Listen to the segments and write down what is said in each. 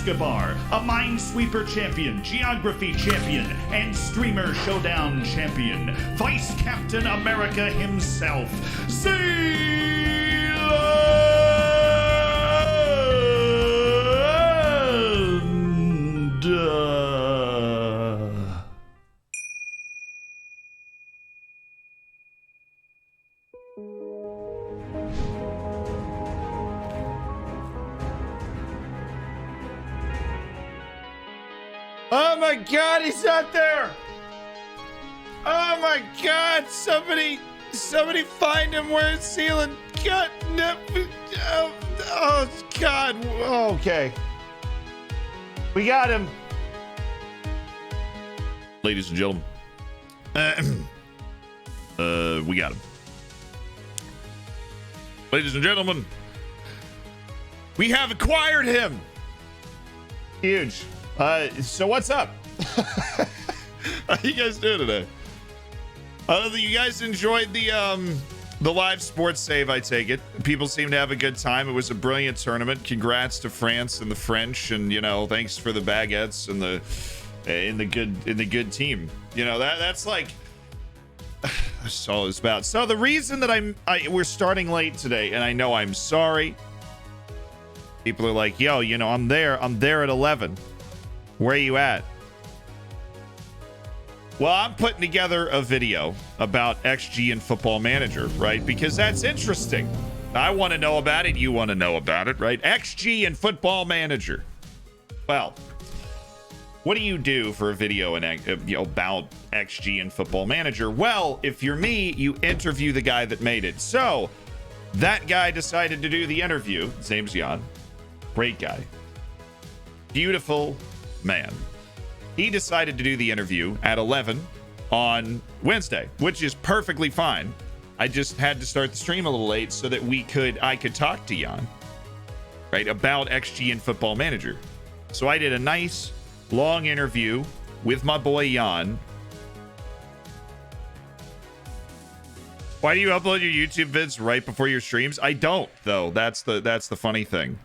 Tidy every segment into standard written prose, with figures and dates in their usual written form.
Escobar, a Minesweeper champion, Geography champion, and Streamer Showdown champion, Vice Captain America himself, Oh my God, he's not there! Oh my God, somebody find him where it's sealing. God, no, oh God, okay. We got him. ladies and gentlemen. We got him. Ladies and gentlemen, we have acquired him. Huge. So what's up? How you guys doing today? You guys enjoyed the live sports save, I take it. People seem to have a good time. It was a brilliant tournament. Congrats to France and the French, and thanks for the baguettes and the good team. That's like that's all it's about. So the reason that we're starting late today, and I know I'm sorry. People are like, yo, I'm there at 11. Where are you at? Well, I'm putting together a video about XG and Football Manager, right? Because that's interesting. I want to know about it. You want to know about it, right? XG and Football Manager. Well, what do you do for a video about XG and Football Manager? Well, if you're me, you interview the guy that made it. So that guy decided to do the interview. His name's Jan. Great guy. Beautiful man. He decided to do the interview at 11 on Wednesday, which is perfectly fine. I just had to start the stream a little late so that I could talk to Jan, right, about XG and Football Manager. So I did a nice long interview with my boy Jan. Why do you upload your YouTube vids right before your streams? I don't, though. That's the funny thing.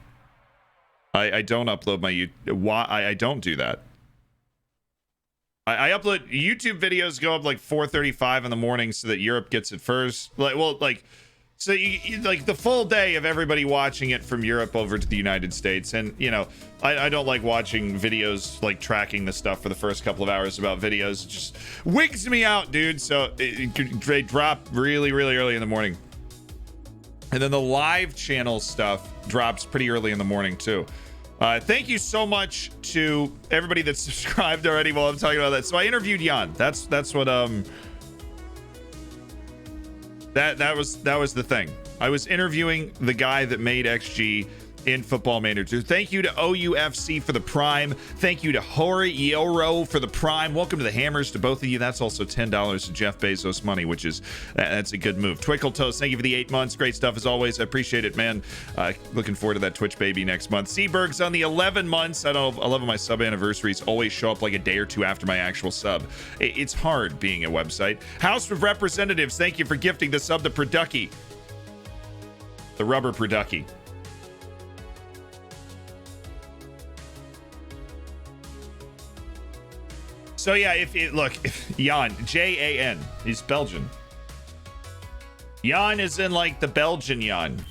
I don't upload my why I don't do that. I upload YouTube videos, go up like 4:35 in the morning so that Europe gets it first. So you like the full day of everybody watching it from Europe over to the United States. And I don't like watching videos like tracking the stuff for the first couple of hours about videos. It just wigs me out, dude. So they drop really, really early in the morning. And then the live channel stuff drops pretty early in the morning too. Thank you so much to everybody that's subscribed already while I'm talking about that. So I interviewed Jan. That's what that was the thing. I was interviewing the guy that made XG in Football Manager. Thank you to OUFC for the Prime. Thank you to Hori Yoro for the Prime. Welcome to the Hammers to both of you. That's also $10 to Jeff Bezos money, which is that's a good move. Twinkle Toast, thank you for the 8 months. Great stuff as always. I appreciate it, man. Looking forward to that Twitch baby next month. Seaberg's on the 11 months. I love my sub anniversaries always show up like a day or two after my actual sub. It's hard being a website. House of Representatives, thank you for gifting the sub to Producky. The Rubber Producky. So yeah, if Jan, Jan, he's Belgian. Jan is in like the Belgian Jan,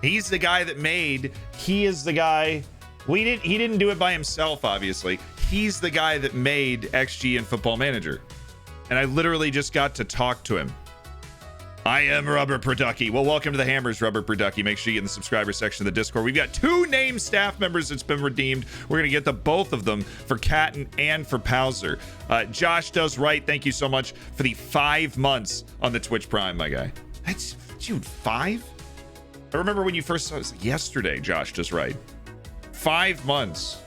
He's the guy that he is the guy. He didn't do it by himself, obviously. He's the guy that made XG and Football Manager. And I literally just got to talk to him. I am Rubber Producky. Well, welcome to the Hammers, Rubber Producky. Make sure you get in the subscriber section of the Discord. We've got 2 named staff members that's been redeemed. We're going to get to both of them for Catton and for Powser. Josh Does Right. Thank you so much for the 5 months on the Twitch Prime, my guy. That's, dude, 5? I remember when you first saw it, was like yesterday, Josh Does Right. 5 months.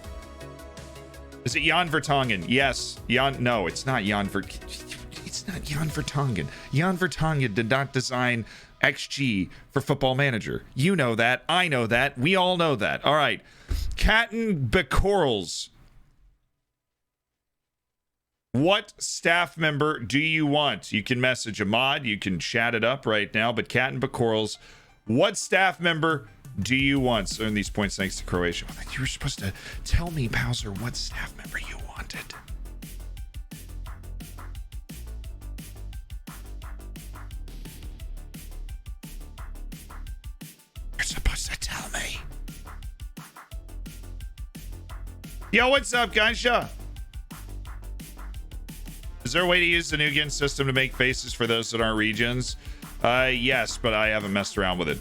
Is it Jan Vertonghen? Yes. No, it's not Jan Vertonghen. It's not Jan Vertonghen. Jan Vertonghen did not design XG for Football Manager. You know that. I know that. We all know that. All right. Catton Becorals. What staff member do you want? You can message a mod. You can chat it up right now. But Catton Becorals, what staff member do you once earn these points thanks to Croatia? You were supposed to tell me, Bowser, what staff member you wanted. You're supposed to tell me. Yo, what's up, Gansha? Is there a way to use the new Gin system to make faces for those that aren't regions? Yes, but I haven't messed around with it.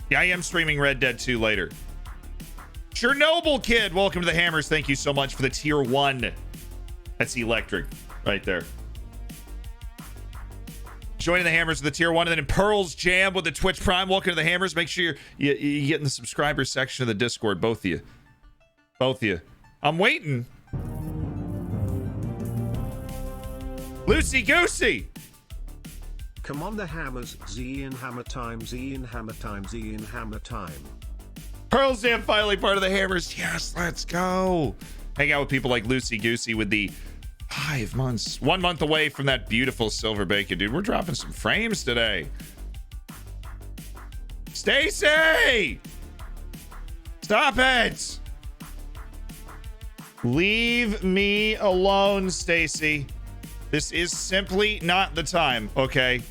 Yeah, I am streaming Red Dead 2 later. Chernobyl Kid, welcome to the Hammers. Thank you so much for the tier 1. That's electric right there. Joining the Hammers with the tier 1, and then Pearl's Jam with the Twitch Prime. Welcome to the Hammers. Make sure you get in the subscriber section of the Discord, both of you. Both of you. I'm waiting. Lucy Goosey. Come on the Hammers, Z in Hammer time, Z in Hammer time, Z in Hammer time. Pearl's Jam finally part of the Hammers. Yes, let's go. Hang out with people like Lucy Goosey with the 5 months. 1 month away from that beautiful silver bacon, dude. We're dropping some frames today. Stacy! Stop it! Leave me alone, Stacy. This is simply not the time, okay?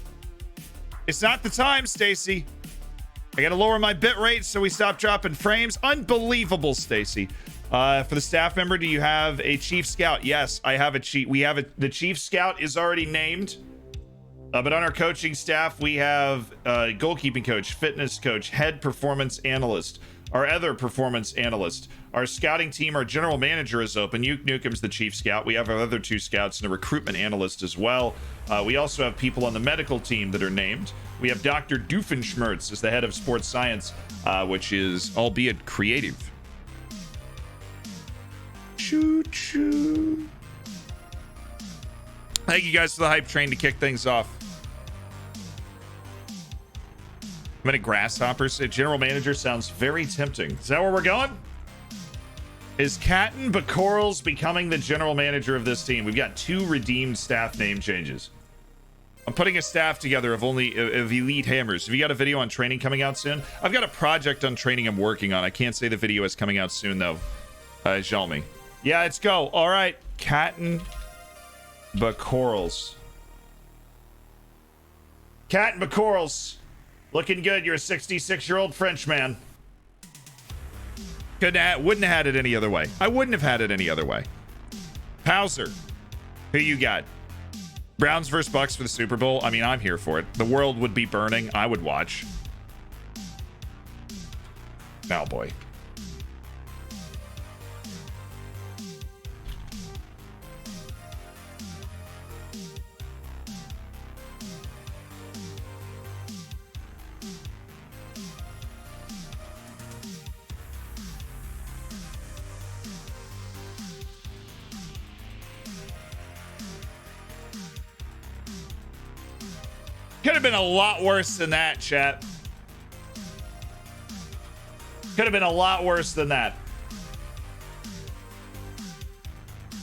It's not the time, Stacy. I gotta lower my bit rate so we stop dropping frames. Unbelievable, Stacy. For the staff member, do you have a chief scout? Yes, I have a chief. The chief scout is already named. But on our coaching staff, we have goalkeeping coach, fitness coach, head performance analyst, our other performance analyst. Our scouting team, our general manager is open. Uke Nukem's the chief scout. We have our other 2 scouts and a recruitment analyst as well. We also have people on the medical team that are named. We have Dr. Doofenshmirtz as the head of sports science, which is, albeit creative. Choo choo. Thank you guys for the hype train to kick things off. I'm in a grasshopper. General manager sounds very tempting. Is that where we're going? Is Catton Bacorals becoming the general manager of this team? We've got 2 redeemed staff name changes. I'm putting a staff together of elite hammers. Have you got a video on training coming out soon? I've got a project on training I'm working on. I can't say the video is coming out soon though. Xiaomi. Yeah, let's go. All right, Catton Bacorals. Catton Bacorals. Looking good. You're a 66-year-old French man. Wouldn't have had it any other way. I wouldn't have had it any other way. Pauser. Who you got? Browns versus Bucks for the Super Bowl. I mean, I'm here for it. The world would be burning. I would watch. Now, boy. Could have been a lot worse than that, chat. Could have been a lot worse than that.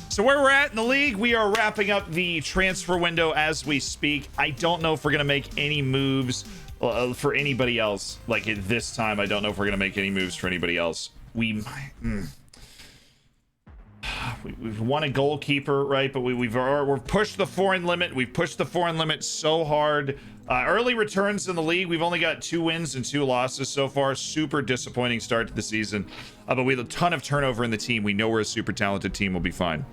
So where we're at in the league, we are wrapping up the transfer window as we speak. I don't know if we're going to make any moves for anybody else. Like at this time, I don't know if we're going to make any moves for anybody else. We might... We've won a goalkeeper, right? But we've pushed the foreign limit. We've pushed the foreign limit so hard. Early returns in the league. We've only got 2 wins and 2 losses so far. Super disappointing start to the season. But we have a ton of turnover in the team. We know we're a super talented team. We'll be fine.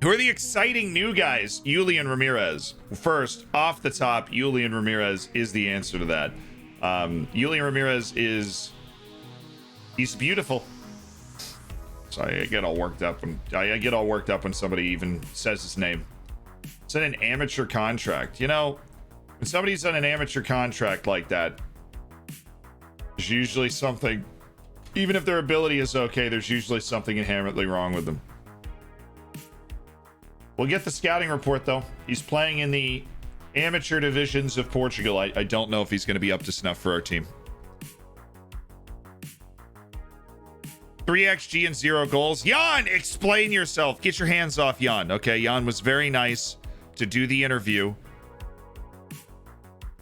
Who are the exciting new guys? Julian Ramirez. First, off the top, Julian Ramirez is the answer to that. Julian Ramirez he's beautiful. Sorry, I get all worked up when somebody even says his name. It's in an amateur contract. You know, when somebody's on an amateur contract like that, there's usually something, even if their ability is okay, there's usually something inherently wrong with them. We'll get the scouting report though. He's playing in the amateur divisions of Portugal. I don't know if he's going to be up to snuff for our team. 3 XG and 0 goals. Jan, explain yourself. Get your hands off Jan. Okay, Jan was very nice to do the interview.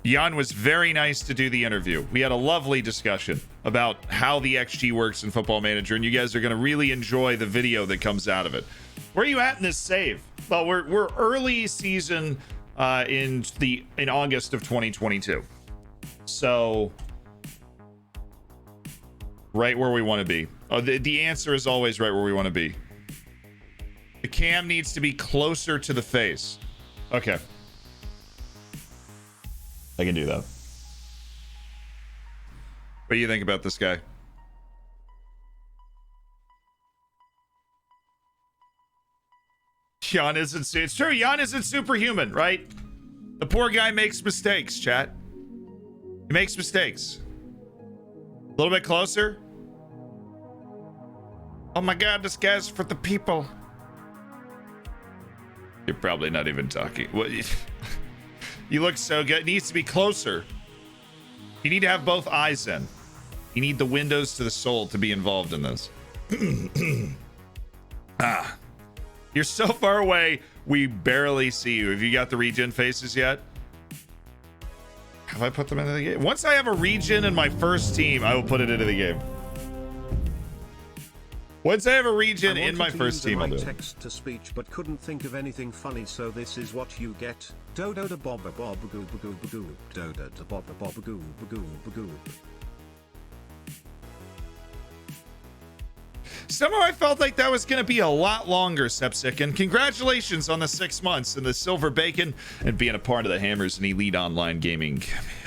Jan was very nice to do the interview. We had a lovely discussion about how the XG works in Football Manager, and you guys are going to really enjoy the video that comes out of it. Where are you at in this save? Well, we're early season in August of 2022. So right where we want to be. Oh, the answer is always right where we want to be. The cam needs to be closer to the face. Okay. I can do that. What do you think about this guy? Jan isn't, it's true, Jan isn't superhuman, right? The poor guy makes mistakes, chat. He makes mistakes. A little bit closer. Oh my god, this guy's for the people. You're probably not even talking. What? You look so good. It needs to be closer. You need to have both eyes in. You need the windows to the soul to be involved in this. You're so far away, we barely see you. Have you got the regen faces yet? Have I put them into the game? Once I have a regen in my first team, I will put it into the game. Once I have a regen in my first team, I'll do it. Text to speech, but couldn't think of anything funny, so this is what you get. Dodo da bob bob goo goo goo. Dodo da bob bob goo goo goo. Somehow I felt like that was going to be a lot longer, Sepsic, and congratulations on the 6 months and the silver bacon and being a part of the Hammers and Elite Online Gaming community.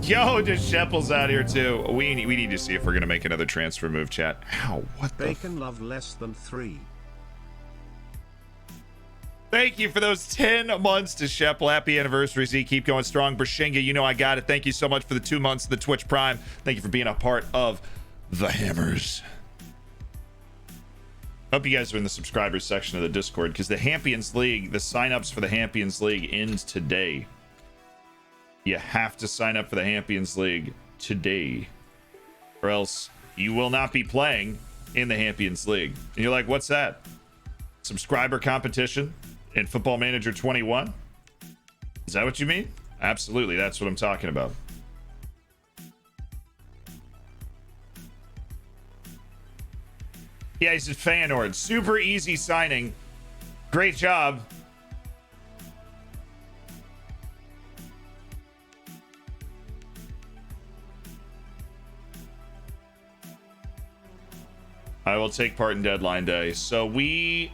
Yo, just Sheppel's out here too. We need to see if we're gonna make another transfer move, chat. Ow, what the Bacon love less than 3. Thank you for those 10 months to Sheppel. Happy anniversary, Z. Keep going strong. Bershinga, you know I got it. Thank you so much for the 2 months of the Twitch Prime. Thank you for being a part of the Hammers. Hope you guys are in the subscribers section of the Discord, because the Hampions League, the signups for the Hampions League ends today. You have to sign up for the Hampions League today, or else you will not be playing in the Hampions League. And you're like, what's that? Subscriber competition in Football Manager 21? Is that what you mean? Absolutely, that's what I'm talking about. Yeah, he said Feyenoord. Super easy signing. Great job. I will take part in deadline day. So we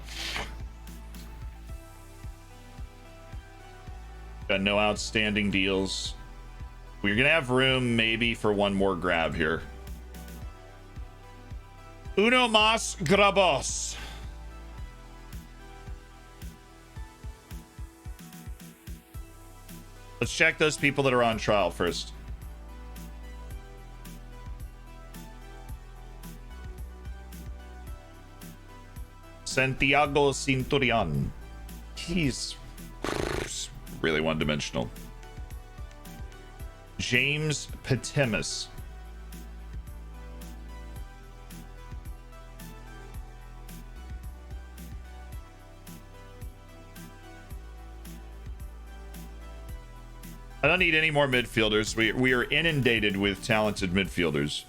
got no outstanding deals. We're gonna have room maybe for one more grab here. Uno más grabos. Let's check those people that are on trial first. Santiago Cinturion. He's really one-dimensional. James Patimus. I don't need any more midfielders. We are inundated with talented midfielders.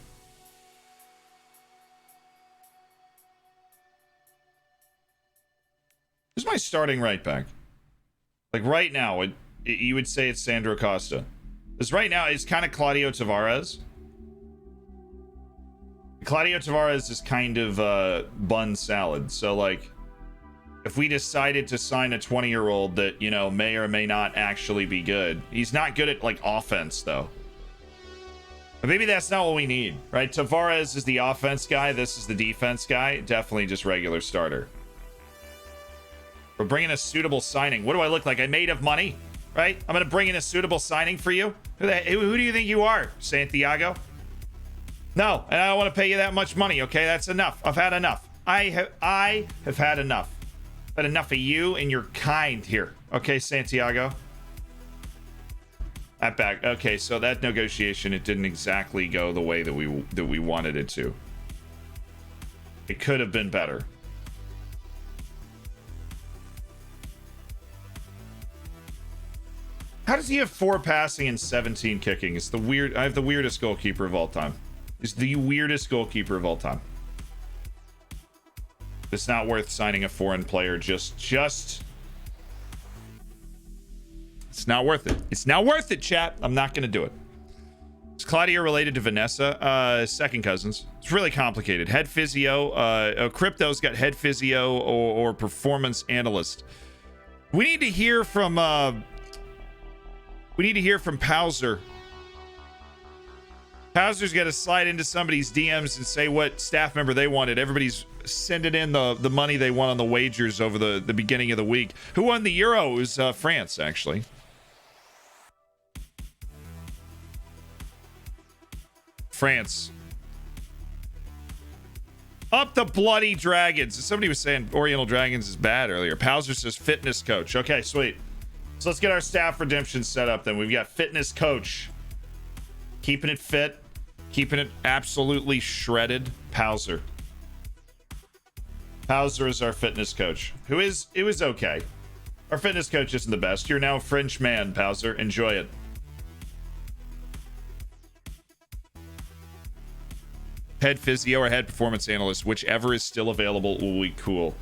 Who's my starting right back? Like right now, you would say it's Sandro Costa. Because right now, it's kind of Claudio Tavares. Claudio Tavares is kind of bun salad. So like, if we decided to sign a 20-year-old that, you know, may or may not actually be good. He's not good at like offense though. But maybe that's not what we need, right? Tavares is the offense guy. This is the defense guy. Definitely just regular starter. We're bringing a suitable signing. What do I look like? I made of money, right? I'm going to bring in a suitable signing for you. Who do you think you are, Santiago? No, and I don't want to pay you that much money, okay? That's enough. I've had enough. I have had enough. I've had enough of you and your kind here, okay, Santiago? At back. Okay, so that negotiation, it didn't exactly go the way that we wanted it to. It could have been better. How does he have 4 passing and 17 kicking? It's the weird. I have the weirdest goalkeeper of all time. It's the weirdest goalkeeper of all time. It's not worth signing a foreign player. Just it's not worth it. It's not worth it, chat. I'm not gonna do it. Is Claudia related to Vanessa? Second cousins. It's really complicated. Head physio. Crypto's got head physio or performance analyst. We need to hear from Pauser. Pauser's got to slide into somebody's DMs and say what staff member they wanted. Everybody's sending in the money they won on the wagers over the beginning of the week. Who won the Euro? It was France, actually. France. Up the bloody dragons. Somebody was saying Oriental Dragons is bad earlier. Pauser says fitness coach. Okay, sweet. So let's get our staff redemption set up then. We've got fitness coach. Keeping it fit. Keeping it absolutely shredded. Pauser. Pauser is our fitness coach. It was okay. Our fitness coach isn't the best. You're now a French man, Pauser. Enjoy it. Head physio or head performance analyst, whichever is still available, will be cool.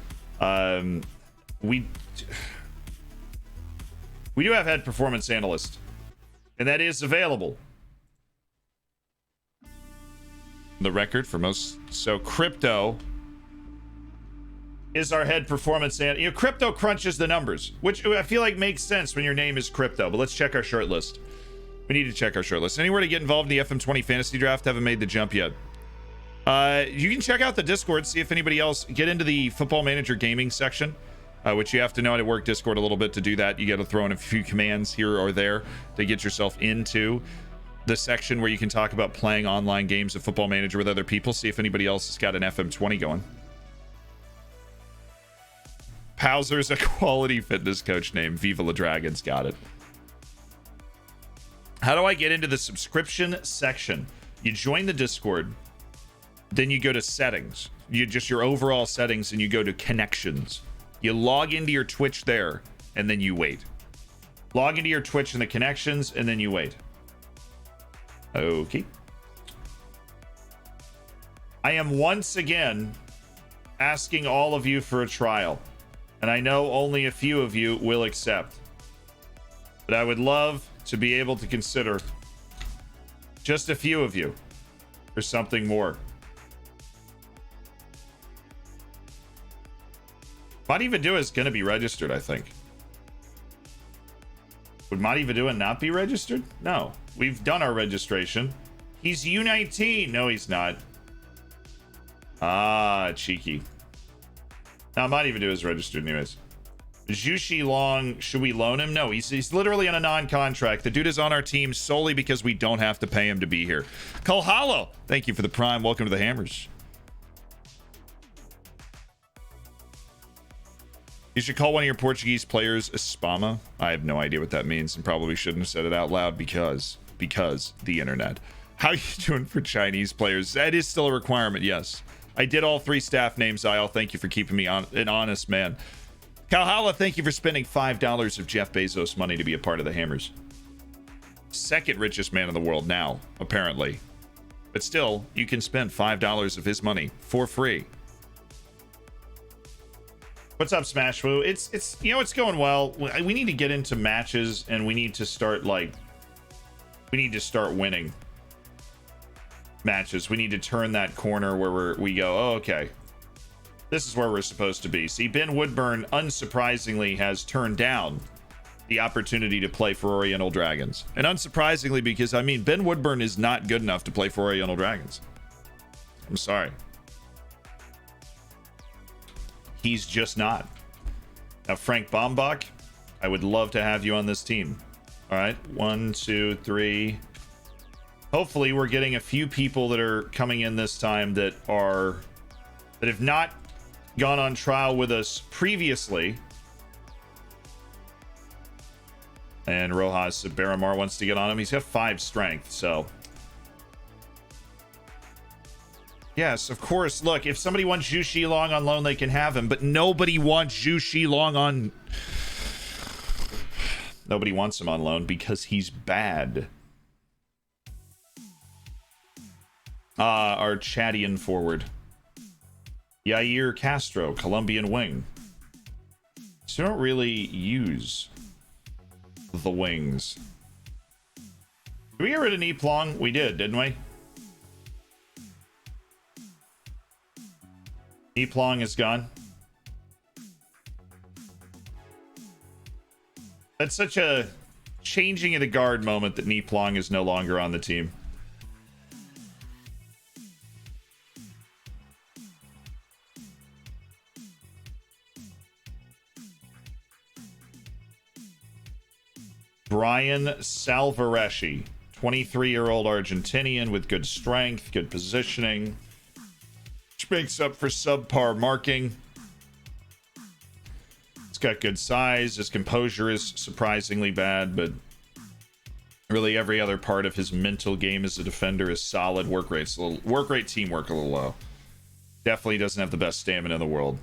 We do have head performance analyst, and that is available. The record for most. So Crypto is our head performance analyst. Crypto crunches the numbers, which I feel like makes sense when your name is Crypto. But let's check our short list. We need to check our short list. Anywhere to get involved in the FM20 fantasy draft? Haven't made the jump yet. You can check out the Discord, see if anybody else get into the Football Manager gaming section, which you have to know how to work Discord a little bit to do that. You got to throw in a few commands here or there to get yourself into the section where you can talk about playing online games of Football Manager with other people. See if anybody else has got an FM20 going. Pauser's a quality fitness coach name. Viva la Dragons. Got it. How do I get into the subscription section? You join the Discord. Then you go to settings, your overall settings, and you go to connections. You log into your Twitch there, and then you wait. Log into your Twitch and the connections, and then you wait. Okay. I am once again asking all of you for a trial, and I know only a few of you will accept. But I would love to be able to consider just a few of you for something more. Madi Vidua is going to be registered, I think. Would Madi Vidua not be registered? No. We've done our registration. He's U19. No, he's not. Ah, cheeky. Now, Madi Vidua is registered anyways. Jushi Long, should we loan him? No, he's literally on a non-contract. The dude is on our team solely because we don't have to pay him to be here. Kolhalo, thank you for the prime. Welcome to the Hammers. You should call one of your Portuguese players Espama. I have no idea what that means and probably shouldn't have said it out loud because the internet. How are you doing for Chinese players? That is still a requirement, yes. I did all 3 staff names, I'll thank you for keeping me an honest man. Kalhala, thank you for spending $5 of Jeff Bezos money to be a part of the Hammers. Second richest man in the world now, apparently. But still, you can spend $5 of his money for free. What's up, Smashwoo? It's it's going well. We need to get into matches and we need to start winning matches. We need to turn that corner where we go, oh, okay. This is where we're supposed to be. See, Ben Woodburn, unsurprisingly, has turned down the opportunity to play for Oriental Dragons. And unsurprisingly, because, I mean, Ben Woodburn is not good enough to play for Oriental Dragons. I'm sorry. He's just not. Now, Frank Bombach, I would love to have you on this team. All right, 1, 2, 3. Hopefully, we're getting a few people that are coming in this time that have not gone on trial with us previously. And Rojas Barramar wants to get on him. He's got 5 strength, so. Yes, of course. Look, if somebody wants Zhu Shilong on loan, they can have him, but nobody wants Zhu Shilong on... Nobody wants him on loan because he's bad. Our Chadian forward. Yair Castro, Colombian wing. So we don't really use the wings. Did we get rid of Niplong? We did, didn't we? Niplong is gone. That's such a changing of the guard moment that Niplong is no longer on the team. Brian Salvareschi, 23-year-old Argentinian with good strength, good positioning, which makes up for subpar marking. He's got good size. His composure is surprisingly bad, but really every other part of his mental game as a defender is solid. Work rate, teamwork a little low. Definitely doesn't have the best stamina in the world.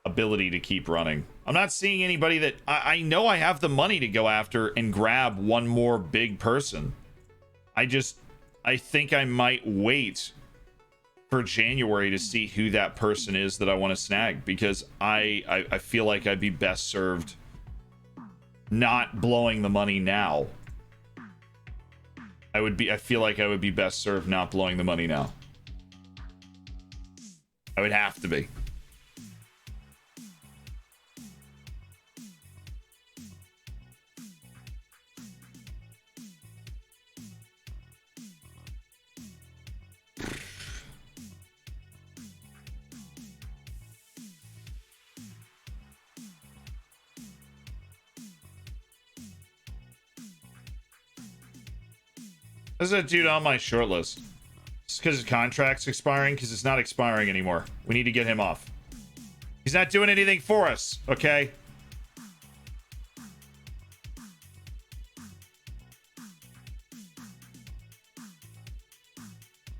Ability to keep running. I'm not seeing anybody that I know I have the money to go after and grab one more big person. I think I might wait for January to see who that person is that I want to snag, because I feel like I'd be best served not blowing the money now. I feel like I would be best served not blowing the money now. I would have to be. There's a dude on my short list. It's because his contract's expiring, because it's not expiring anymore. We need to get him off. He's not doing anything for us, okay?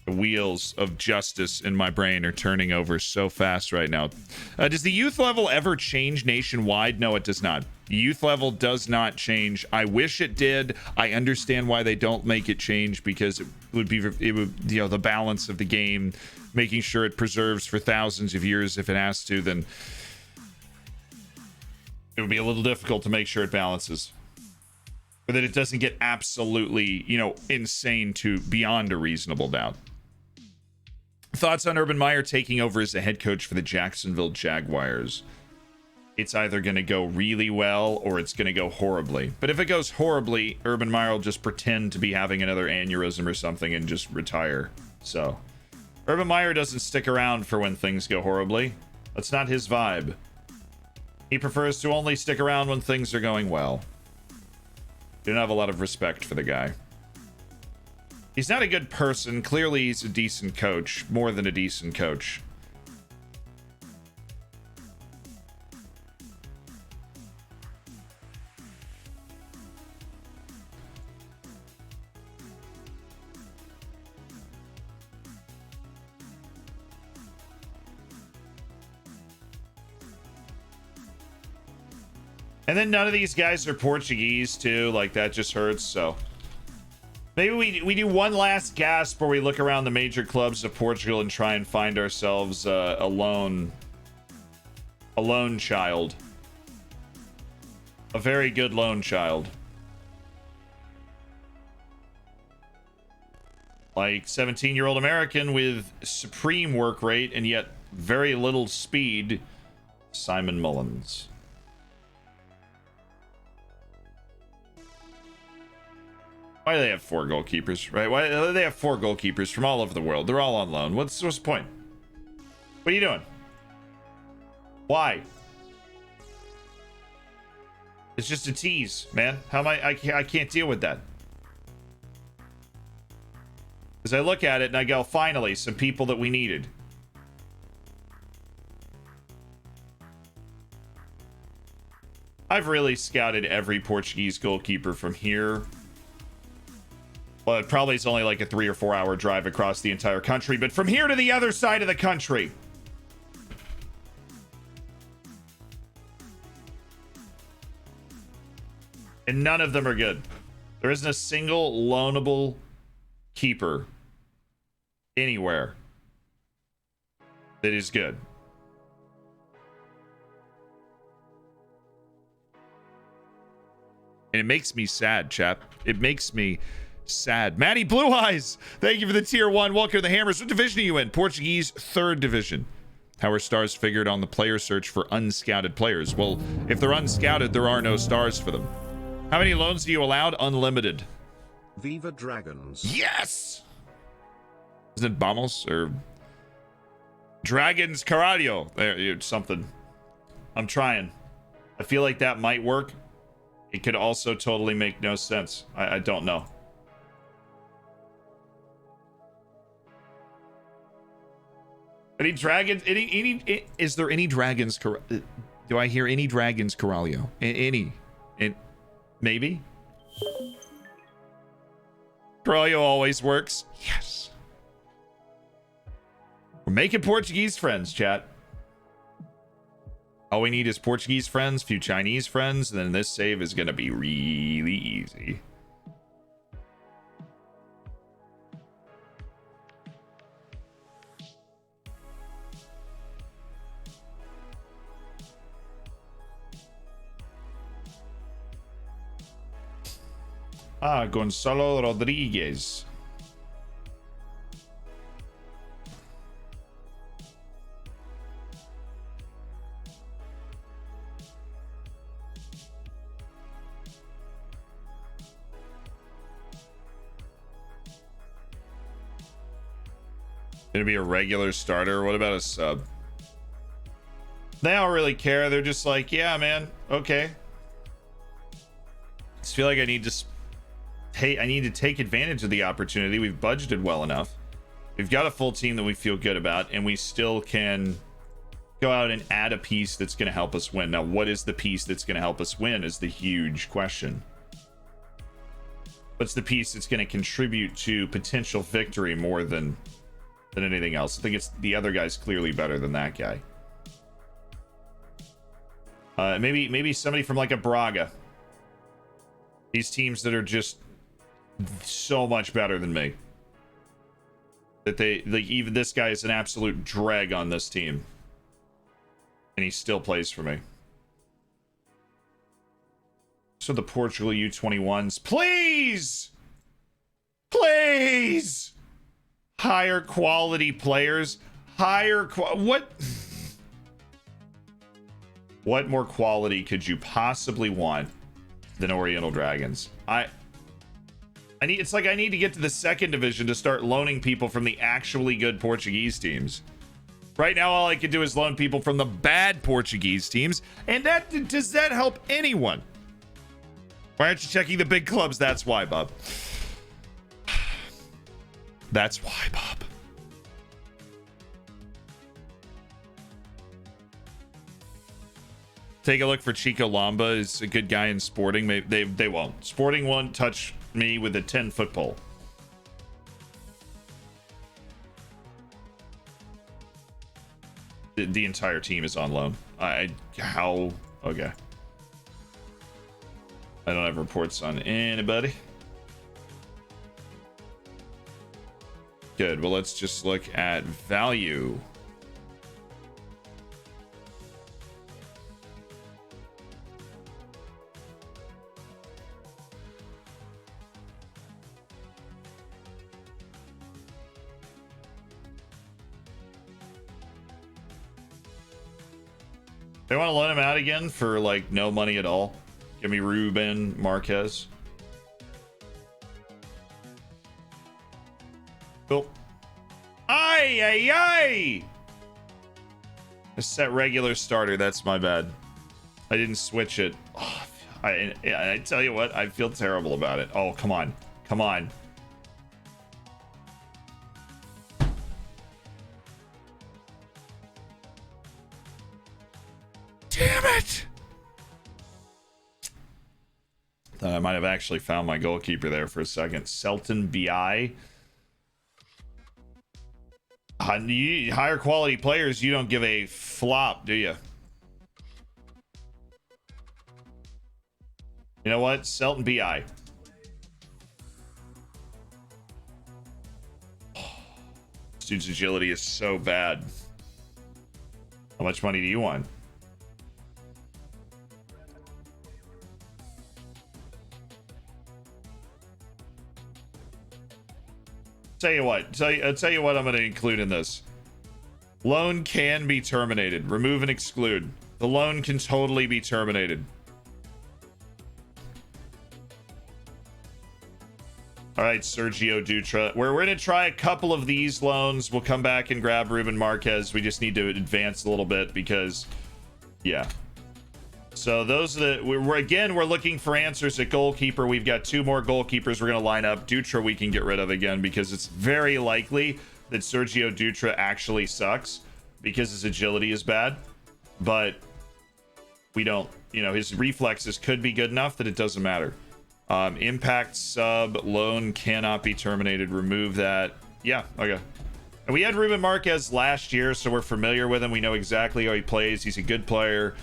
The wheels of justice in my brain are turning over so fast right now. Does the youth level ever change nationwide? No, it does not. Youth level does not change. I wish it did. I understand why they don't make it change, because it would the balance of the game, making sure it preserves for thousands of years. If it has to, then it would be a little difficult to make sure it balances, or that it doesn't get absolutely, insane to beyond a reasonable doubt. Thoughts on Urban Meyer taking over as the head coach for the Jacksonville Jaguars? It's either going to go really well or it's going to go horribly. But if it goes horribly, Urban Meyer will just pretend to be having another aneurysm or something and just retire. So, Urban Meyer doesn't stick around for when things go horribly. That's not his vibe. He prefers to only stick around when things are going well. Don't have a lot of respect for the guy. He's not a good person. Clearly, he's a decent coach. More than a decent coach. And then none of these guys are Portuguese, too. Like, that just hurts, so... Maybe we do one last gasp where we look around the major clubs of Portugal and try and find ourselves a lone child. A very good lone child. Like 17-year-old American with supreme work rate and yet very little speed, Simon Mullins. Why do they have 4 goalkeepers, right? Why do they have 4 goalkeepers from all over the world? They're all on loan. What's the point? What are you doing? Why? It's just a tease, man. How am I can't deal with that. Because I look at it and I go, finally, some people that we needed. I've really scouted every Portuguese goalkeeper from here. Well, it probably is only like a 3 or 4 hour drive across the entire country, but from here to the other side of the country. And none of them are good. There isn't a single loanable keeper anywhere that is good. And it makes me sad, chap. It makes me sad. Matty Blue Eyes, thank you for the tier 1. Welcome to the Hammers. What division are you in? Portuguese 3rd division. How are stars figured on the player search for unscouted players? Well, if they're unscouted, there are no stars for them. How many loans do you allowed? Unlimited. Viva Dragons. Yes! Isn't it Vamos or Dragons Caralho? There, something. I'm trying. I feel like that might work. It could also totally make no sense. I don't know. Any dragons? Is there any dragons? Do I hear any dragons Caralho? Any? Maybe? Caralho always works. Yes. We're making Portuguese friends, chat. All we need is Portuguese friends, few Chinese friends, and then this save is going to be really easy. Gonzalo Rodriguez. Gonna be a regular starter. What about a sub? They don't really care. They're just like, yeah, man, okay. I just feel like I need to take advantage of the opportunity. We've budgeted well enough. We've got a full team that we feel good about, and we still can go out and add a piece that's going to help us win. Now, what is the piece that's going to help us win is the huge question. What's the piece that's going to contribute to potential victory more than anything else? I think it's the other guy's clearly better than that guy. Maybe somebody from like a Braga. These teams that are just so much better than me. That they like, even this guy is an absolute drag on this team. And he still plays for me. So the Portugal U21s, please! Please! Higher quality players. What more quality could you possibly want than Oriental Dragons? I need to get to the 2nd division to start loaning people from the actually good Portuguese teams. Right now, all I can do is loan people from the bad Portuguese teams, and does that help anyone? Why aren't you checking the big clubs? That's why, Bob. That's why, Bob. Take a look for Chico Lamba. Is a good guy in Sporting. They won't. Sporting won't touch me with a 10-foot pole. The entire team is on loan. Okay. I don't have reports on anybody. Good. Well, let's just look at value. They want to loan him out again for like no money at all. Give me Ruben Marquez. Cool. Ay. I set regular starter. That's my bad. I didn't switch it. Oh, I tell you what, I feel terrible about it. Oh, come on. Come on. Damn it! I might have actually found my goalkeeper there for a second. Selton BI. Higher quality players, you don't give a flop, do you? You know what? Selton BI. This dude's agility is so bad. How much money do you want? Tell you what, I'll tell you what I'm going to include in this. Loan can be terminated. Remove and exclude. The loan can totally be terminated. All right, Sergio Dutra. We're going to try a couple of these loans. We'll come back and grab Ruben Marquez. We just need to advance a little bit because, yeah. So those are the, we're looking for answers at goalkeeper. We've got 2 more goalkeepers we're going to line up. Dutra we can get rid of again because it's very likely that Sergio Dutra actually sucks because his agility is bad. But we don't, you know, his reflexes could be good enough that it doesn't matter. Impact sub loan cannot be terminated. Remove that. Yeah, okay. And we had Ruben Marquez last year, so we're familiar with him. We know exactly how he plays. He's a good player.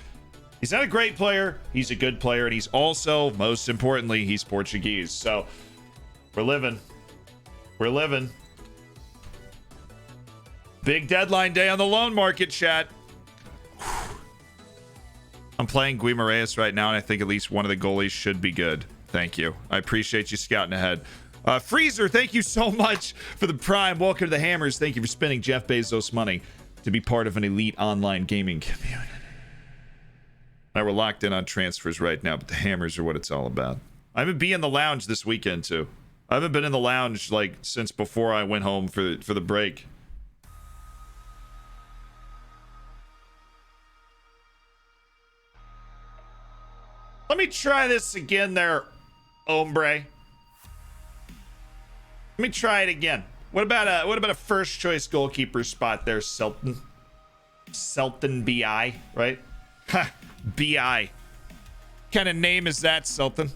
He's not a great player. He's a good player, and he's also, most importantly, he's Portuguese. So we're living. We're living. Big deadline day on the loan market, chat. I'm playing Guimaraes right now, and I think at least one of the goalies should be good. Thank you. I appreciate you scouting ahead. Freezer, thank you so much for the prime. Welcome to the Hammers. Thank you for spending Jeff Bezos' money to be part of an elite online gaming community. Now we're locked in on transfers right now, but the Hammers are what it's all about. I haven't been in the lounge this weekend, too. I haven't been in the lounge, like, since before I went home for the break. Let me try this again there, hombre. Let me try it again. What about a first choice goalkeeper spot there, Selton? Selton BI, right? Ha, BI. What kind of name is that, Selton?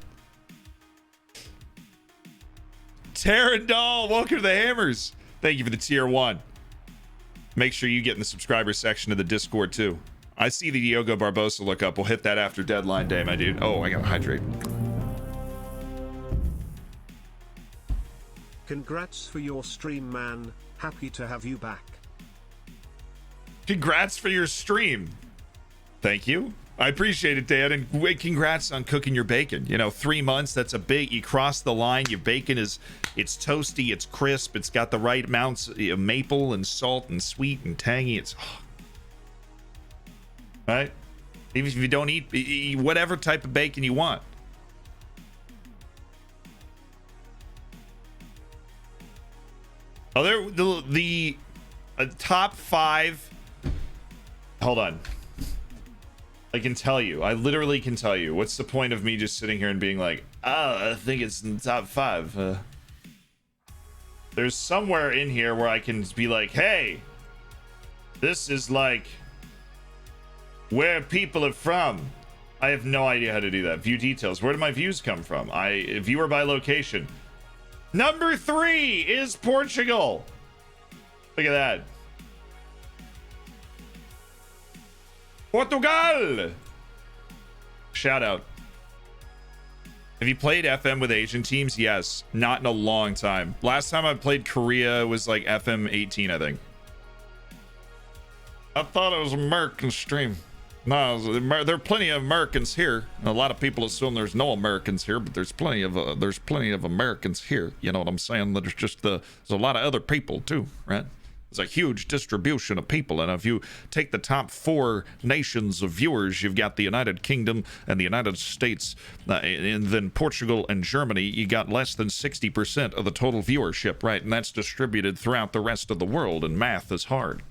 Terrandall, welcome to the Hammers. Thank you for the tier 1. Make sure you get in the subscriber section of the Discord too. I see the Diogo Barbosa look up. We'll hit that after deadline day, my dude. Oh, I gotta hydrate. Congrats for your stream, man. Happy to have you back. Congrats for your stream. Thank you. I appreciate it, Dan. And congrats on cooking your bacon. You know, 3 months, that's a big, you cross the line. Your bacon is, it's toasty, it's crisp, it's got the right amounts of maple and salt and sweet and tangy. It's, right? Even if you don't eat whatever type of bacon you want. Oh, the top 5. Hold on. I can tell you. I literally can tell you. What's the point of me just sitting here and being like, oh, I think it's in the top 5. There's somewhere in here where I can be like, hey, this is like where people are from. I have no idea how to do that. View details. Where do my views come from? Viewer by location. Number 3 is Portugal. Look at that. Portugal! Shout out. Have you played FM with Asian teams? Yes. Not in a long time. Last time I played Korea was like FM 18, I think. I thought it was American stream. No, there are plenty of Americans here. A lot of people assume there's no Americans here, but there's plenty of Americans here. You know what I'm saying? There's a lot of other people too, right? There's a huge distribution of people, and if you take the top 4 nations of viewers, you've got the United Kingdom and the United States, and then Portugal and Germany. You got less than 60% of the total viewership, right? And that's distributed throughout the rest of the world, and math is hard.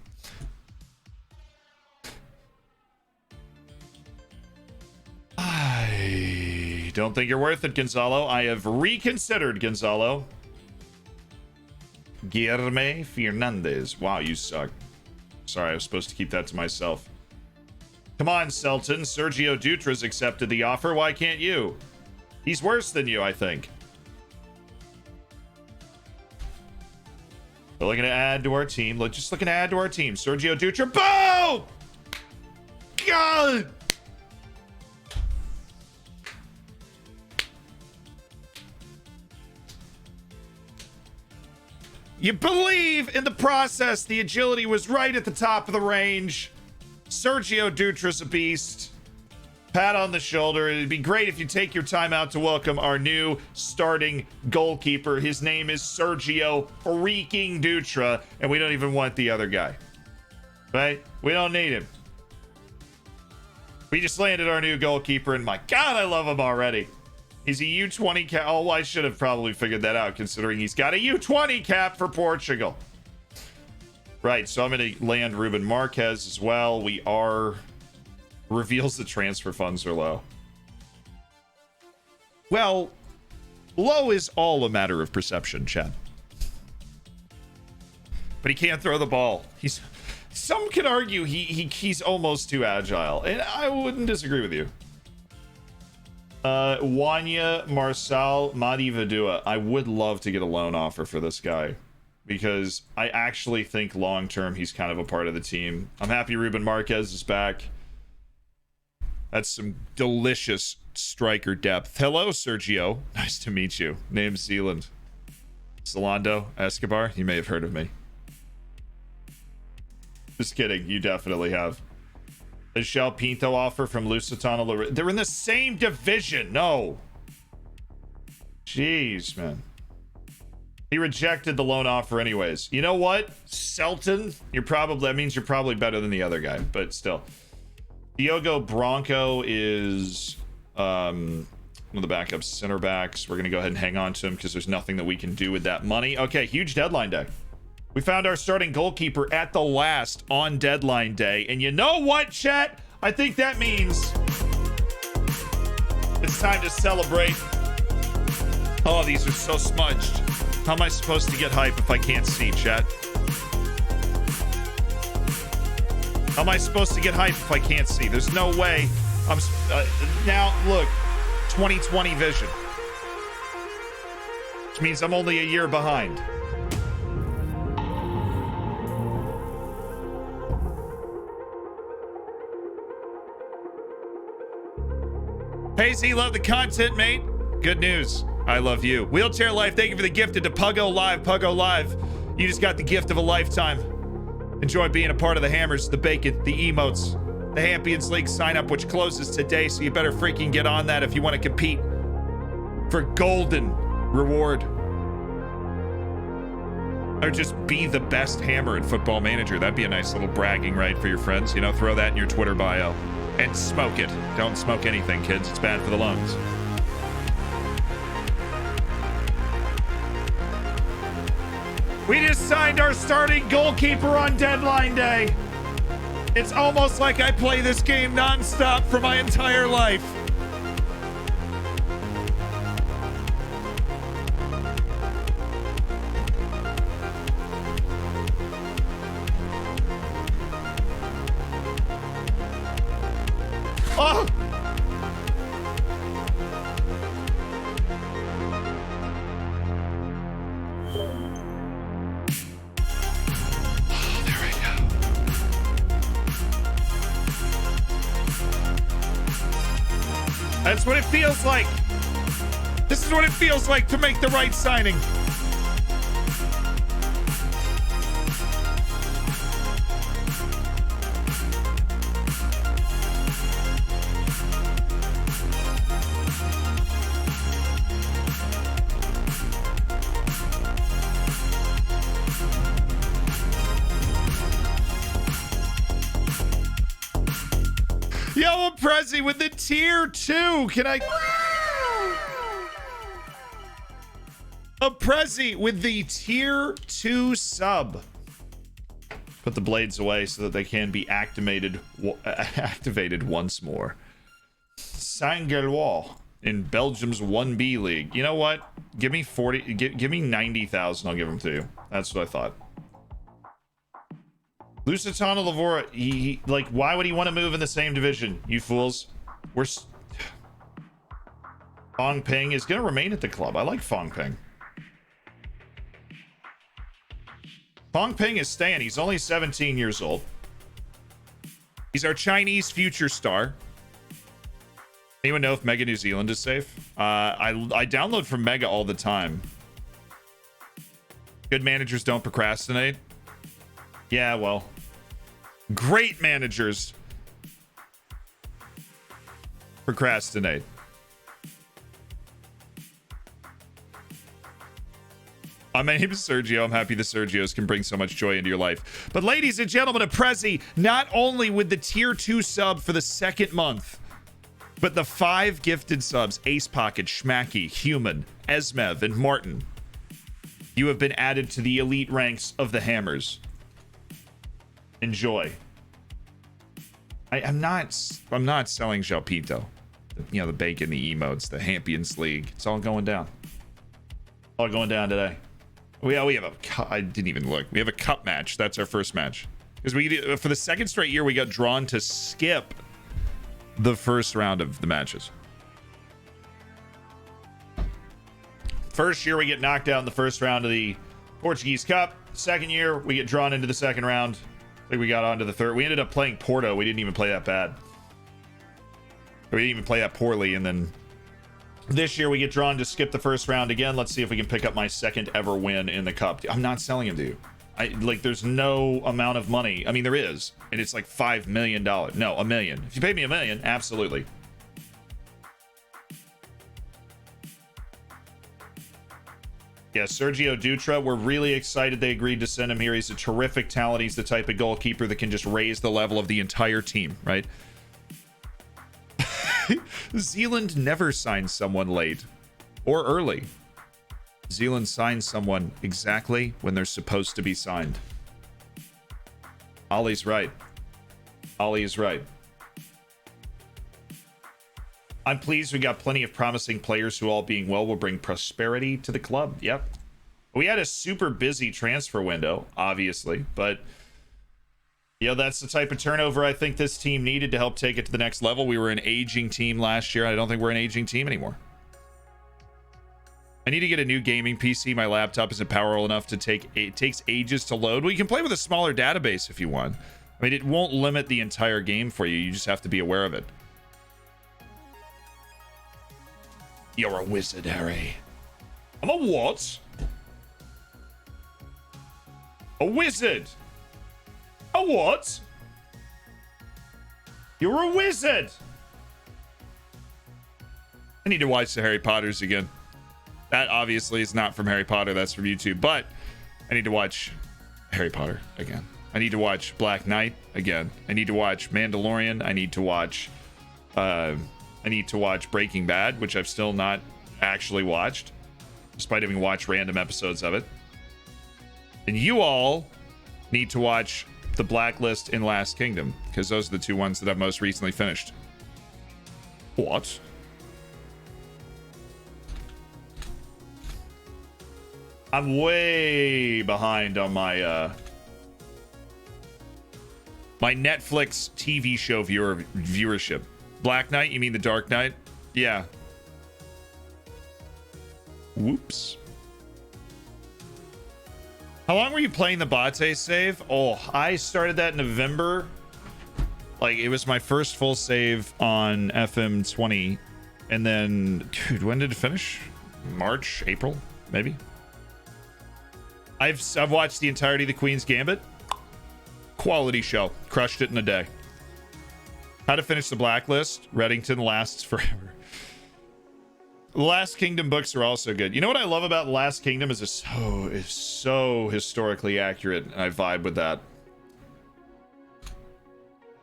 I don't think you're worth it, Gonzalo. I have reconsidered, Gonzalo. Guilherme Fernandez. Wow, you suck. Sorry, I was supposed to keep that to myself. Come on, Selton. Sergio Dutra's accepted the offer. Why can't you? He's worse than you, I think. We're looking to add to our team. Just looking to add to our team. Sergio Dutra. Boom! God! You believe in the process. The agility was right at the top of the range. Sergio Dutra's a beast. Pat on the shoulder. It'd be great if you take your time out to welcome our new starting goalkeeper. His name is Sergio freaking Dutra, and we don't even want the other guy. Right? We don't need him. We just landed our new goalkeeper, and my God, I love him already. He's a U20 cap. Oh, I should have probably figured that out, considering he's got a U20 cap for Portugal. Right, so I'm going to land Ruben Marquez as well. We are... Reveals the transfer funds are low. Well, low is all a matter of perception, Chad. But he can't throw the ball. Some could argue he's almost too agile, and I wouldn't disagree with you. Wanya Marçal Madi Vadua. I would love to get a loan offer for this guy because I actually think long term he's kind of a part of the team. I'm happy Ruben Marquez is back. That's some delicious striker depth. Hello, Sergio. Nice to meet you. Name's Zealand. Zalando Escobar. You may have heard of me. Just kidding. You definitely have. The Shell Pinto offer from Lusitano. They're in the same division. No. Jeez, man. He rejected the loan offer anyways. You know what? Selton, that means you're probably better than the other guy, but still. Diogo Bronco is one of the backup center backs. We're going to go ahead and hang on to him because there's nothing that we can do with that money. Okay, huge deadline day. We found our starting goalkeeper at the last on deadline day. And you know what, chat? I think that means it's time to celebrate. Oh, these are so smudged. How am I supposed to get hype if I can't see, chat? How am I supposed to get hype if I can't see? There's no way. Now, look, 2020 vision. Which means I'm only a year behind. Hey, Z, love the content, mate. Good news. I love you. Wheelchair Life, thank you for the gift to Puggo Live. Puggo Live, you just got the gift of a lifetime. Enjoy being a part of the hammers, the bacon, the emotes, the Hampions League sign-up, which closes today, so you better freaking get on that if you want to compete for golden reward. Or just be the best hammer at Football Manager. That'd be a nice little bragging right for your friends. You know, throw that in your Twitter bio. And smoke it. Don't smoke anything, kids. It's bad for the lungs. We just signed our starting goalkeeper on deadline day. It's almost like I play this game nonstop for my entire life. Oh! There we go. That's what it feels like. This is what it feels like to make the right signing. Yo, a Prezi with the tier 2. Can I? A Prezi with the tier 2 sub. Put the blades away so that they can be activated once more. Saint-Galois in Belgium's 1B league. You know what? Give me 40. Give me 90,000. I'll give them to you. That's what I thought. Lusitano Lavora, he like, why would he want to move in the same division? You fools. Fong Ping is going to remain at the club. I like Fong Ping. Fong Ping is staying. He's only 17 years old. He's our Chinese future star. Anyone know if Mega New Zealand is safe? I download from Mega all the time. Good managers don't procrastinate. Yeah, well, great managers procrastinate. My name is Sergio. I'm happy the Sergios can bring so much joy into your life. But ladies and gentlemen of Prezi, not only with the tier 2 sub for the second month, but the 5 gifted subs, Ace Pocket, Schmacky, Human, Esmev, and Martin, you have been added to the elite ranks of the Hammers. Enjoy. I'm not selling Jalpito. You know, the bacon, the emotes, the Champions League. It's all going down. All going down today. We have a I didn't even look. We have a cup match. That's our first match. Because we, for the second straight year, we got drawn to skip the first round of the matches. First year, we get knocked out in the first round of the Portuguese Cup. Second year, we get drawn into the second round. I think we got on to the third. We ended up playing Porto. We didn't even play that bad. We didn't even play that poorly. And then this year, we get drawn to skip the first round again. Let's see if we can pick up my second ever win in the cup. I'm not selling him to you. There's no amount of money. I mean, there is. And it's like $5 million. No, $1 million. If you paid me $1 million, absolutely. Yeah, Sergio Dutra, we're really excited they agreed to send him here. He's a terrific talent. He's the type of goalkeeper that can just raise the level of the entire team, right? Zealand never signs someone late or early. Zealand signs someone exactly when they're supposed to be signed. Ollie's right. Ollie is right. I'm pleased we got plenty of promising players who, all being well, will bring prosperity to the club. Yep. We had a super busy transfer window, obviously, but that's the type of turnover I think this team needed to help take it to the next level. We were an aging team last year. I don't think we're an aging team anymore. I need to get a new gaming PC. My laptop isn't powerful enough to take. It takes ages to load. Well, you can play with a smaller database if you want. I mean, it won't limit the entire game for you. You just have to be aware of it. You're a wizard, Harry. I'm a what? A wizard. A what? You're a wizard. I need to watch the Harry Potters again. That obviously is not from Harry Potter. That's from YouTube. But I need to watch Harry Potter again. I need to watch Black Knight again. I need to watch Mandalorian. I need to watch Breaking Bad, which I've still not actually watched, despite having watched random episodes of it. And you all need to watch The Blacklist and Last Kingdom, because those are the two ones that I've most recently finished. What? I'm way behind on my my Netflix TV show viewership. Black Knight? You mean The Dark Knight? Yeah. Whoops. How long were you playing the Bate save? Oh, I started that in November. Like, it was my first full save on FM20. And then, dude, when did it finish? March, April, maybe? I've watched the entirety of The Queen's Gambit. Quality show. Crushed it in a day. How to Finish the Blacklist. Reddington lasts forever. The Last Kingdom books are also good. You know what I love about The Last Kingdom is it's so historically accurate, and I vibe with that.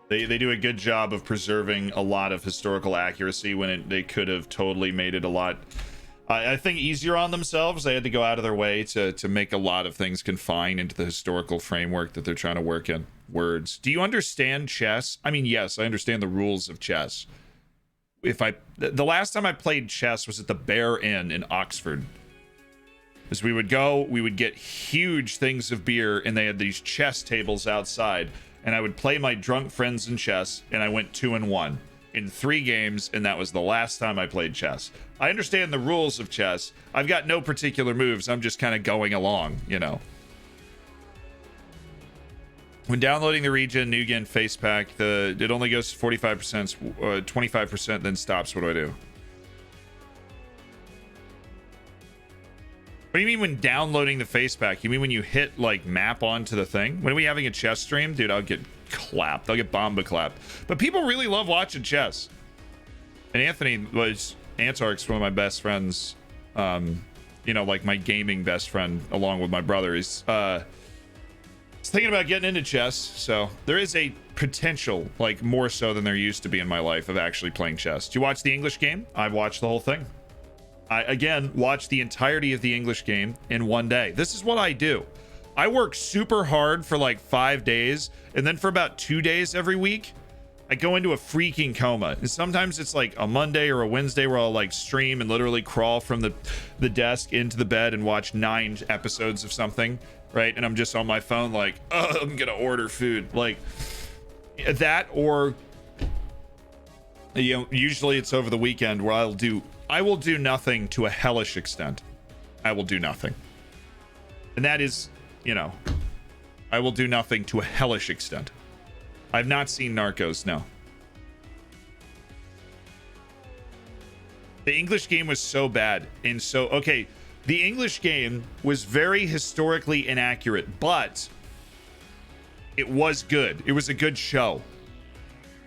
They do a good job of preserving a lot of historical accuracy when they could have totally made it a lot, I think, easier on themselves. They had to go out of their way to make a lot of things confined into the historical framework that they're trying to work in. Words. Do you understand chess? I mean, yes, I understand the rules of chess. The last time I played chess was at the Bear Inn in Oxford. As we would go, we would get huge things of beer, and they had these chess tables outside, and I would play my drunk friends in chess, and I went 2-1 in 3 games, and that was the last time I played chess. I understand the rules of chess. I've got no particular moves. I'm just kind of going along, you know. When downloading the region, Nugen face pack, it only goes to 45%, 25%, then stops. What do I do? What do you mean when downloading the face pack? You mean when you hit like map onto the thing? When are we having a chess stream? Dude, I'll get clapped. I'll get bomba clapped. But people really love watching chess. And Antark's one of my best friends. You know, like my gaming best friend along with my brother. He's thinking about getting into chess. So there is a potential, like more so than there used to be in my life, of actually playing chess. Do you watch the English game? I've watched the whole thing. I, again, watched the entirety of the English game in one day. This is what I do. I work super hard for like 5 days, and then for about 2 days every week, I go into a freaking coma. And sometimes it's like a Monday or a Wednesday where I'll like stream and literally crawl from the desk into the bed and watch 9 episodes of something, right? And I'm just on my phone like, oh, I'm gonna order food. Like that, or you know, usually it's over the weekend where I will do nothing to a hellish extent. I will do nothing. And that is, you know, I will do nothing to a hellish extent. I've not seen Narcos, no. The English game was so bad. And so, okay, the English game was very historically inaccurate, but it was good. It was a good show.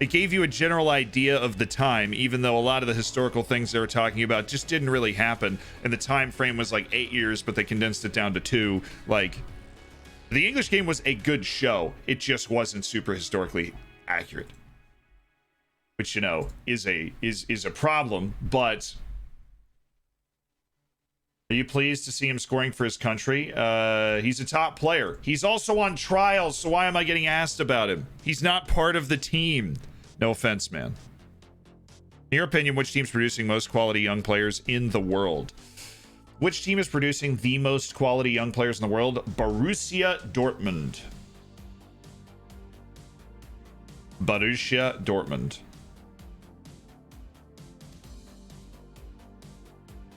It gave you a general idea of the time, even though a lot of the historical things they were talking about just didn't really happen. And the time frame was like 8 years, but they condensed it down to 2. Like, the English game was a good show. It just wasn't super historically accurate, which, you know, is a problem. But are you pleased to see him scoring for his country? He's a top player. He's also on trial, so why am I getting asked about him? He's not part of the team. No offense, man. In your opinion, which team's producing most quality young players in the world? Which team is producing the most quality young players in the world? Borussia Dortmund. Borussia Dortmund.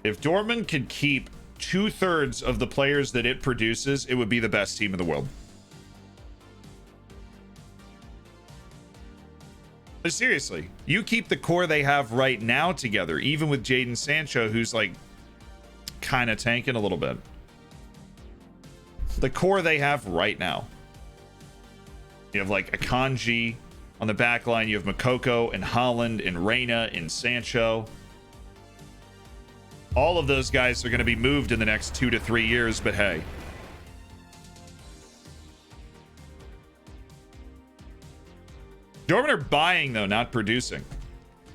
If Dortmund could keep 2/3 of the players that it produces, it would be the best team in the world. But seriously, you keep the core they have right now together, even with Jadon Sancho, who's like kind of tanking a little bit. The core they have right now. You have like Akanji on the back line. You have Makoko and Holland and Reina and Sancho. All of those guys are going to be moved in the next 2 to 3 years, but hey. Dortmund are buying, though, not producing.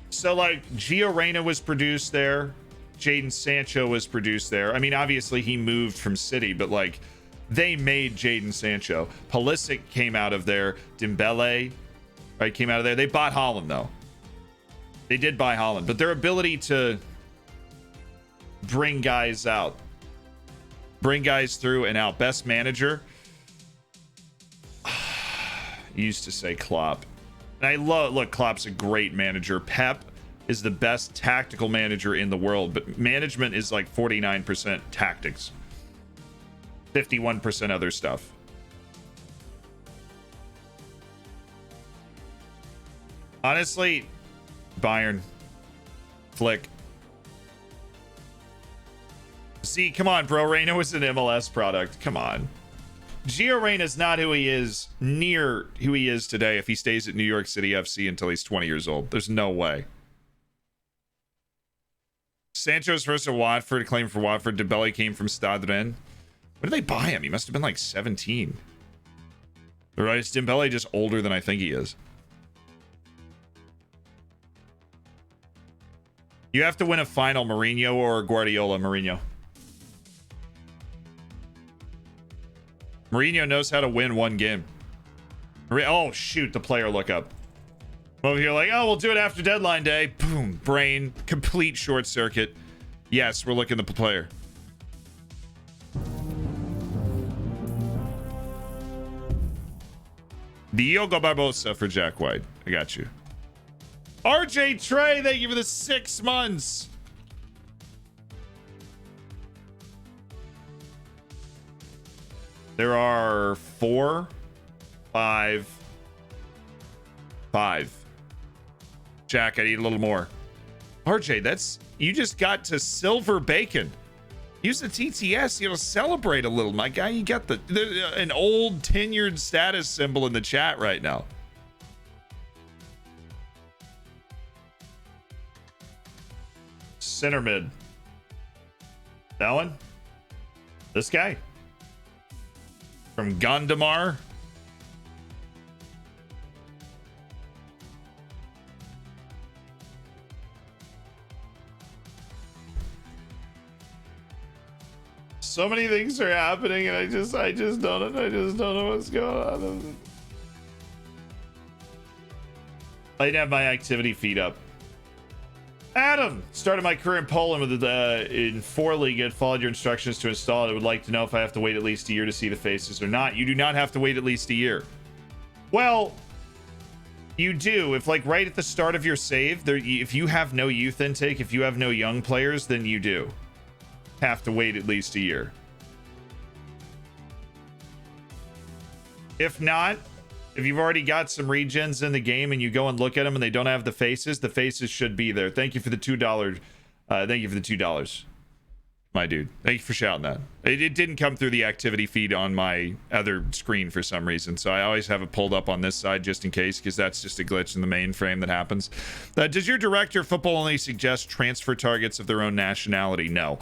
So, like, Gio Reyna was produced there. Jadon Sancho was produced there. I mean, obviously, he moved from City, but, like, they made Jadon Sancho. Pulisic came out of there. Dembele, right, came out of there. They bought Holland, though. They did buy Holland. But their ability to bring guys out, bring guys through and out. Best manager, used to say Klopp. And I look, Klopp's a great manager. Pep is the best tactical manager in the world, but management is like 49% tactics, 51% other stuff. Honestly, Bayern, Flick. See, come on, bro. Reyna was an MLS product. Come on. Gio Reyna's not who he is, near who he is today if he stays at New York City FC until he's 20 years old. There's no way. Sancho's first at Watford, claim for Watford. Dembele came from Stade Rennes. When did they buy him? He must have been like 17. Right? Is Dembele just older than I think he is? You have to win a final, Mourinho or Guardiola. Mourinho. Mourinho knows how to win one game. Oh, shoot, the player lookup. Over here like, oh, we'll do it after deadline day. Boom, brain, complete short circuit. Yes, we're looking at the player. Diogo Barbosa for Jack White. I got you. RJ Trey, thank you for the 6 months. There are 4, 5. Jack, I need a little more. RJ, that's, you just got to silver bacon. Use the TTS, you know, celebrate a little, my guy. You got an old tenured status symbol in the chat right now. Center mid. That one? This guy? From Gondomar? So many things are happening, and I just don't know what's going on. I didn't have my activity feed up. Adam, started my career in Poland with in 4 League. It followed your instructions to install it. I would like to know if I have to wait at least a year to see the faces or not. You do not have to wait at least a year. Well, you do. If like right at the start of your save, there, if you have no youth intake, if you have no young players, then you do have to wait at least a year. If not, if you've already got some regens in the game and you go and look at them and they don't have the faces should be there. Thank you for the $2. Thank you for the $2, my dude. Thank you for shouting that. It didn't come through the activity feed on my other screen for some reason, so I always have it pulled up on this side just in case, because that's just a glitch in the mainframe that happens. Does your director football only suggest transfer targets of their own nationality? No.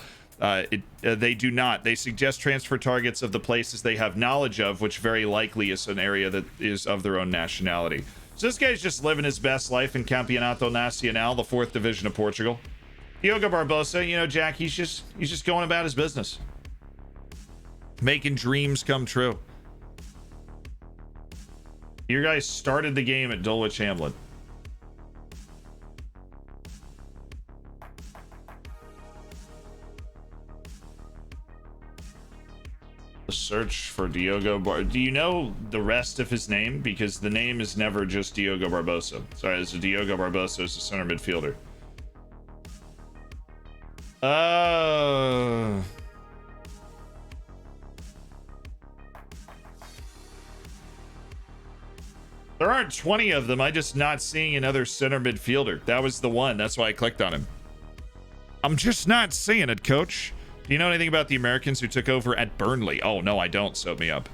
They do not. They suggest transfer targets of the places they have knowledge of, which very likely is an area that is of their own nationality. So this guy's just living his best life in Campeonato Nacional, the 4th division of Portugal. Diogo Barbosa, you know, Jack, he's just going about his business, making dreams come true. Your guys started the game at Dulwich Hamlet. Search for Diogo do you know the rest of his name? Because the name is never just Diogo Barbosa. Sorry, it's a Diogo Barbosa is a center midfielder. There aren't 20 of them. I'm just not seeing another center midfielder. That was the one. That's why I clicked on him. I'm just not seeing it, coach. Do you know anything about the Americans who took over at Burnley? Oh, no, I don't. Soap me up.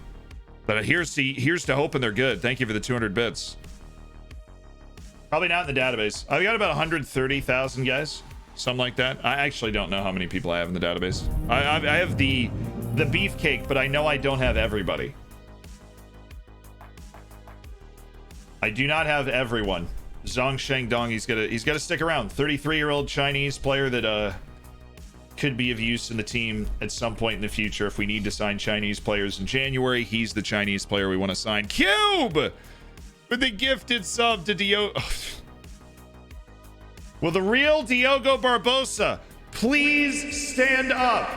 But here's to hoping they're good. Thank you for the 200 bits. Probably not in the database. I've got about 130,000 guys. Something like that. I actually don't know how many people I have in the database. I have the beefcake, but I know I don't have everybody. I do not have everyone. Zhang Shengdong, he's gotta stick around. 33-year-old Chinese player that could be of use in the team at some point in the future if we need to sign Chinese players in January. He's the Chinese player we want to sign. Cube with the gifted sub to Diogo. Will the real Diogo Barbosa please stand up?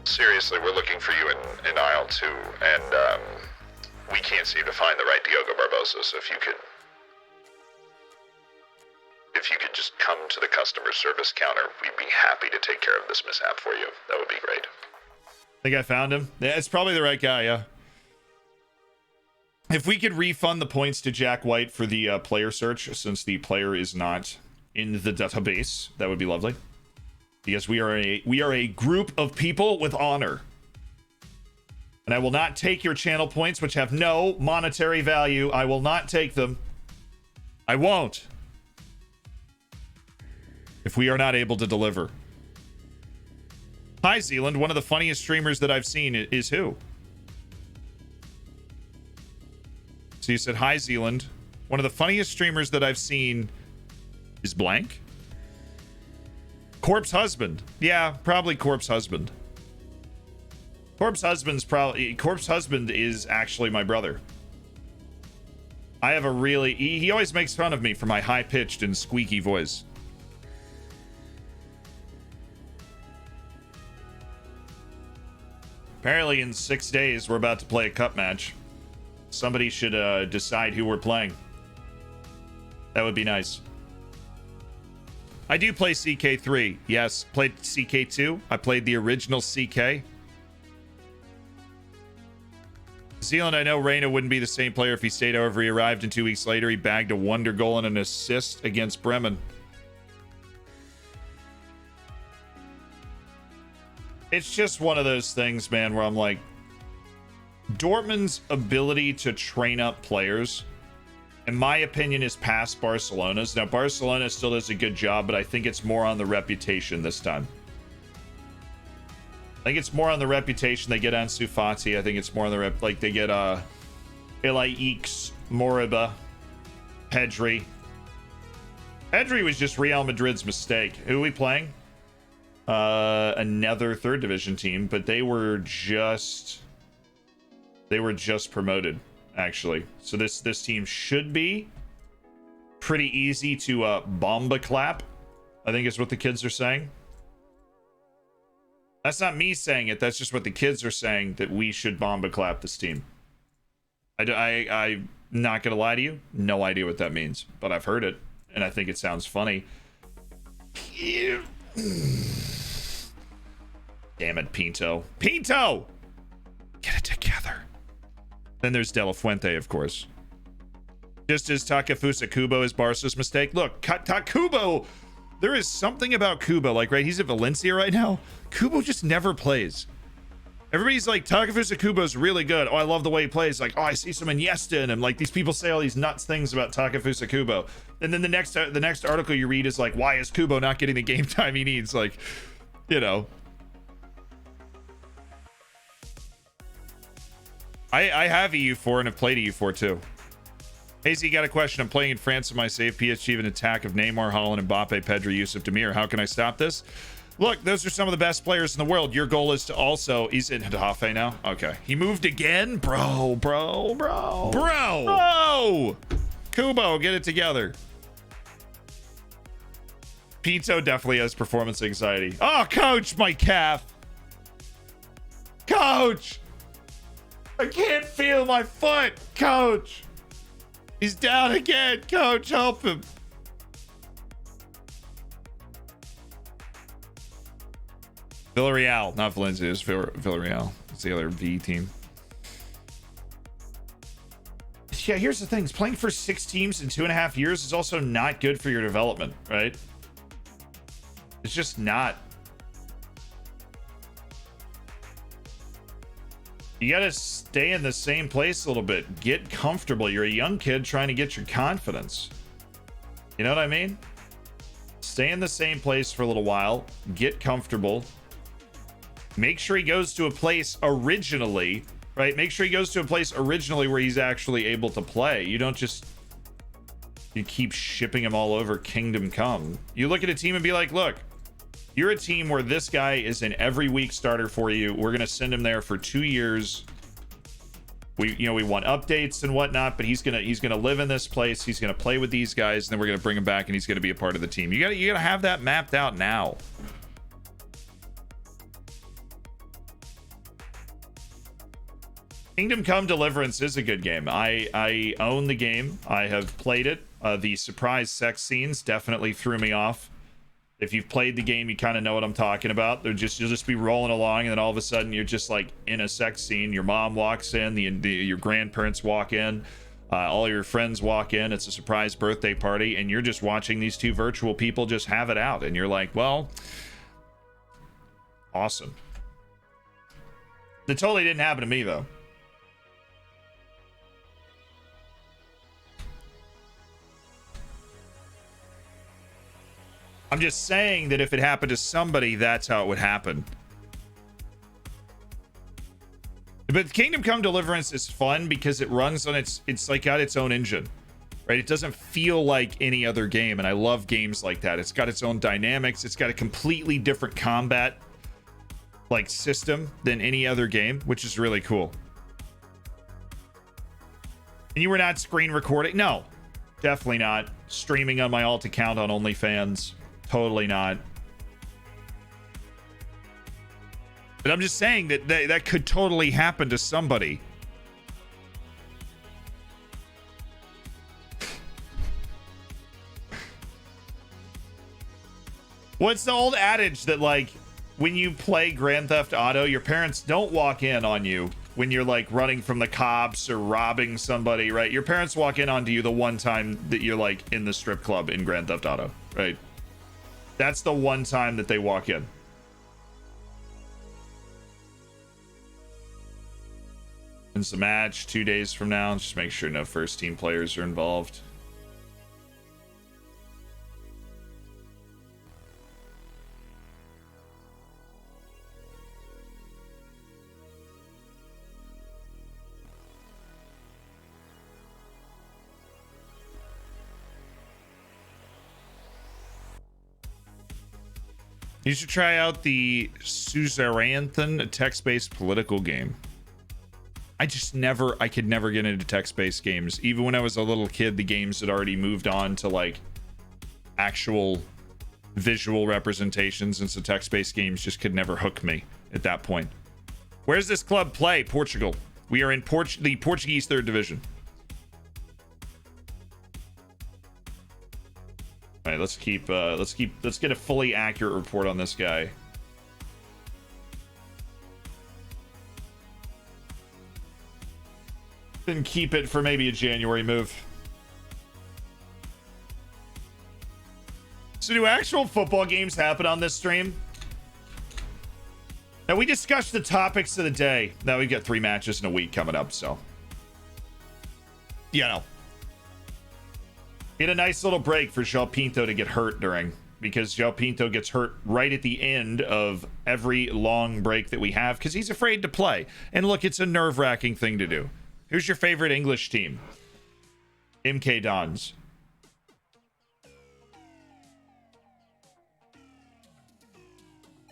Seriously, we're looking for you in aisle 2, and we can't seem to find the right Diogo Barbosa, so if you could just come to the customer service counter, we'd be happy to take care of this mishap for you. That would be great. Think I found him? Yeah, it's probably the right guy, yeah. If we could refund the points to Jack White for the player search, since the player is not in the database, that would be lovely. Because we are a group of people with honor. And I will not take your channel points, which have no monetary value. I will not take them. I won't. If we are not able to deliver. Hi, Zealand. One of the funniest streamers that I've seen is who? So you said, hi, Zealand. One of the funniest streamers that I've seen is blank? Corpse Husband. Yeah, probably Corpse Husband. Corpse Husband is actually my brother. I have a really... He always makes fun of me for my high-pitched and squeaky voice. Apparently in 6 days, we're about to play a cup match. Somebody should decide who we're playing. That would be nice. I do play CK3. Yes, played CK2. I played the original CK. Zealand, I know Reyna wouldn't be the same player if he stayed. However, he arrived and 2 weeks later, he bagged a wonder goal and an assist against Bremen. It's just one of those things, man, where I'm like, Dortmund's ability to train up players, in my opinion, is past Barcelona's. Now, Barcelona still does a good job, but I think it's more on the reputation this time. I think it's more on the reputation. They get Ansu Fati. I think it's more on the like they get Ilaix, Moriba, Pedri. Pedri was just Real Madrid's mistake. Who are we playing? Another third division team, but they were just promoted, actually. So this team should be pretty easy to bomba clap, I think is what the kids are saying. That's not me saying it. That's just what the kids are saying, that we should bomba clap this team. I'm not gonna lie to you, no idea what that means, but I've heard it and I think it sounds funny. Damn it, Pinto. Pinto! Get it together. Then there's De La Fuente, of course. Just as Takefusa Kubo is Barca's mistake. Look, Kubo, there is something about Kubo. Like, right, he's at Valencia right now. Kubo just never plays. Everybody's like, Takefusa Kubo's really good. Oh, I love the way he plays. Like, oh, I see some Iniesta in him. Like, these people say all these nuts things about Takefusa Kubo. And then the next article you read is like, why is Kubo not getting the game time he needs? Like, you know. I have EU4 and have played EU4 too. Hazy, got a question. I'm playing in France with my save PSG of an attack of Neymar, Haaland, Mbappe, Pedri, Yusuf, Demir. How can I stop this? Look, those are some of the best players in the world. Your goal is to also... He's in Hetafe now? Okay. He moved again? Bro. Kubo, get it together. Pinto definitely has performance anxiety. Oh, coach, my calf. Coach! I can't feel my foot, coach. He's down again, coach. Help him. Villarreal, not Valencia. It's Villarreal. It's the other V team. Yeah, here's the thing. Playing for 6 teams in 2.5 years is also not good for your development, right? It's just not. You gotta stay in the same place a little bit. Get comfortable. You're a young kid trying to get your confidence. You know what I mean? Stay in the same place for a little while. Get comfortable. Make sure he goes to a place originally, right? Make sure he goes to a place originally where he's actually able to play. You don't just... You keep shipping him all over Kingdom Come. You look at a team and be like, look, you're a team where this guy is an every week starter for you. We're going to send him there for 2 years. We want updates and whatnot, but he's going to live in this place. He's going to play with these guys, and then we're going to bring him back and he's going to be a part of the team. You got to have that mapped out now. Kingdom Come Deliverance is a good game. I own the game. I have played it. The surprise sex scenes definitely threw me off. If you've played the game, you kind of know what I'm talking about. You'll just be rolling along, and then all of a sudden you're just like in a sex scene. Your mom walks in, your grandparents walk in, all your friends walk in. It's a surprise birthday party, and you're just watching these 2 virtual people just have it out. And you're like, well, awesome. That totally didn't happen to me, though. I'm just saying that if it happened to somebody, that's how it would happen. But Kingdom Come Deliverance is fun because it runs on it's like got its own engine, right? It doesn't feel like any other game, and I love games like that. It's got its own dynamics. It's got a completely different combat like system than any other game, which is really cool. And you were not screen recording? No, definitely not. Streaming on my alt account on OnlyFans. Totally not. But I'm just saying that could totally happen to somebody. What's the old adage that, like, when you play Grand Theft Auto, your parents don't walk in on you when you're, like, running from the cops or robbing somebody, right? Your parents walk in onto you the one time that you're, like, in the strip club in Grand Theft Auto, right? That's the one time that they walk in. It's a match 2 days from now. Just make sure no first team players are involved. You should try out the Suzerainthan, a text-based political game. I could never get into text-based games. Even when I was a little kid, the games had already moved on to, like, actual visual representations, and so text-based games just could never hook me at that point. Where's this club play? Portugal. We are in the Portuguese third division. All right, let's get a fully accurate report on this guy. Then keep it for maybe a January move. So do actual football games happen on this stream? Now, we discussed the topics of the day. Now we've got 3 matches in a week coming up, so. You know. We had a nice little break for João Pinto to get hurt during, because João Pinto gets hurt right at the end of every long break that we have, because he's afraid to play. And look, it's a nerve-wracking thing to do. Who's your favorite English team? MK Dons.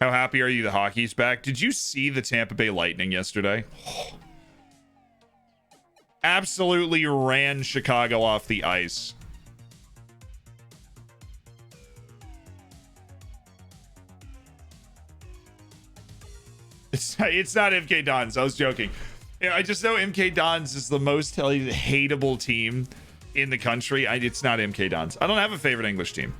How happy are you the hockey's back? Did you see the Tampa Bay Lightning yesterday? Absolutely ran Chicago off the ice. It's not MK Dons. I was joking. Yeah, I just know MK Dons is the most hateable team in the country. It's not MK Dons. I don't have a favorite English team.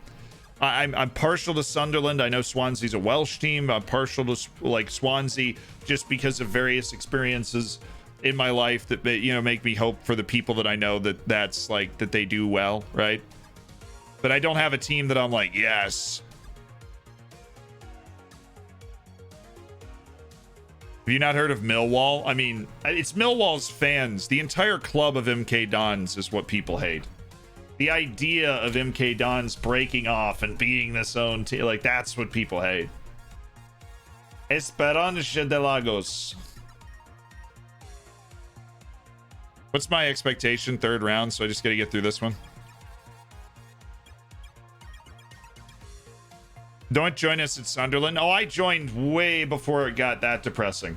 I'm partial to Sunderland. I know Swansea's a Welsh team. I'm partial to, like, Swansea just because of various experiences in my life that, you know, make me hope for the people that I know that's like that they do well, right? But I don't have a team that I'm like, yes. Have you not heard of Millwall? I mean, it's Millwall's fans. The entire club of MK Dons is what people hate. The idea of MK Dons breaking off and being this own team, like, that's what people hate. Esperanza de Lagos. What's my expectation? 3rd round, so I just gotta get through this one. Don't join us at Sunderland. Oh, I joined way before it got that depressing.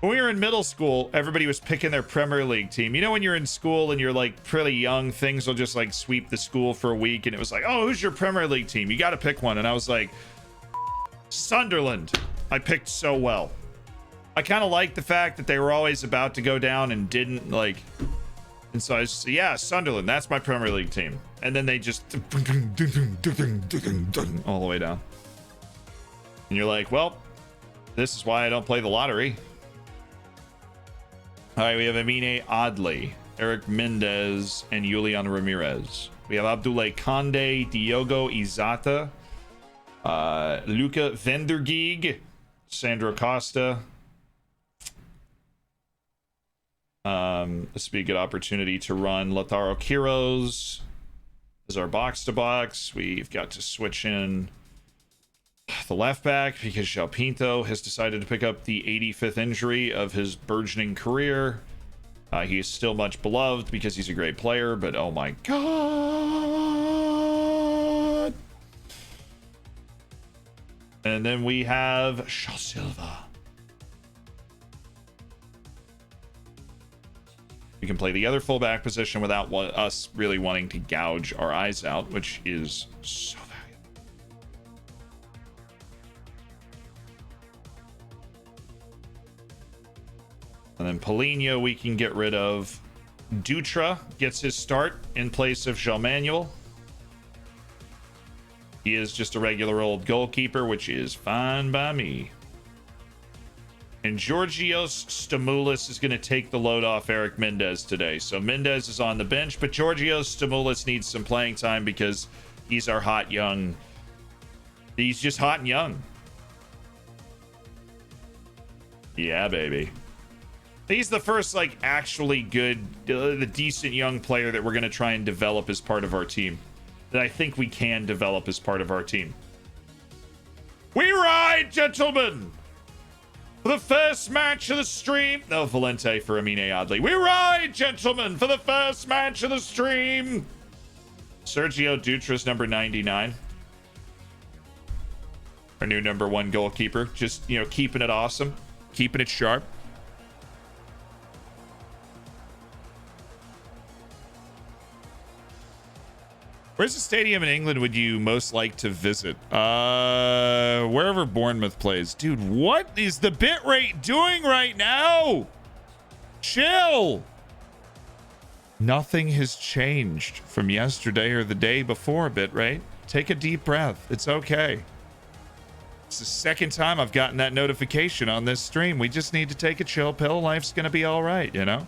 When we were in middle school, everybody was picking their Premier League team. You know, when you're in school and you're, like, pretty young, things will just, like, sweep the school for a week, and it was like, oh, who's your Premier League team? You got to pick one. And I was like, Sunderland. I picked so well. I kind of liked the fact that they were always about to go down and didn't, like... And so I just, yeah, Sunderland, that's my Premier League team. And then they just... all the way down. And you're like, well, this is why I don't play the lottery. All right, we have Amine Adli, Eric Mendez, and Julian Ramirez. We have Abdoulaye Conde, Diogo Izata, Luca Vendergeeg, Sandro Costa. This would be a good opportunity to run Lautaro Quiroz as our box-to-box. We've got to switch in the left back because João Pinto has decided to pick up the 85th injury of his burgeoning career. He is still much beloved because he's a great player, but oh my god. And then we have Shaw Silva. We can play the other fullback position without us really wanting to gouge our eyes out, which is so valuable. And then Paulinho we can get rid of. Dutra gets his start in place of João Manuel. He is just a regular old goalkeeper, which is fine by me. And Georgios Stamoulis is going to take the load off Eric Mendez today. So Mendez is on the bench, but Georgios Stamoulis needs some playing time because he's our hot young. He's just hot and young. Yeah, baby. He's the first, like, actually good, the decent young player that we're going to try and develop as part of our team. That I think we can develop as part of our team. We ride, gentlemen! For the first match of the stream. No, Valente for Amine Adli. We ride, gentlemen, for the first match of the stream. Sergio Dutra's number 99. Our new number 1 goalkeeper. Just, you know, keeping it awesome. Keeping it sharp. Where's the stadium in England would you most like to visit? Wherever Bournemouth plays. Dude, what is the bitrate doing right now? Chill. Nothing has changed from yesterday or the day before, bitrate. Take a deep breath. It's okay. It's the second time I've gotten that notification on this stream. We just need to take a chill pill. Life's gonna be all right, you know?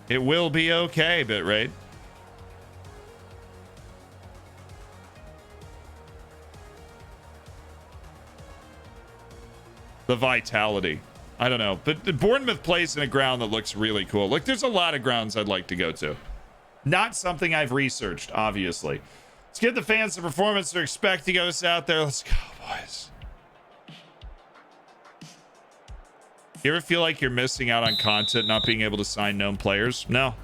It will be okay, bitrate. The vitality. I don't know. But the Bournemouth plays in a ground that looks really cool. Look, there's a lot of grounds I'd like to go to. Not something I've researched, obviously. Let's give the fans the performance they're expecting us out there. Let's go, boys. You ever feel like you're missing out on content, not being able to sign known players? No.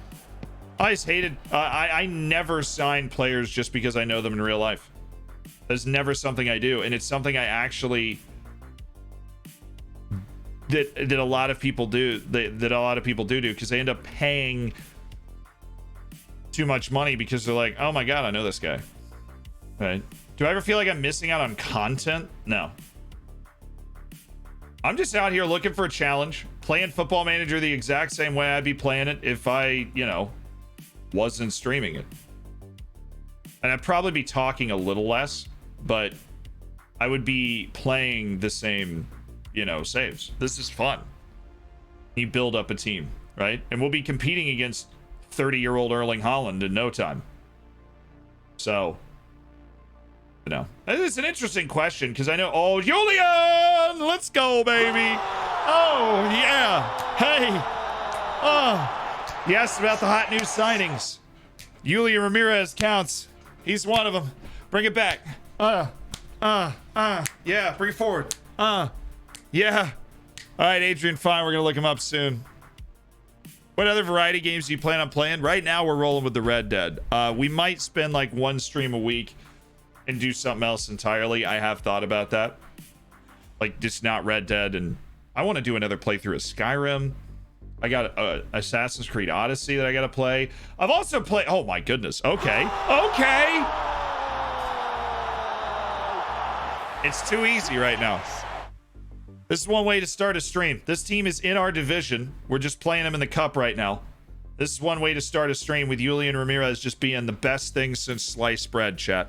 I just hated... I never sign players just because I know them in real life. That's never something I do. And it's something I actually... that a lot of people do because they end up paying too much money because they're like, oh my god, I know this guy. Right? Do I ever feel like I'm missing out on content? No. I'm just out here looking for a challenge, playing Football Manager the exact same way I'd be playing it if I, you know, wasn't streaming it. And I'd probably be talking a little less, but I would be playing the same, you know, saves. This is fun. You build up a team, right? And we'll be competing against 30-year-old Erling Haaland in no time. So, you know, it's an interesting question because I know, oh, Julian, let's go, baby. Oh, yeah. Hey. Oh, yes, about the hot new signings. Julian Ramirez counts. He's one of them. Bring it back. Yeah, bring it forward. Yeah. All right, Adrian, fine. We're going to look him up soon. What other variety games do you plan on playing? Right now, we're rolling with the Red Dead. We might spend like one stream a week and do something else entirely. I have thought about that. Like, just not Red Dead. And I want to do another playthrough of Skyrim. I got Assassin's Creed Odyssey that I got to play. I've also played... Oh, my goodness. Okay. Okay. It's too easy right now. This is one way to start a stream. This team is in our division. We're just playing them in the cup right now. This is one way to start a stream with Julian Ramirez just being the best thing since sliced bread, chat.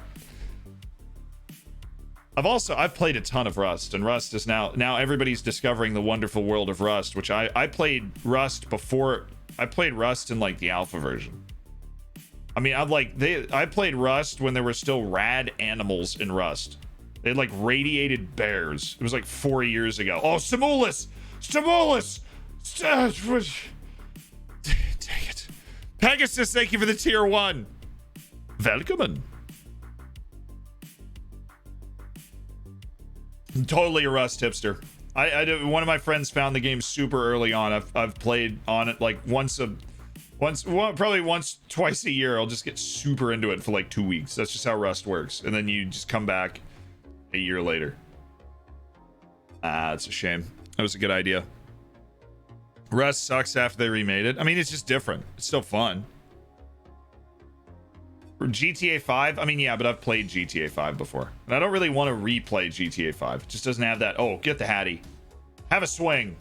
I've played a ton of Rust, and Rust is now everybody's discovering the wonderful world of Rust, which I played Rust before. I played Rust in like the alpha version. I mean, I played Rust when there were still rad animals in Rust. They had like radiated bears. It was like 4 years ago. Oh, Stamoulis! Dang it. Pegasus, thank you for the tier 1. Welcome. Totally a Rust hipster. One of my friends found the game super early on. I've played on it like probably once, twice a year. I'll just get super into it for like 2 weeks. That's just how Rust works. And then you just come back a year later. It's a shame. That was a good idea. Rust sucks after they remade it. I mean, it's just different. It's still fun. GTA 5, I mean, yeah, but I've played GTA 5 before. And I don't really want to replay GTA 5. It just doesn't have that, oh, get the Hattie. Have a swing.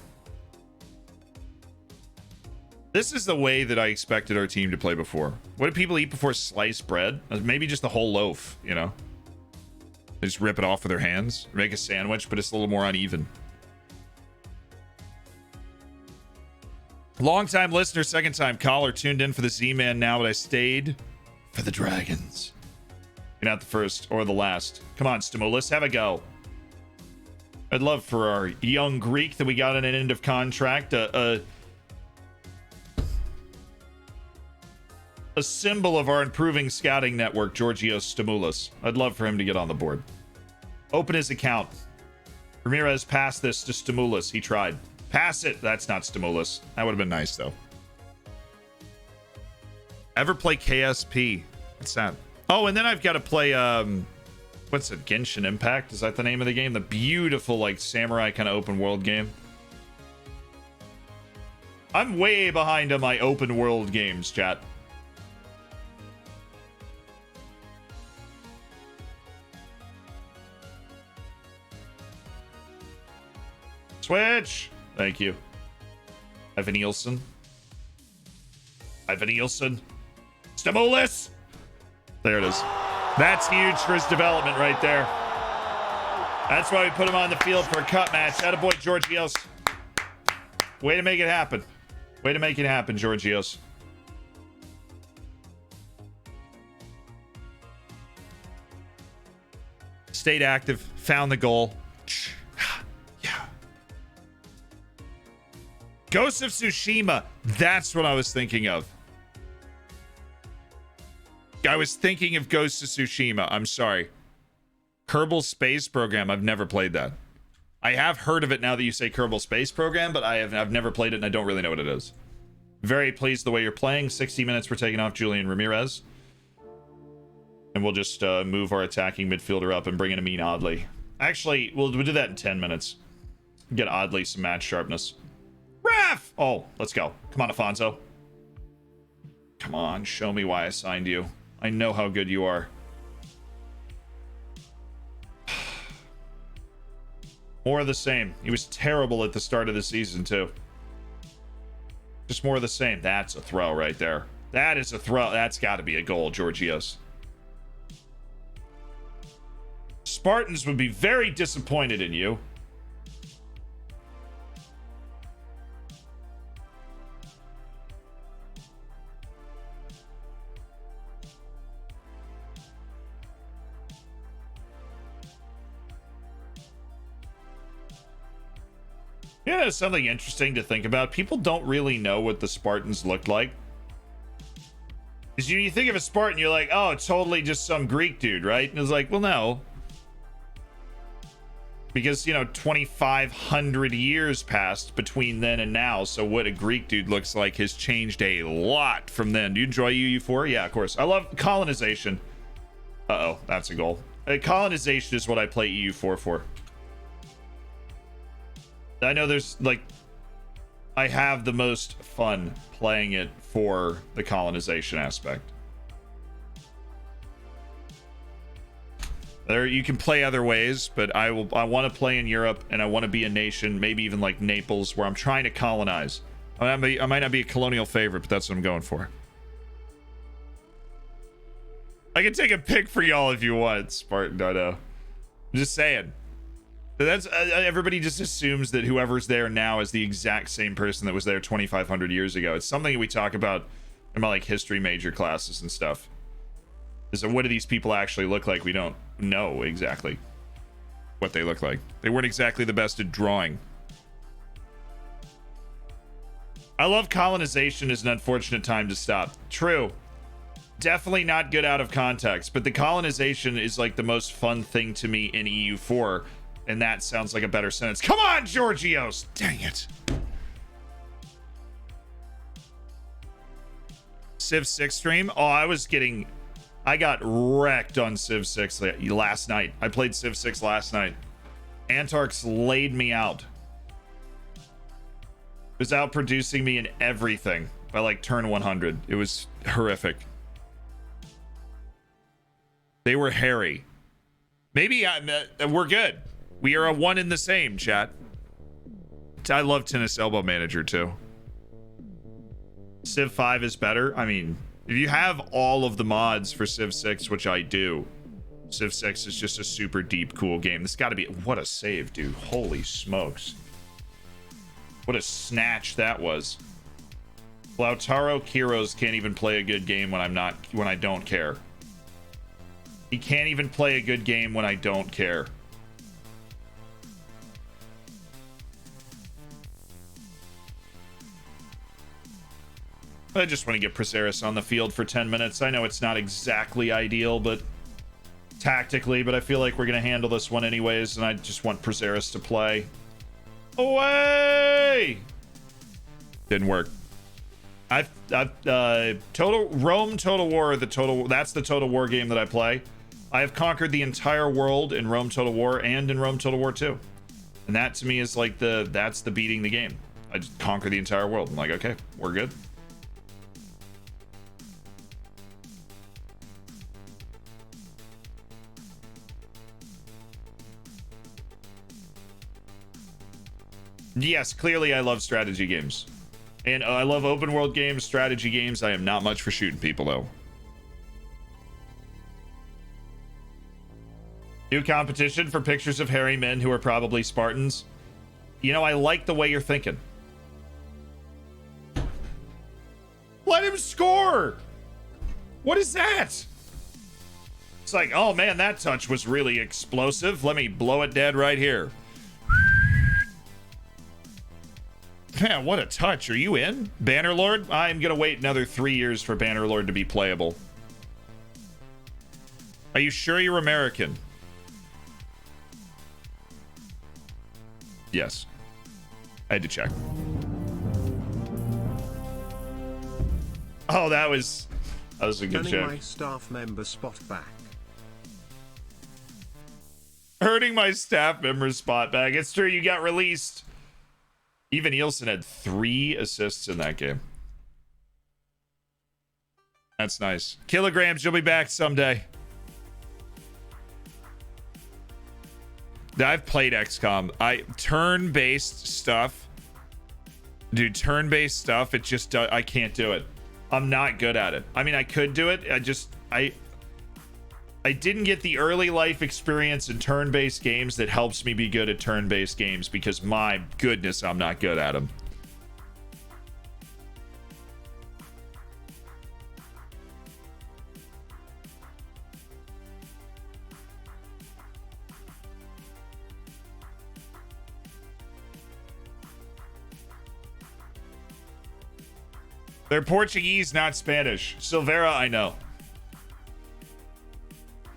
This is the way that I expected our team to play before. What do people eat before sliced bread? Maybe just the whole loaf, you know? They just rip it off with their hands, make a sandwich, but it's a little more uneven. Long-time listener, second-time caller, tuned in for the Z-Man now, but I stayed for the Dragons. You're not the first or the last. Come on, Stimulus, have a go. I'd love for our young Greek that we got in an end of contract, a symbol of our improving scouting network, Georgios Stimulus. I'd love for him to get on the board. Open his account. Ramirez passed this to Stimulus. He tried. Pass it. That's not Stimulus. That would have been nice, though. Ever play KSP? What's that? Oh, and then I've got to play, what's it? Genshin Impact? Is that the name of the game? The beautiful, like, samurai kind of open world game. I'm way behind on my open world games, chat. Switch! Thank you. Ivan Nielsen. Ivan Nielsen. Stimulus! There it is. That's huge for his development right there. That's why we put him on the field for a cup match. Attaboy, Georgios. Way to make it happen. Way to make it happen, Georgios. Stayed active. Found the goal. Yeah. Ghost of Tsushima. That's what I was thinking of. I was thinking of Ghost of Tsushima. I'm sorry. Kerbal Space Program. I've never played that. I have heard of it now that you say Kerbal Space Program, but I've never played it and I don't really know what it is. Very pleased the way you're playing. 60 minutes we're taking off Julian Ramirez. And we'll just move our attacking midfielder up and bring in Amin Adli. Actually, we'll do that in 10 minutes. Get Adli some match sharpness. Ref! Oh, let's go. Come on, Afonso. Come on, show me why I signed you. I know how good you are. More of the same. He was terrible at the start of the season, too. Just more of the same. That's a throw right there. That is a throw. That's got to be a goal, Georgios. Spartans would be very disappointed in you. You know, something interesting to think about. People don't really know what the Spartans looked like. Because you think of a Spartan, you're like, oh, it's totally just some Greek dude, right? And it's like, well, no. Because, you know, 2,500 years passed between then and now. So what a Greek dude looks like has changed a lot from then. Do you enjoy UU4? Yeah, of course. I love colonization. Uh-oh, that's a goal. Colonization is what I play EU4 for. I know there's, like, I have the most fun playing it for the colonization aspect. There, you can play other ways, but I want to play in Europe, and I want to be a nation, maybe even like Naples, where I'm trying to colonize. I might not be a colonial favorite, but that's what I'm going for. I can take a pic for y'all if you want, Spartan. I know. I'm just saying. That's everybody just assumes that whoever's there now is the exact same person that was there 2,500 years ago. It's something we talk about in my like history major classes and stuff. Is that what do these people actually look like? We don't know exactly what they look like. They weren't exactly the best at drawing. I love colonization is an unfortunate time to stop. True. Definitely not good out of context, but the colonization is like the most fun thing to me in EU4. And that sounds like a better sentence. Come on, Georgios! Dang it. Civ 6 stream? Oh, I got wrecked on Civ 6 last night. I played Civ 6 last night. Antarx laid me out. It was outproducing me in everything by like turn 100. It was horrific. They were hairy. Maybe we're good. We are a one in the same, chat. I love Tennis Elbow Manager, too. Civ 5 is better. I mean, if you have all of the mods for Civ 6, which I do, Civ 6 is just a super deep, cool game. This got to be... What a save, dude. Holy smokes. What a snatch that was. Lautaro Quiros can't even play a good game when I don't care. He can't even play a good game when I don't care. I just want to get Prazeres on the field for 10 minutes. I know it's not exactly ideal, but tactically, but I feel like we're going to handle this one anyways, and I just want Prazeres to play. Away! Didn't work. Total War, that's the Total War game that I play. I have conquered the entire world in Rome Total War and in Rome Total War 2. And that to me is like that's the beating the game. I just conquer the entire world. I'm like, okay, we're good. Yes, clearly I love strategy games. And I love open world games, strategy games. I am not much for shooting people, though. New competition for pictures of hairy men who are probably Spartans. You know, I like the way you're thinking. Let him score! What is that? It's like, oh man, that touch was really explosive. Let me blow it dead right here. Man, what a touch. Are you in? Bannerlord? I'm going to wait another 3 years for Bannerlord to be playable. Are you sure you're American? Yes. I had to check. Oh, that was a good joke. My staff member spot back. Hurting my staff member's spot back. It's true, you got released. Even Nielsen had 3 assists in that game. That's nice. Kilograms, you'll be back someday. I've played XCOM. Turn-based stuff. Dude, turn-based stuff, it just... I can't do it. I'm not good at it. I mean, I could do it. I didn't get the early life experience in turn-based games that helps me be good at turn-based games because my goodness, I'm not good at them. They're Portuguese, not Spanish. Silvera, I know.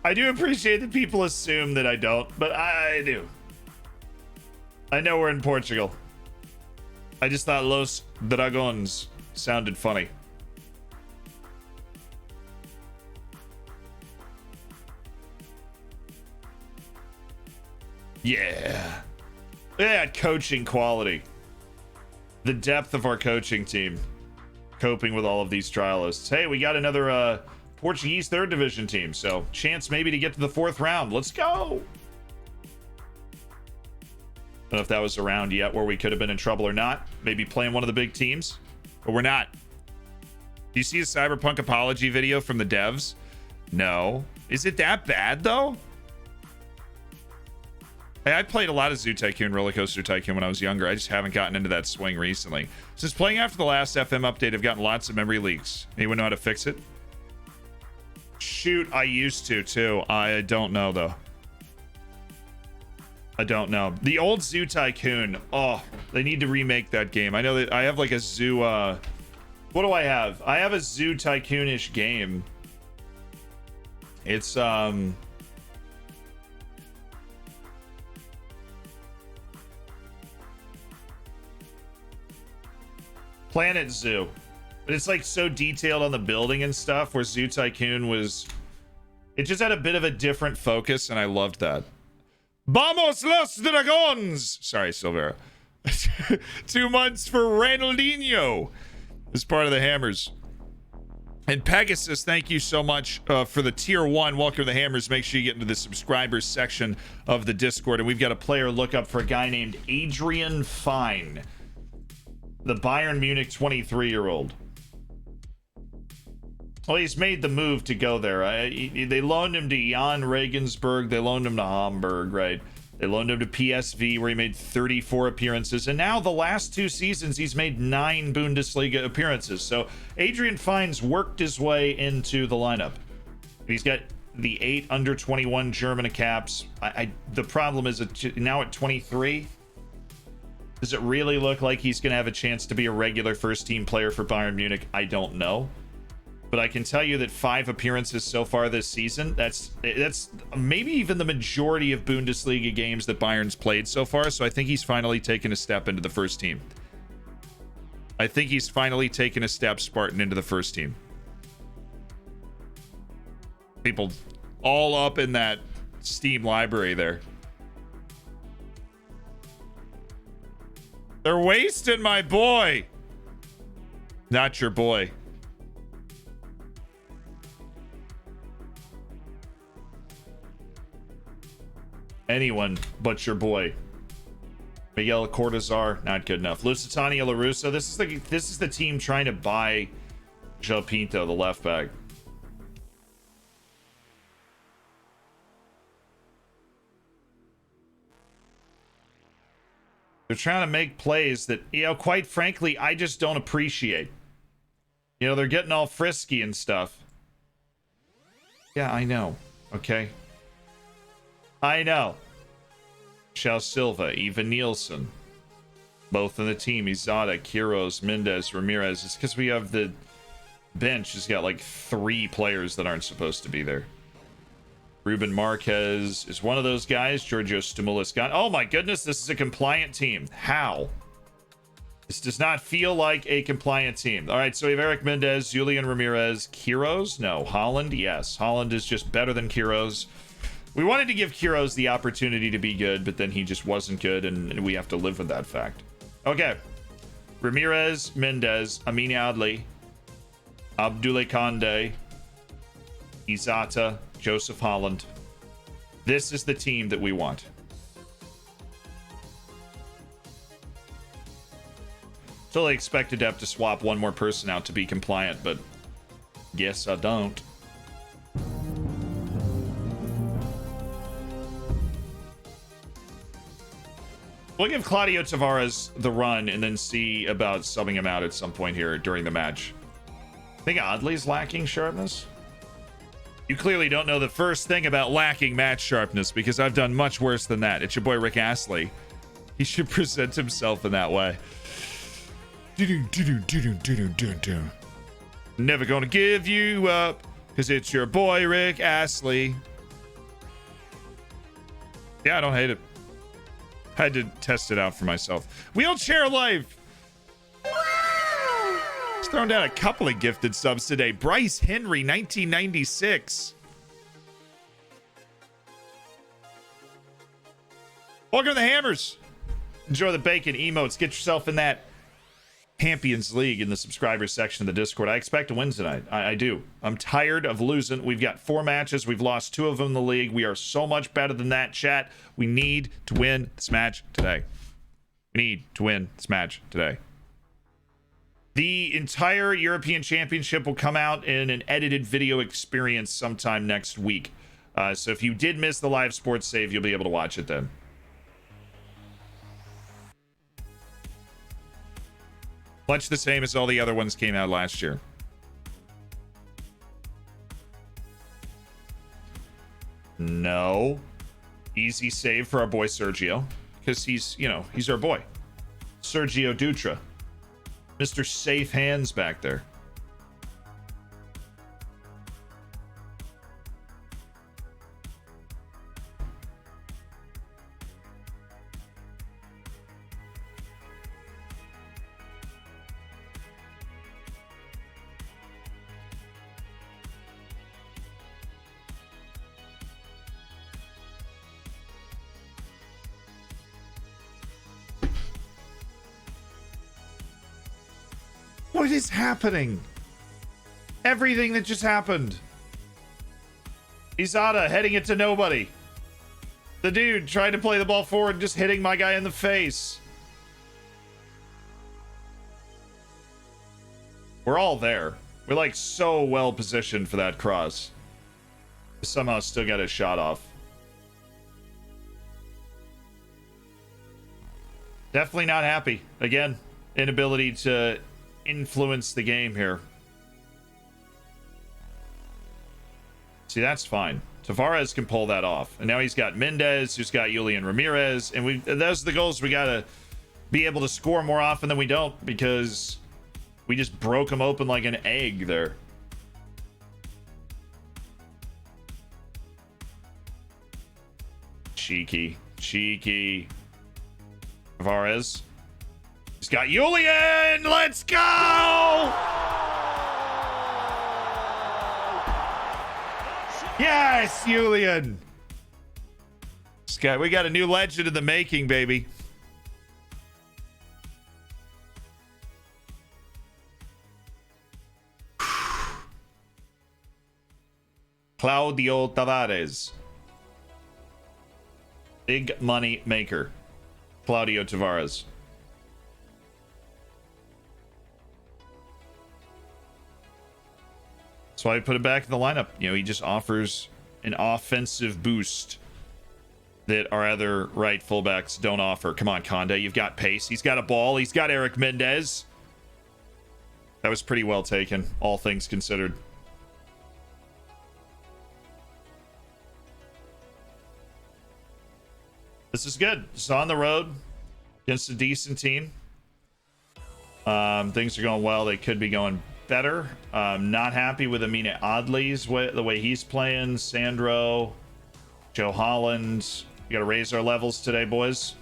I do appreciate that people assume that I don't, but I do. I know we're in Portugal. I just thought Los Dragons sounded funny. Yeah. Look at that coaching quality. The depth of our coaching team. Coping with all of these trialists. Hey, we got another Portuguese 3rd division team, so chance maybe to get to the 4th round. Let's go. Don't know if that was a round yet where we could have been in trouble or not. Maybe playing one of the big teams, but we're not. Do you see a Cyberpunk apology video from the devs? No. Is it that bad though? Hey, I played a lot of Zoo Tycoon, Roller Coaster Tycoon when I was younger. I just haven't gotten into that swing recently. Since playing after the last FM update, I've gotten lots of memory leaks. Anyone know how to fix it? Shoot, I used to too. I don't know though. I don't know. The old Zoo Tycoon. Oh, they need to remake that game. I know that I have like a zoo. What do I have? I have a Zoo Tycoon-ish game. It's Planet Zoo. But it's like so detailed on the building and stuff, where Zoo Tycoon was... It just had a bit of a different focus, and I loved that. Vamos los Dragons! Sorry, Silvera. 2 months for Ronaldinho as part of the Hammers. And Pegasus, thank you so much for the tier 1. Welcome to the Hammers. Make sure you get into the subscribers section of the Discord. And we've got a player lookup for a guy named Adrian Fine. The Bayern Munich 23-year-old. Well, he's made the move to go there. They loaned him to Jan Regensburg. They loaned him to Hamburg, right? They loaned him to PSV, where he made 34 appearances. And now the last 2 seasons, he's made 9 Bundesliga appearances. So Adrian Fein's worked his way into the lineup. He's got the 8 under-21 German caps. The problem is now at 23, does it really look like he's going to have a chance to be a regular first-team player for Bayern Munich? I don't know. But I can tell you that 5 appearances so far this season, that's maybe even the majority of Bundesliga games that Bayern's played so far. So I think he's finally taken a step into the first team. I think he's finally taken a step, Spartan, into the first team. People all up in that Steam library there. They're wasting my boy. Not your boy. Anyone but your boy. Miguel Cortazar, not good enough. Lusitania LaRusso, this is the team trying to buy João Pinto, the left back. They're trying to make plays that, quite frankly, I just don't appreciate. They're getting all frisky and stuff. Yeah, I know. Okay. I know. Shao Silva, Ivan Nielsen. Both in the team. Izada, Quiroz, Mendez, Ramirez. It's because we have the bench has got like 3 players that aren't supposed to be there. Ruben Marquez is one of those guys. Giorgio Stimulus got. Oh my goodness, this is a compliant team. How? This does not feel like a compliant team. All right, so we have Eric Mendez, Julian Ramirez, Quiroz. No, Holland. Yes, Holland is just better than Quiroz. We wanted to give Quiroz the opportunity to be good, but then he just wasn't good, and we have to live with that fact. Okay. Ramirez, Mendez, Amine Adli, Abdoulaye Kande, Izata, Joseph Holland. This is the team that we want. Totally expected to have to swap one more person out to be compliant, but guess I don't. We'll give Claudio Tavares the run and then see about subbing him out at some point here during the match. I think Adley's lacking sharpness. You clearly don't know the first thing about lacking match sharpness, because I've done much worse than that. It's your boy Rick Astley. He should present himself in that way. Never gonna give you up, because it's your boy Rick Astley. Yeah, I don't hate it. Had to test it out for myself. Wheelchair Life. He's thrown down a couple of gifted subs today. Bryce Henry, 1996. Welcome to the Hammers. Enjoy the bacon emotes. Get yourself in that Champions League in the subscribers section of the Discord. I expect to win tonight. I do. I'm tired of losing. We've got 4 matches. We've lost 2 of them in the league. We are so much better than that, chat. We need to win this match today. We need to win this match today. The entire European Championship will come out in an edited video experience sometime next week. So if you did miss the live sports save, you'll be able to watch it then. Much the same as all the other ones came out last year. No. Easy save for our boy Sergio. Because he's our boy. Sergio Dutra. Mr. Safe Hands back there. What is happening? Everything that just happened. Izada heading it to nobody. The dude trying to play the ball forward, just hitting my guy in the face. We're all there. We're like so well positioned for that cross. Somehow still got a shot off. Definitely not happy. Again, inability to influence the game here. See, that's fine. Tavares can pull that off. And now he's got Mendez, who's got Julian Ramirez. And those are the goals we got to be able to score more often than we don't, because we just broke him open like an egg there. Cheeky. Tavares. He's got Julian! Let's go! Yes, Julian! Scott, we got a new legend in the making, baby. Claudio Tavares. Big money maker. Claudio Tavares. That's why I put him back in the lineup. You know, he just offers an offensive boost that our other right fullbacks don't offer. Come on, Conde. You've got pace. He's got a ball. He's got Eric Mendez. That was pretty well taken, all things considered. This is good. It's on the road against a decent team. Things are going well. They could be going better. Not happy with Amina Adli's the way he's playing. Sandro, Joe Holland. We got to raise our levels today, boys.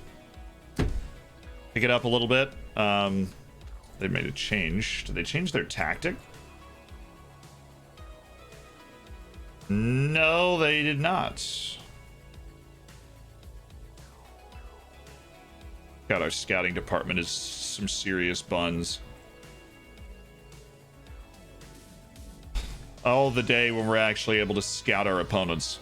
Pick it up a little bit. They made a change. Did they change their tactic? No, they did not. God, our scouting department is some serious buns. Oh, the day when we're actually able to scout our opponents.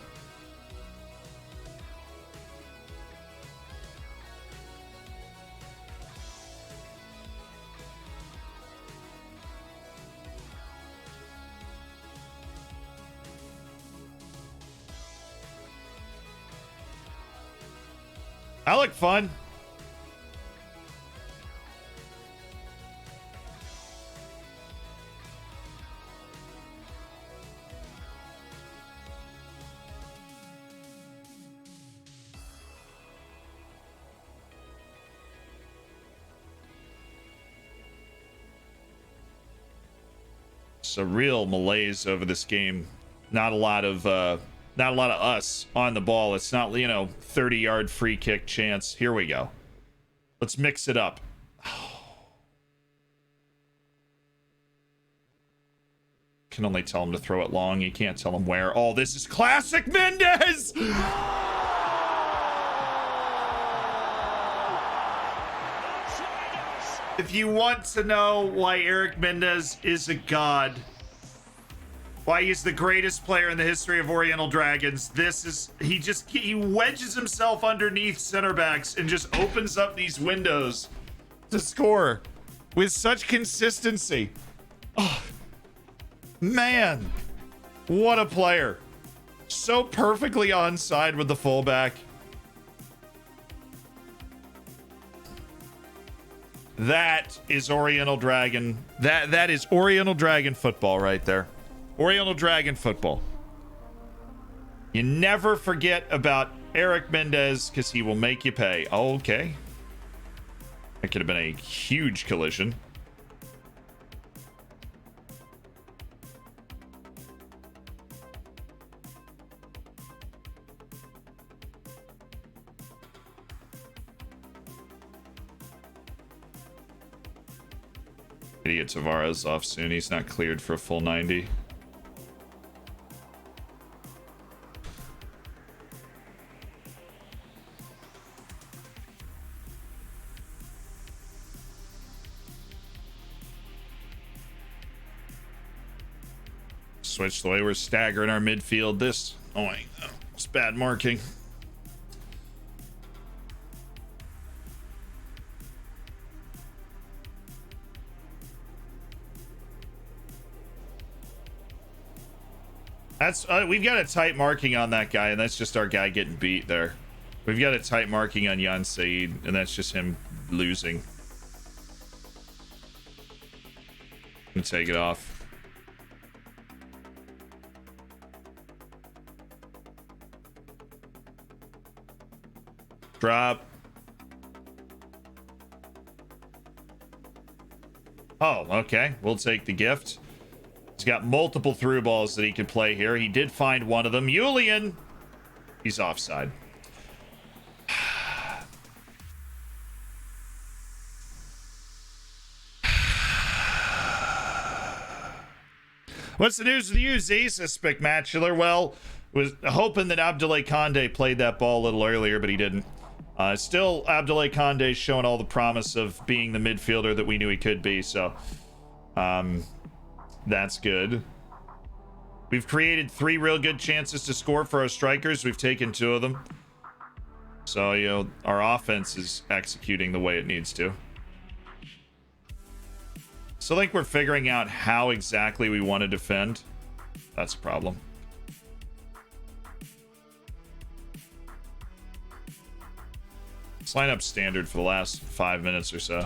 I look fun. It's a real malaise over this game. Not a lot of us on the ball. It's not, 30-yard free kick chance. Here we go. Let's mix it up. Can only tell him to throw it long. You can't tell him where. Oh, this is classic Mendez! If you want to know why Eric Mendez is a god, why he's the greatest player in the history of Oriental Dragons, this is he wedges himself underneath center backs and just opens up these windows to score with such consistency. Oh, man, what a player. So perfectly onside with the fullback. That is Oriental Dragon. That is Oriental Dragon football right there. Oriental Dragon football. You never forget about Eric Mendez because he will make you pay. Okay. That could have been a huge collision. Idiot Tavares off soon. He's not cleared for a full 90. Switch the way we're staggering our midfield. This, oh wait, it's bad marking. That's we've got a tight marking on that guy, and that's just our guy getting beat there. We've got a tight marking on Jan Saeed, and that's just him losing. I'm gonna take it off. Drop. Oh, okay. We'll take the gift. He's got multiple through balls that he can play here. He did find one of them. Julian! He's offside. What's the news with you, Z? Says Spectacular. Well, was hoping that Abdoulaye Condé played that ball a little earlier, but he didn't. Still, Abdoulaye Condé's showing all the promise of being the midfielder that we knew he could be, so that's good. We've created 3 real good chances to score for our strikers. We've taken 2 of them. So, you know, our offense is executing the way it needs to. So I think we're figuring out how exactly we want to defend. That's a problem. Let's line up standard for the last 5 minutes or so.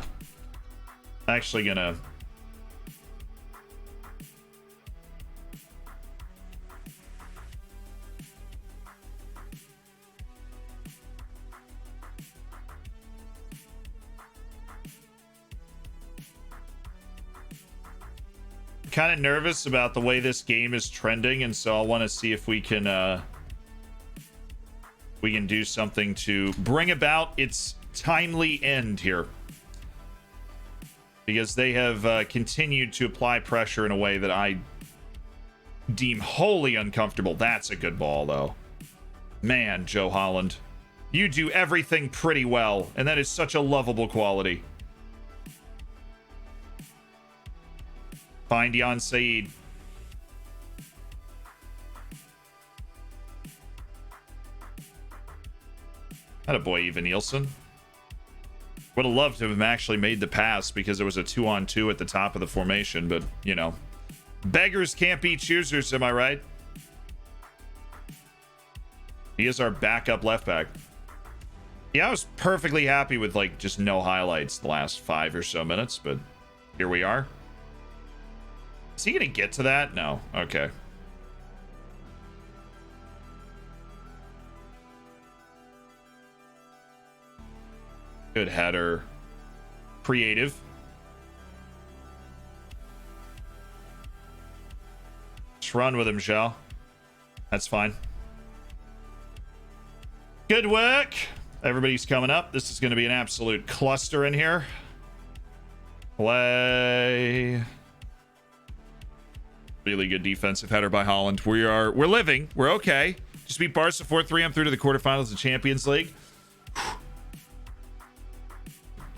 Actually gonna... kind of nervous about the way this game is trending, and so I want to see if we can do something to bring about its timely end here, because they have continued to apply pressure in a way that I deem wholly uncomfortable. That's a good ball, though. Man, Joe Holland, you do everything pretty well, and that is such a lovable quality. Find Jan Saeed. Attaboy, Even Nielsen. Would have loved to have actually made the pass because there was a 2-on-2 at the top of the formation, but, you know. Beggars can't be choosers, am I right? He is our backup left back. Yeah, I was perfectly happy with, like, just no highlights the last 5 or so minutes, but here we are. Is he gonna get to that? No. Okay. Good header. Creative. Just run with him, Zhao. That's fine. Good work. Everybody's coming up. This is going to be an absolute cluster in here. Play. Really good defensive header by Holland. We're living. We're okay. Just beat Barca 4-3. I'm through to the quarterfinals of the Champions League.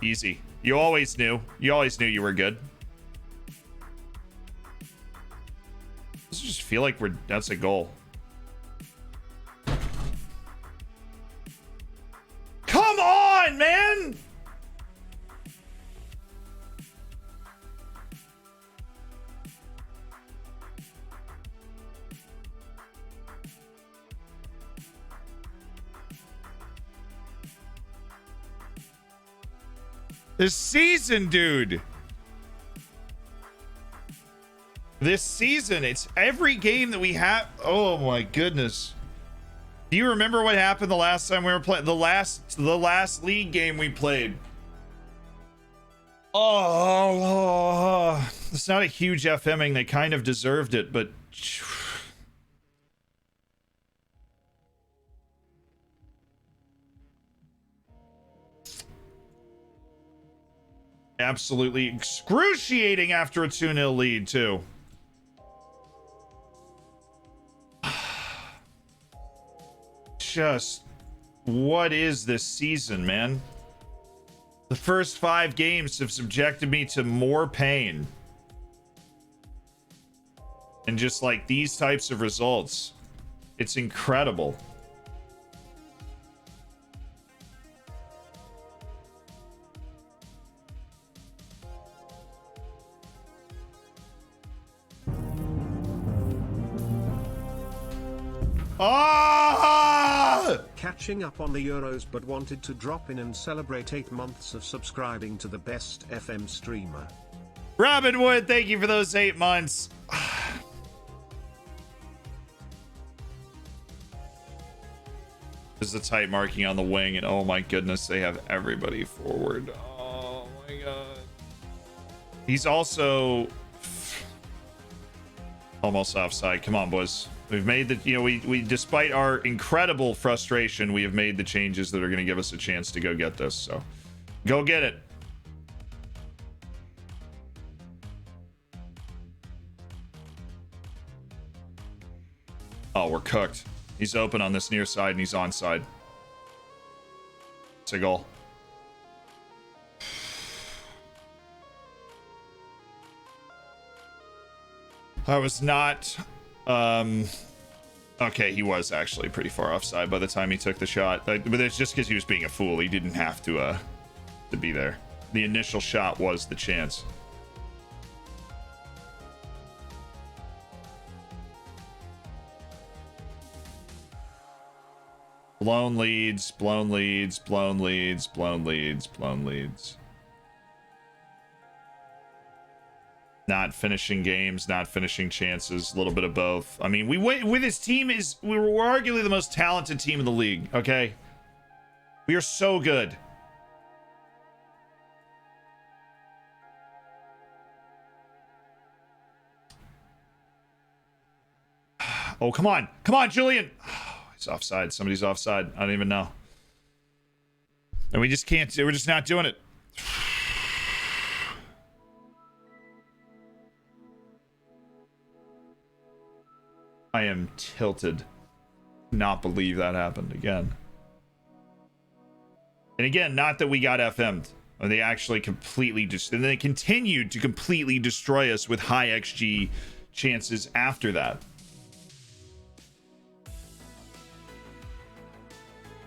Easy. You always knew. You always knew you were good. Does it just feel like that's a goal? Come on, man! This season, dude. This season, it's every game that we have. Oh my goodness. Do you remember what happened the last time we were playing? The last league game we played. Oh, it's not a huge FMing. They kind of deserved it, but absolutely excruciating after a 2-0 lead, too. Just, what is this season, man? The first 5 games have subjected me to more pain. And just like these types of results. It's incredible. Ah! Catching up on the Euros but wanted to drop in and celebrate 8 months of subscribing to the best FM streamer. Robin Wood, thank you for those 8 months. There's the tight marking on the wing, and oh my goodness, they have everybody forward. Oh my god. He's also almost offside. Come on, boys. We've made the, you know, we despite our incredible frustration, we have made the changes that are going to give us a chance to go get this. So go get it. Oh, we're cooked. He's open on this near side and he's onside. It's a goal. I was not okay, he was actually pretty far offside by the time he took the shot. But it's just because he was being a fool. He didn't have to be there. The initial shot was the chance. Blown leads, blown leads, blown leads, blown leads, blown leads. Not finishing games, not finishing chances, a little bit of both. I mean, we went with this team we're arguably the most talented team in the league, okay? We are so good. Oh, come on. Come on, Julian. He's offside. Somebody's offside. I don't even know. And we just can't. We're just not doing it. I am tilted. Not believe that happened again. And again, not that we got FM'd. They actually completely just, and they continued to completely destroy us with high XG chances after that.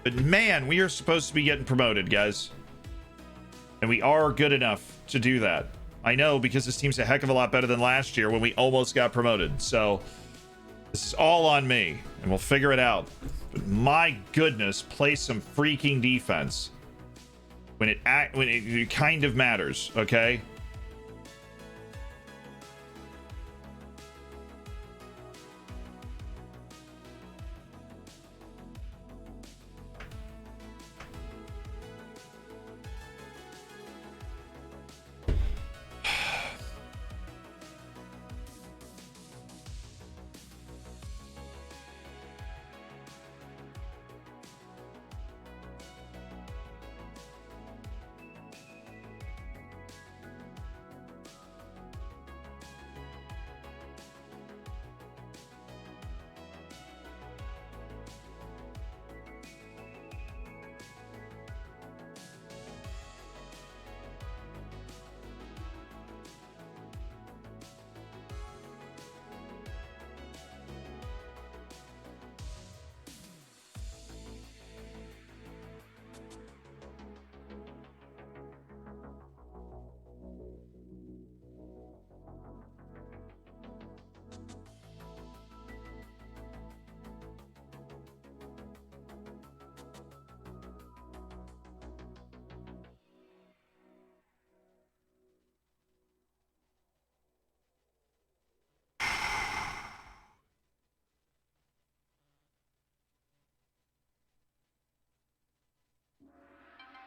But man, we are supposed to be getting promoted, guys. And we are good enough to do that. I know, because this team's a heck of a lot better than last year when we almost got promoted. So this is all on me, and we'll figure it out. But my goodness, play some freaking defense when it kind of matters, okay?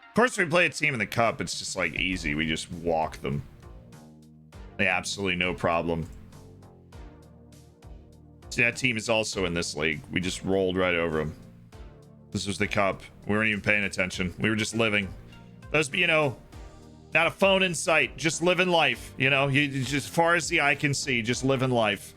Of course, we play a team in the cup. It's just like easy. We just walk them. Absolutely no problem. See, that team is also in this league. We just rolled right over them. This was the cup. We weren't even paying attention. We were just living. Those, you know, not a phone in sight. Just living life. You know, just as far as the eye can see, just living life.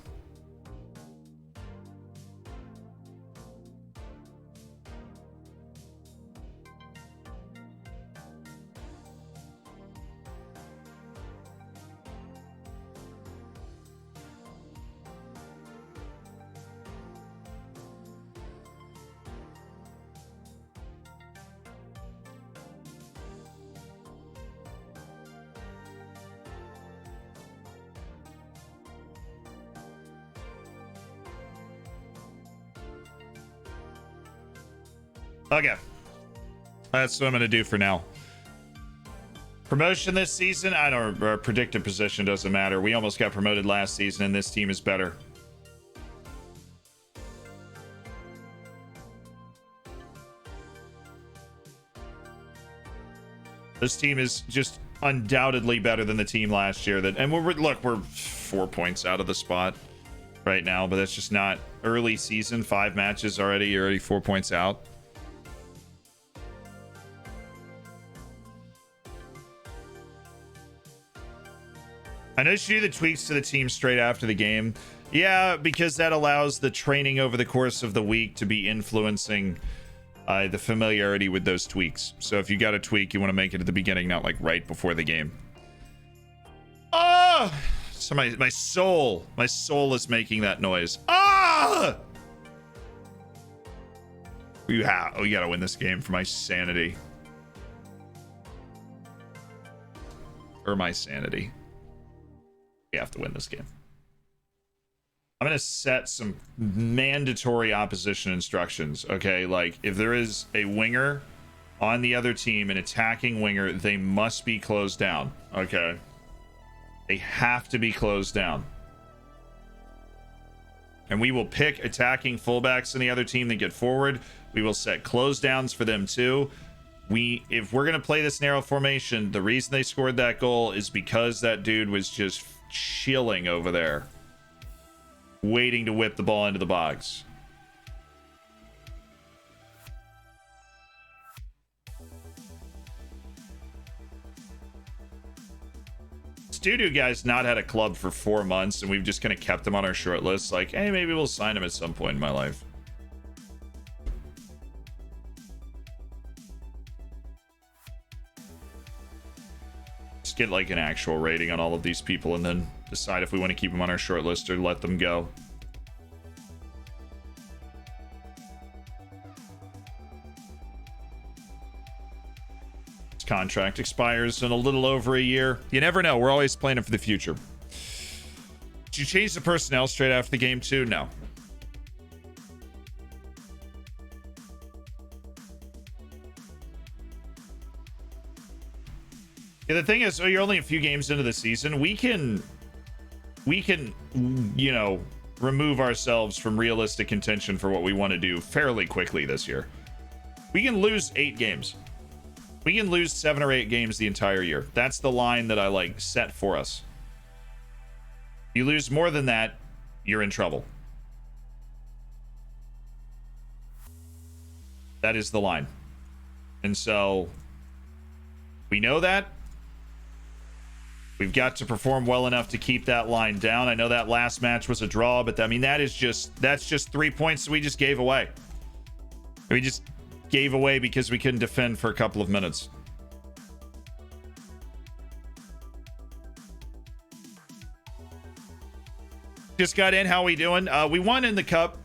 Okay. That's what I'm going to do for now. Promotion this season? I don't... predicted position doesn't matter. We almost got promoted last season, and this team is better. This team is just undoubtedly better than the team last year. And we're 4 points out of the spot right now, but that's just not early season. 5 matches already. You're already 4 points out. I know you should do the tweaks to the team straight after the game. Yeah, because that allows the training over the course of the week to be influencing the familiarity with those tweaks. So if you got a tweak, you want to make it at the beginning, not like right before the game. Ah! So my soul is making that noise. Ah! We gotta win this game for my sanity. Or my sanity. We have to win this game. I'm going to set some mandatory opposition instructions, okay? Like, if there is a winger on the other team, an attacking winger, they must be closed down, okay? They have to be closed down. And we will pick attacking fullbacks in the other team that get forward. We will set close downs for them too. If we're going to play this narrow formation, the reason they scored that goal is because that dude was just chilling over there, waiting to whip the ball into the box. This doo-doo guy's not had a club for 4 months, and we've just kind of kept him on our short list. Like, hey, maybe we'll sign him at some point in my life. Just get like an actual rating on all of these people and then decide if we want to keep them on our short list or let them go. This contract expires in a little over a year. You never know. We're always planning for the future. Did you change the personnel straight after the game too? No. Yeah, the thing is, you're only a few games into the season. We can, you know, remove ourselves from realistic contention for what we want to do fairly quickly this year. We can lose 8 games. We can lose 7 or 8 games the entire year. That's the line that I like set for us. You lose more than that, you're in trouble. That is the line. And so we know that. We've got to perform well enough to keep that line down. I know that last match was a draw, but I mean, that's just 3 points that we just gave away. We just gave away because we couldn't defend for a couple of minutes. Just got in. How we doing? We won in the cup.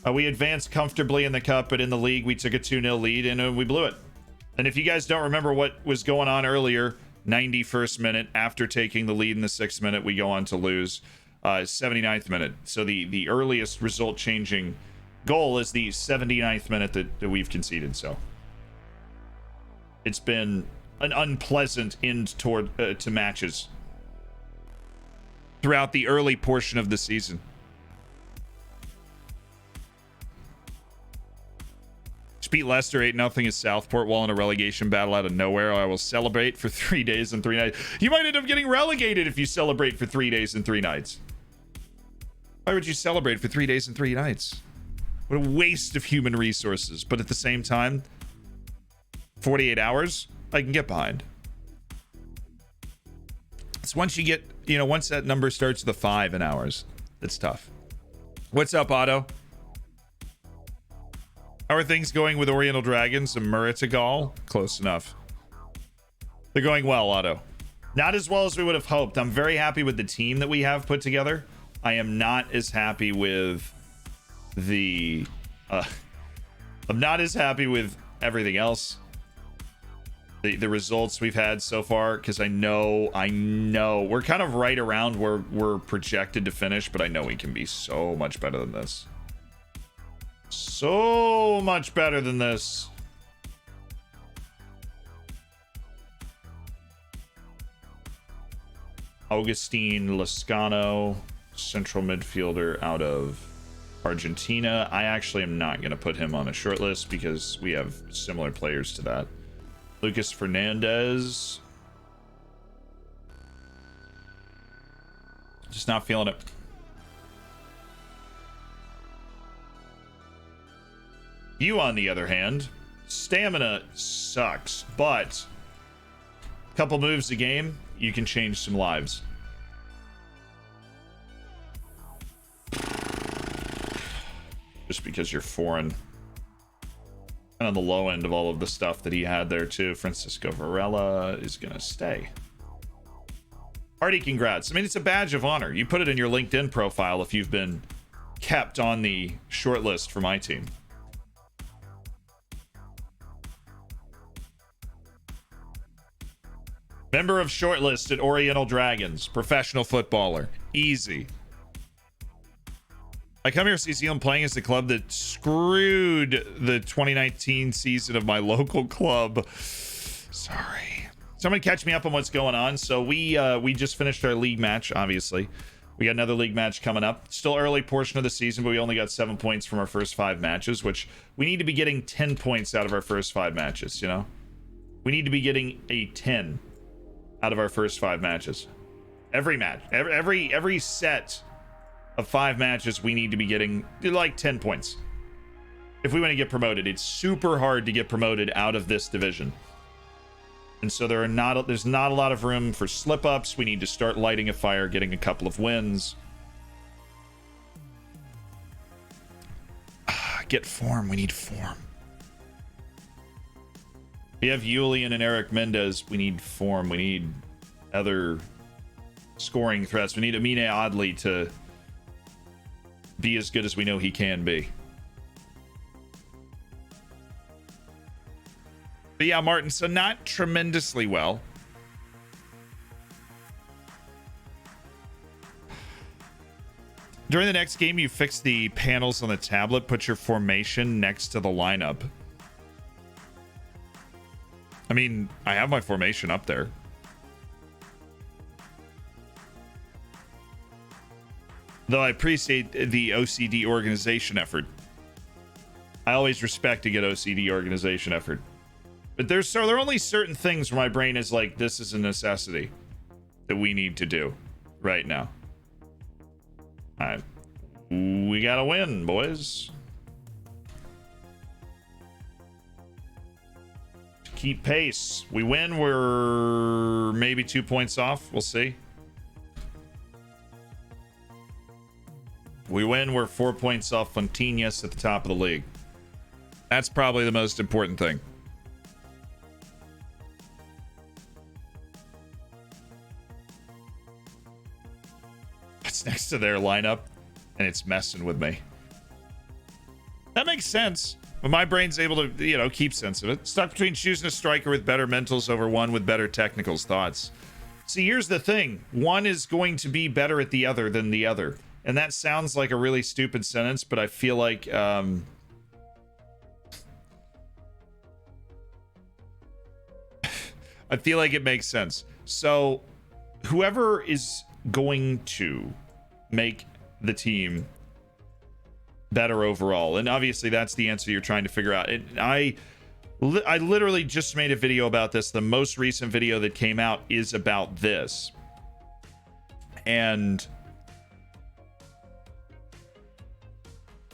We advanced comfortably in the cup, but in the league, we took a 2-0 lead and we blew it. And if you guys don't remember what was going on earlier, 91st minute, after taking the lead in the 6th minute, we go on to lose. 79th minute. So the earliest result changing goal is the 79th minute that we've conceded. So it's been an unpleasant end toward to matches throughout the early portion of the season. Beat Leicester 8-0 at Southport while in a relegation battle out of nowhere. I will celebrate for 3 days and 3 nights. You might end up getting relegated if you celebrate for 3 days and 3 nights. Why would you celebrate for 3 days and 3 nights? What a waste of human resources. But at the same time, 48 hours, I can get behind. It's once you get, once that number starts with a 5 in hours, it's tough. What's up, Otto? How are things going with Oriental Dragons and Muritagal? Close enough. They're going well, Otto. Not as well as we would have hoped. I'm very happy with the team that we have put together. I am not as happy with the... I'm not as happy with everything else. The results we've had so far, because I know we're kind of right around where we're projected to finish, but I know we can be so much better than this. So much better than this. Augustine Lascano, central midfielder out of Argentina. I actually am not going to put him on a short list because we have similar players to that. Lucas Fernandez. Just not feeling it. You, on the other hand, stamina sucks, but a couple moves a game, you can change some lives. Just because you're foreign. And on the low end of all of the stuff that he had there too, Francisco Varela is going to stay. Hardy, congrats. I mean, it's a badge of honor. You put it in your LinkedIn profile if you've been kept on the short list for my team. Member of shortlist at Oriental Dragons, professional footballer. Easy. I come here to see Zealand playing as the club that screwed the 2019 season of my local club. Sorry. Somebody catch me up on what's going on. So we just finished our league match, obviously. We got another league match coming up. Still early portion of the season, but we only got 7 points from our first 5 matches, which we need to be getting 10 points out of our first 5 matches, you know? We need to be getting a 10 out of our first 5 matches. Every match, every set of 5 matches, we need to be getting like 10 points. If we want to get promoted, it's super hard to get promoted out of this division. And so there's not a lot of room for slip-ups. We need to start lighting a fire, getting a couple of wins. Get form. We need form. We have Julian and Eric Mendez. We need form. We need other scoring threats. We need Amine Adli to be as good as we know he can be. But yeah, Martin, so not tremendously well. During the next game, you fix the panels on the tablet. Put your formation next to the lineup. I mean, I have my formation up there. Though I appreciate the OCD organization effort. I always respect a good OCD organization effort. But there are only certain things where my brain is like, this is a necessity that we need to do right now. All right. We gotta win, boys. Keep pace. We win, we're maybe 2 points off. We'll see. We win, we're 4 points off Fontinhas at the top of the league. That's probably the most important thing. It's next to their lineup, and it's messing with me. That makes sense. But my brain's able to, you know, keep sense of it. Stuck between choosing a striker with better mentals over one with better technicals. Thoughts? See, here's the thing. One is going to be better at the other than the other. And that sounds like a really stupid sentence, but I feel like... I feel like it makes sense. So, whoever is going to make the team better overall, and obviously that's the answer you're trying to figure out. I literally just made a video about this. The most recent video that came out is about this, and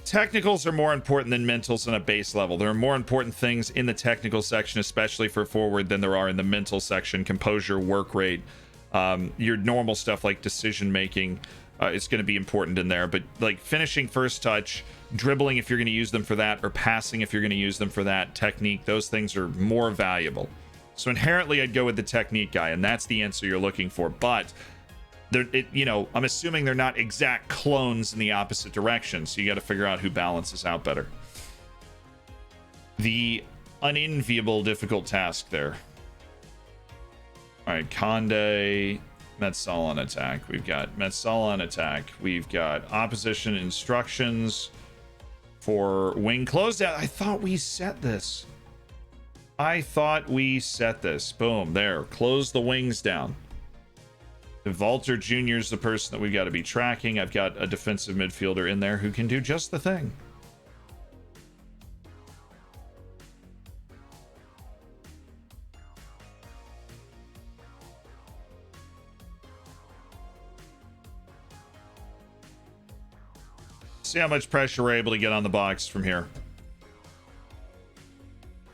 technicals are more important than mentals on a base level. There are more important things in the technical section, especially for forward, than there are in the mental section. Composure, work rate, your normal stuff like decision making. It's going to be important in there, but like finishing first touch, dribbling if you're going to use them for that, or passing if you're going to use them for that, technique, those things are more valuable. So inherently I'd go with the technique guy, and that's the answer you're looking for. But I'm assuming they're not exact clones in the opposite direction, so you got to figure out who balances out better. The unenviable difficult task there. All right, Conde, Metzal on attack. We've got Metzal on attack. We've got opposition instructions for wing close down. I thought we set this. Boom, there. Close the wings down. If Walter Jr. is the person that we've got to be tracking, I've got a defensive midfielder in there who can do just the thing. See how much pressure we're able to get on the box from here.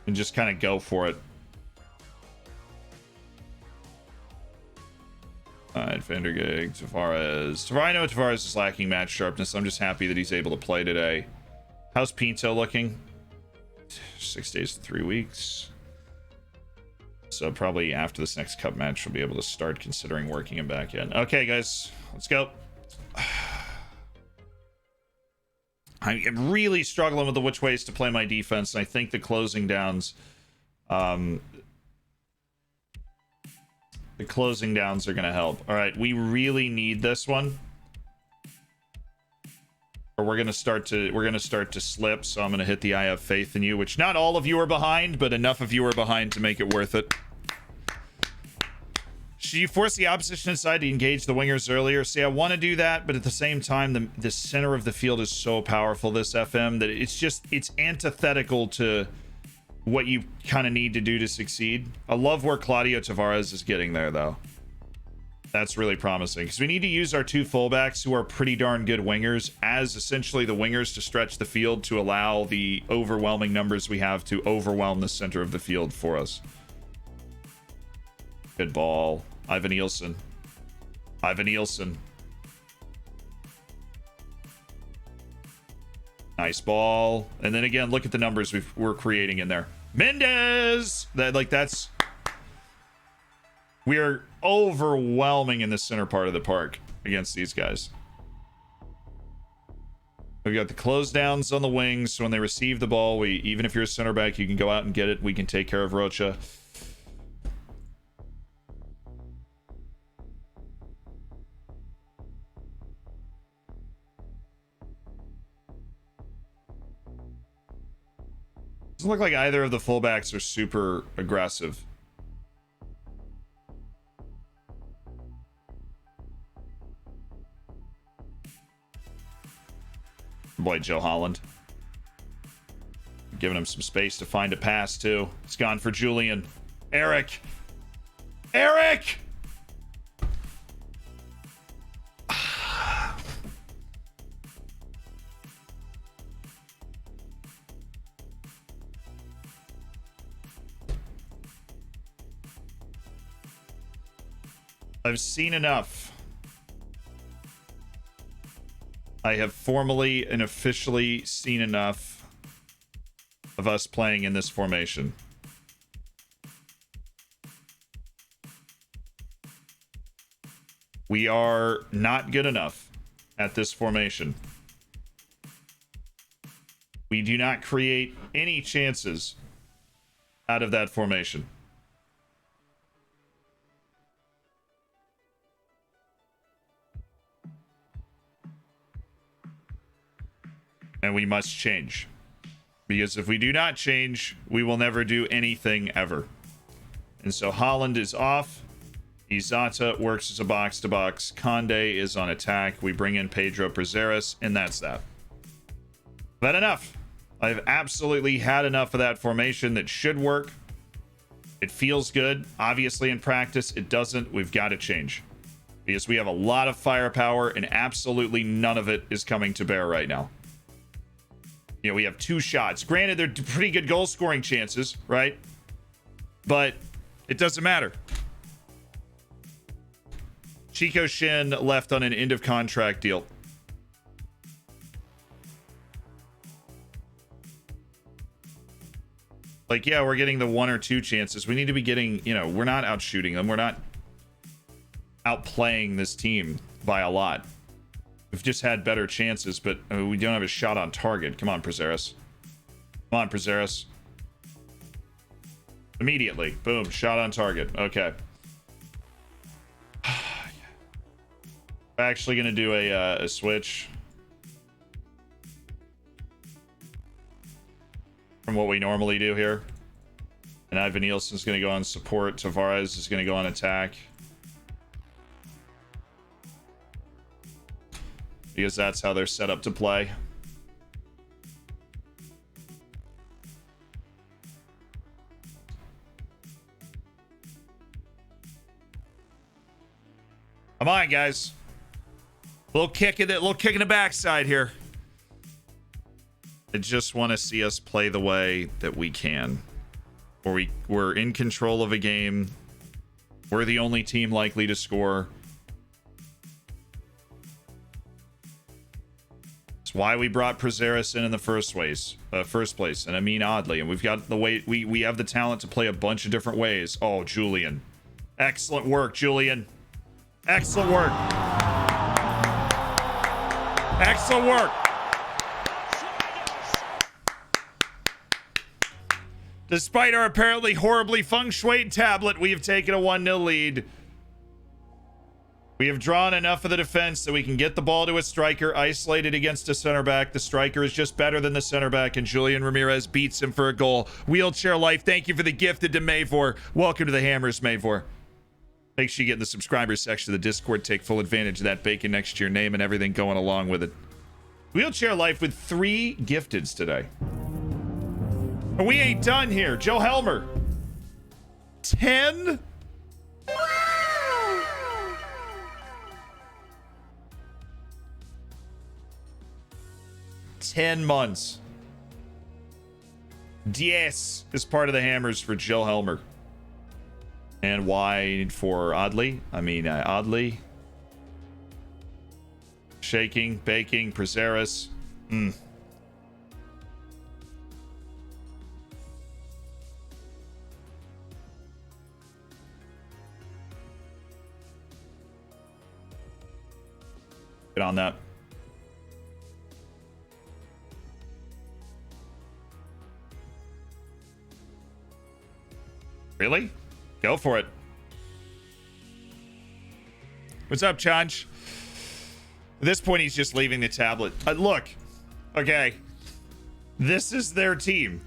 And just kind of go for it. Alright, Vandergig, Tavares. I know Tavares is lacking match sharpness. I'm just happy that he's able to play today. How's Pinto looking? 6 days to 3 weeks. So probably after this next cup match, we'll be able to start considering working him back in. Okay, guys, let's go. I'm really struggling with which ways to play my defense, and I think the closing downs, are going to help. All right, we really need this one, or we're going to start to slip. So I'm going to hit the "I have faith in you," which not all of you are behind, but enough of you are behind to make it worth it. Should you force the opposition inside to engage the wingers earlier? See, I want to do that, but at the same time, the center of the field is so powerful, this FM, that it's antithetical to what you kind of need to do to succeed. I love where Claudio Tavares is getting there, though. That's really promising, because we need to use our two fullbacks, who are pretty darn good wingers, as essentially the wingers to stretch the field to allow the overwhelming numbers we have to overwhelm the center of the field for us. Good ball. Ivan Nielsen. Nice ball. And then again, look at the numbers we're creating in there. Mendez! We're overwhelming in the center part of the park against these guys. We've got the close downs on the wings, so when they receive the ball, even if you're a center back, you can go out and get it. We can take care of Rocha. Doesn't look like either of the fullbacks are super aggressive. Boy, Joe Holland. Giving him some space to find a pass, too. It's gone for Julian. Eric! I've seen enough. I have formally and officially seen enough of us playing in this formation. We are not good enough at this formation. We do not create any chances out of that formation. And we must change. Because if we do not change, we will never do anything ever. And so Holland is off. Izata works as a box-to-box. Conde is on attack. We bring in Pedro Prazeres, and that's that. But enough. I've absolutely had enough of that formation that should work. It feels good. Obviously, in practice, it doesn't. We've got to change. Because we have a lot of firepower, and absolutely none of it is coming to bear right now. You know, we have 2 shots. Granted, they're pretty good goal-scoring chances, right? But it doesn't matter. Chico Shin left on an end-of-contract deal. Like, yeah, we're getting the 1 or 2 chances. We need to be getting, you know, we're not out shooting them. We're not outplaying this team by a lot. We've just had better chances, but we don't have a shot on target. Come on, Prazeres. Come on, Prazeres. Immediately. Boom. Shot on target. Okay. We're actually going to do a switch. from what we normally do here. And Ivan Nielsen's going to go on support. Tavares is going to go on attack. Because that's how they're set up to play. Come on, guys. Little kick in the backside here. I just want to see us play the way that we can. Where we're in control of a game. We're the only team likely to score. It's why we brought Prazeres in the first place. And I mean oddly. And we've got the way we have the talent to play a bunch of different ways. Oh, Julian. Excellent work, Julian. Excellent work. Excellent work. Despite our apparently horribly feng shui tablet, we have taken a 1-0 lead. We have drawn enough of the defense that we can get the ball to a striker, isolated against a center back. The striker is just better than the center back, and Julian Ramirez beats him for a goal. Wheelchair Life, thank you for the gifted to Mavor. Welcome to the Hammers, Mavor. Make sure you get in the subscribers section of the Discord. Take full advantage of that bacon next to your name and everything going along with it. Wheelchair Life with 3 gifteds today. And we ain't done here. Joe Helmer. 10? Wow. 10 months. Yes is part of the Hammers for Joe Helmer. And wide for Oddly. Oddly. Shaking, baking, Prazeres. Get on that. Really? Go for it. What's up, Chanch? At this point, he's just leaving the tablet. Look. Okay. This is their team.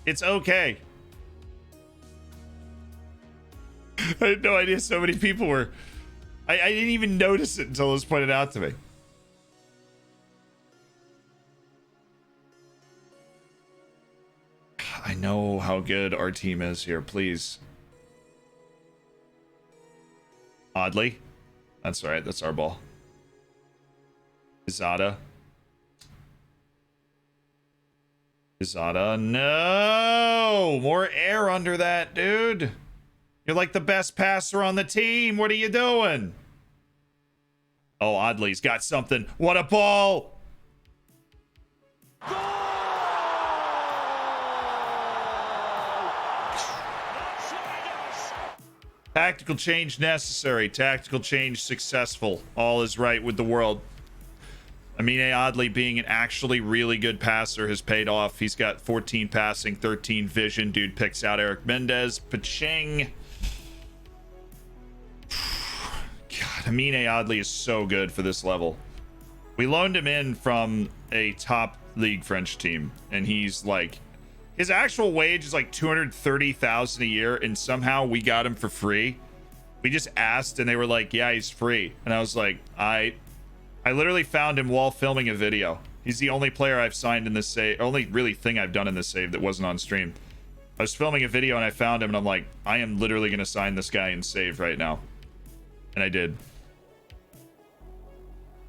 It's okay. I had no idea so many people were... I didn't even notice it until it was pointed out to me. I know how good our team is here, please. Oddly. That's right, that's our ball. Izada. No! More air under that, dude. You're like the best passer on the team. What are you doing? Oh, Oddly's got something. What a ball! Tactical change necessary. Tactical change successful. All is right with the world. Amine Oddly being an actually really good passer has paid off. He's got 14 passing, 13 vision. Dude picks out Eric Mendez. Paching. God, Amine Oddly is so good for this level. We loaned him in from a top league French team, and he's like, his actual wage is like 230,000 a year, and somehow we got him for free. We just asked, and they were like, "Yeah, he's free." And I was like, I literally found him while filming a video. He's the only player I've signed in this save, only really thing I've done in this save that wasn't on stream. I was filming a video and I found him, and I'm like, I am literally gonna sign this guy in save right now. And I did.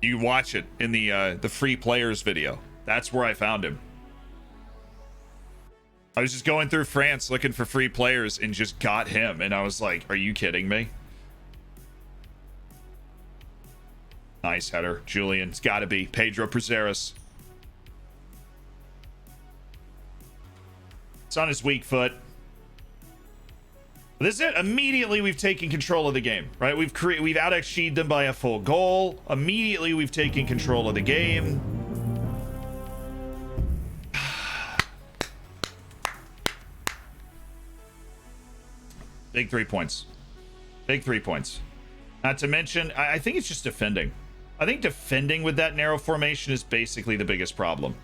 You watch it in the free players video. That's where I found him. I was just going through France looking for free players and just got him. And I was like, are you kidding me? Nice header. Julian. It's got to be. Pedro Prazeres. It's on his weak foot. This is it. Immediately we've taken control of the game, right? We've out-XG'd them by a full goal. Immediately we've taken control of the game. Big 3 points. Big 3 points. Not to mention, I think it's just defending. I think defending with that narrow formation is basically the biggest problem.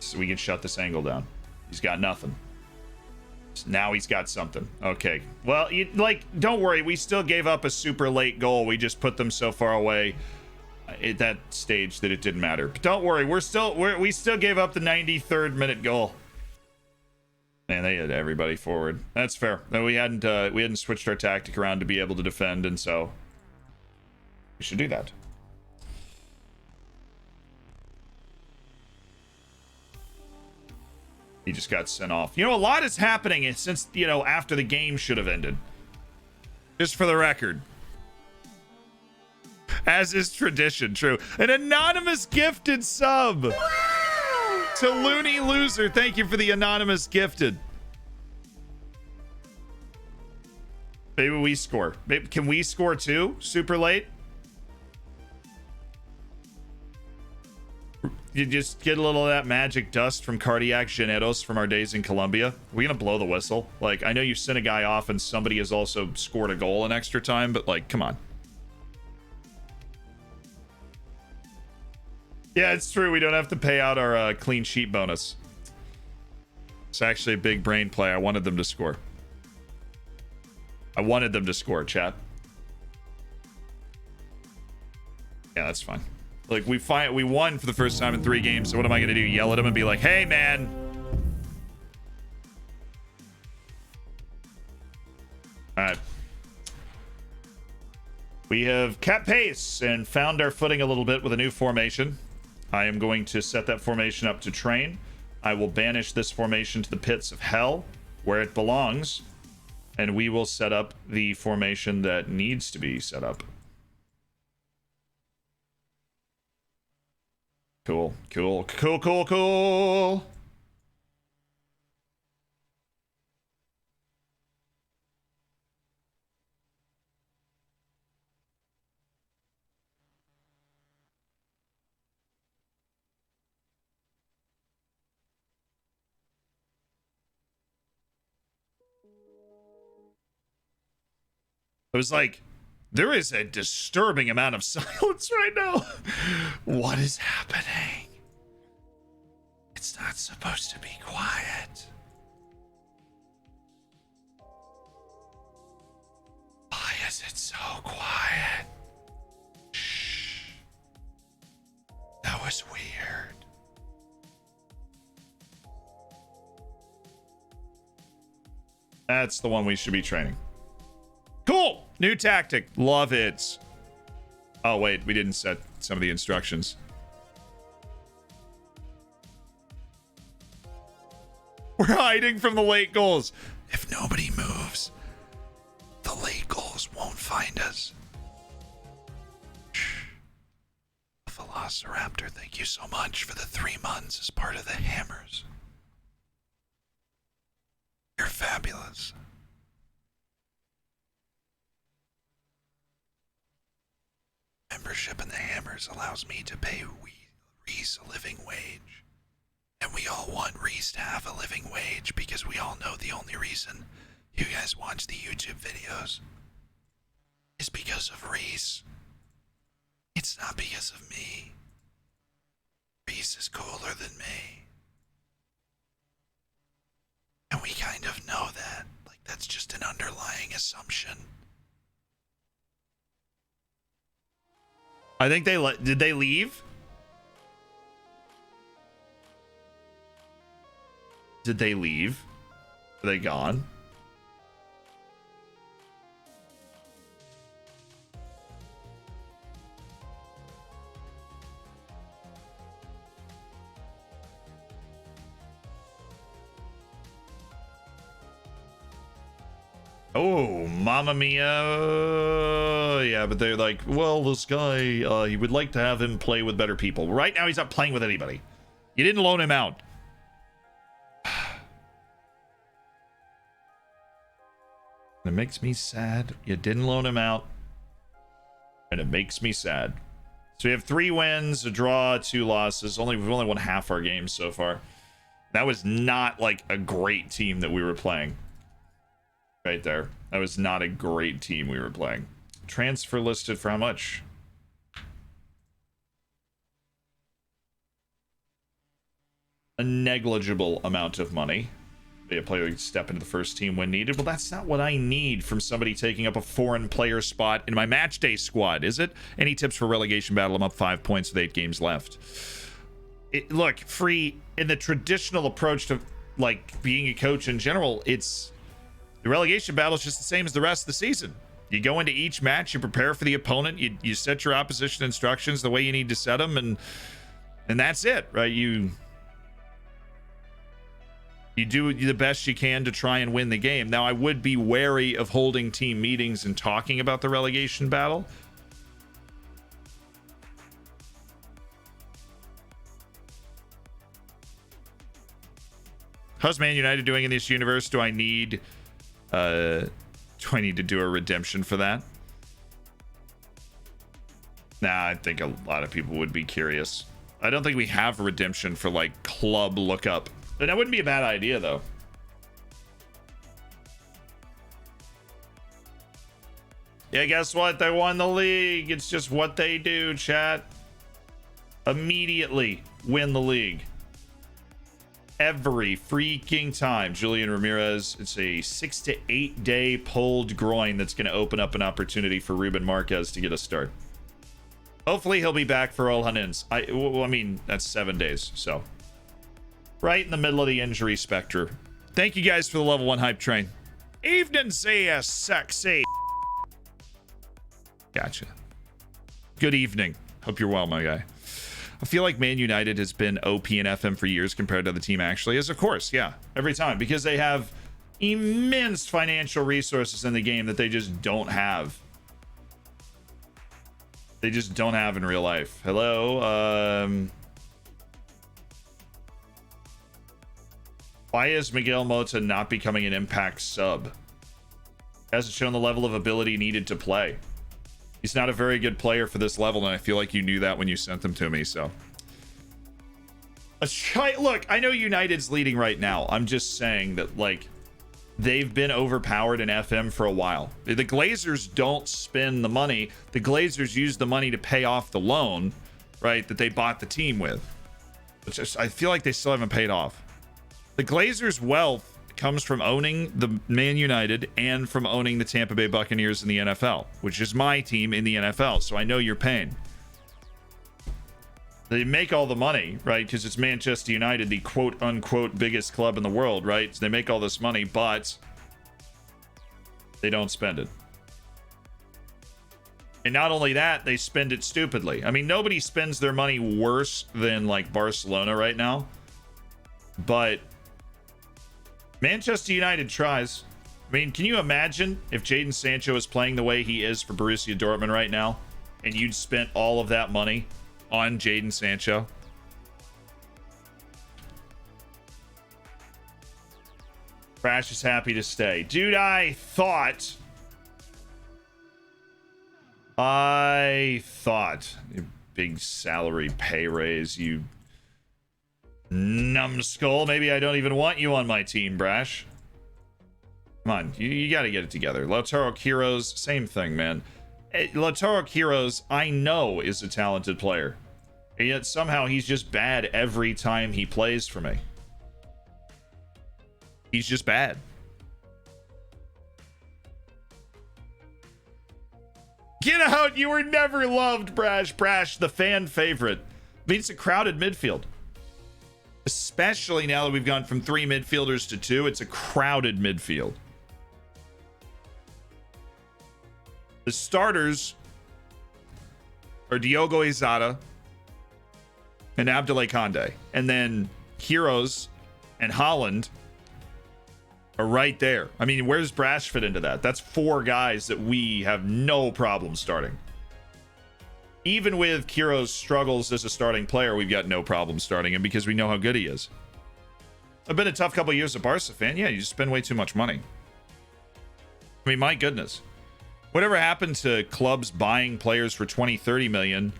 So we can shut this angle down. He's got nothing. Now he's got something. Okay. Well, don't worry. We still gave up a super late goal. We just put them so far away at that stage that it didn't matter. But don't worry. We still gave up the 93rd minute goal. Man, they had everybody forward. That's fair. No, we hadn't switched our tactic around to be able to defend, and so we should do that. He just got sent off. A lot is happening since, after the game should have ended. Just for the record. As is tradition, true. An anonymous gifted sub. Wow. To Looney Loser. Thank you for the anonymous gifted. Maybe we score. Can we score too? Super late? You just get a little of that magic dust from Cardiac Genetos from our days in Colombia. Are we gonna blow the whistle? Like, I know you sent a guy off and somebody has also scored a goal in extra time, but like, come on. Yeah, it's true. We don't have to pay out our clean sheet bonus. It's actually a big brain play. I wanted them to score. I wanted them to score, chat. Yeah, that's fine. Like, we won for the first time in 3 games, so what am I gonna do? Yell at him and be like, hey, man. Alright. We have kept pace and found our footing a little bit with a new formation. I am going to set that formation up to train. I will banish this formation to the pits of hell, where it belongs, and we will set up the formation that needs to be set up. Cool, cool, cool, cool, cool. It was like, there is a disturbing amount of silence right now. What is happening? It's not supposed to be quiet. Why is it so quiet? Shh. That was weird. That's the one we should be training. Cool. New tactic. Love it. Oh, wait. We didn't set some of the instructions. We're hiding from the late goals. If nobody moves, the late goals won't find us. Shh. Velociraptor, thank you so much for the 3 months as part of the Hammers. You're fabulous. Membership in the Hammers allows me to pay Reece a living wage. And we all want Reece to have a living wage because we all know the only reason you guys watch the YouTube videos is because of Reece. It's not because of me. Reece is cooler than me. And we kind of know that. Like, that's just an underlying assumption. I think did they leave? Did they leave? Are they gone? Oh, Mamma Mia. Yeah, but they're like, well, this guy, he would like to have him play with better people. Right now, he's not playing with anybody. You didn't loan him out. It makes me sad. You didn't loan him out. And it makes me sad. So we have 3 wins, a draw, 2 losses. We've only won half our games so far. That was not like a great team that we were playing. Right there. That was not a great team we were playing. Transfer listed for how much? a negligible amount of money. Be a player who can step into the first team when needed. Well, that's not what I need from somebody taking up a foreign player spot in my match day squad, is it? Any tips for relegation battle? I'm up 5 points with 8 games left. Look, Free, in the traditional approach to like being a coach in general, it's the relegation battle is just the same as the rest of the season. You go into each match, you prepare for the opponent, you set your opposition instructions the way you need to set them, and that's it, right? You do the best you can to try and win the game. Now, I would be wary of holding team meetings and talking about the relegation battle. How's Man United doing in this universe? Do I need to do a redemption for that? Nah, I think a lot of people would be curious. I don't think we have a redemption for like club lookup. And that wouldn't be a bad idea, though. Yeah, guess what? They won the league. It's just what they do, chat. Immediately win the league. Every freaking time. Julian Ramirez, it's a 6 to 8 day pulled groin that's going to open up an opportunity for Ruben Marquez to get a start. Hopefully he'll be back for all Hanins. I mean, that's 7 days, so. Right in the middle of the injury spectrum. Thank you guys for the level 1 hype train. Evening, CS sexy. Gotcha. Good evening. Hope you're well, my guy. I feel like Man United has been OP and FM for years compared to the team actually is. Of course, yeah. Every time. Because they have immense financial resources in the game that they just don't have. They just don't have in real life. Hello? Why is Miguel Mota not becoming an impact sub? Hasn't shown the level of ability needed to play. He's not a very good player for this level, and I feel like you knew that when you sent them to me, so. Look, I know United's leading right now. I'm just saying that, like, they've been overpowered in FM for a while. The Glazers don't spend the money. The Glazers use the money to pay off the loan, right, that they bought the team with. Which I feel like they still haven't paid off. The Glazers' wealth comes from owning the Man United and from owning the Tampa Bay Buccaneers in the NFL, which is my team in the NFL, so I know your pain. They make all the money, right? Because it's Manchester United, the quote-unquote biggest club in the world, right? So they make all this money, but they don't spend it. And not only that, they spend it stupidly. I mean, nobody spends their money worse than, like, Barcelona right now. But Manchester United tries. I mean, can you imagine if Jadon Sancho is playing the way he is for Borussia Dortmund right now, and you'd spent all of that money on Jadon Sancho? Crash is happy to stay. Dude, I thought, you big salary pay raise, you numbskull. Maybe I don't even want you on my team, Brash. Come on, you got to get it together. Lautaro Quiroz, same thing, man. Lautaro Quiroz, I know, is a talented player. And yet somehow he's just bad every time he plays for me. He's just bad. Get out! You were never loved, Brash. Brash, the fan favorite. I mean, it's a crowded midfield. Especially now that we've gone from 3 midfielders to 2, it's a crowded midfield. The starters are Diogo Izada and Abdoulaye Konde. And then Heroes and Holland are right there. I mean, where's Brash fit into that? That's 4 guys that we have no problem starting. Even with Quiroz' struggles as a starting player, we've got no problem starting him because we know how good he is. It's been a tough couple of years as a Barca fan. Yeah, you just spend way too much money. I mean, my goodness. Whatever happened to clubs buying players for 20, 30 million?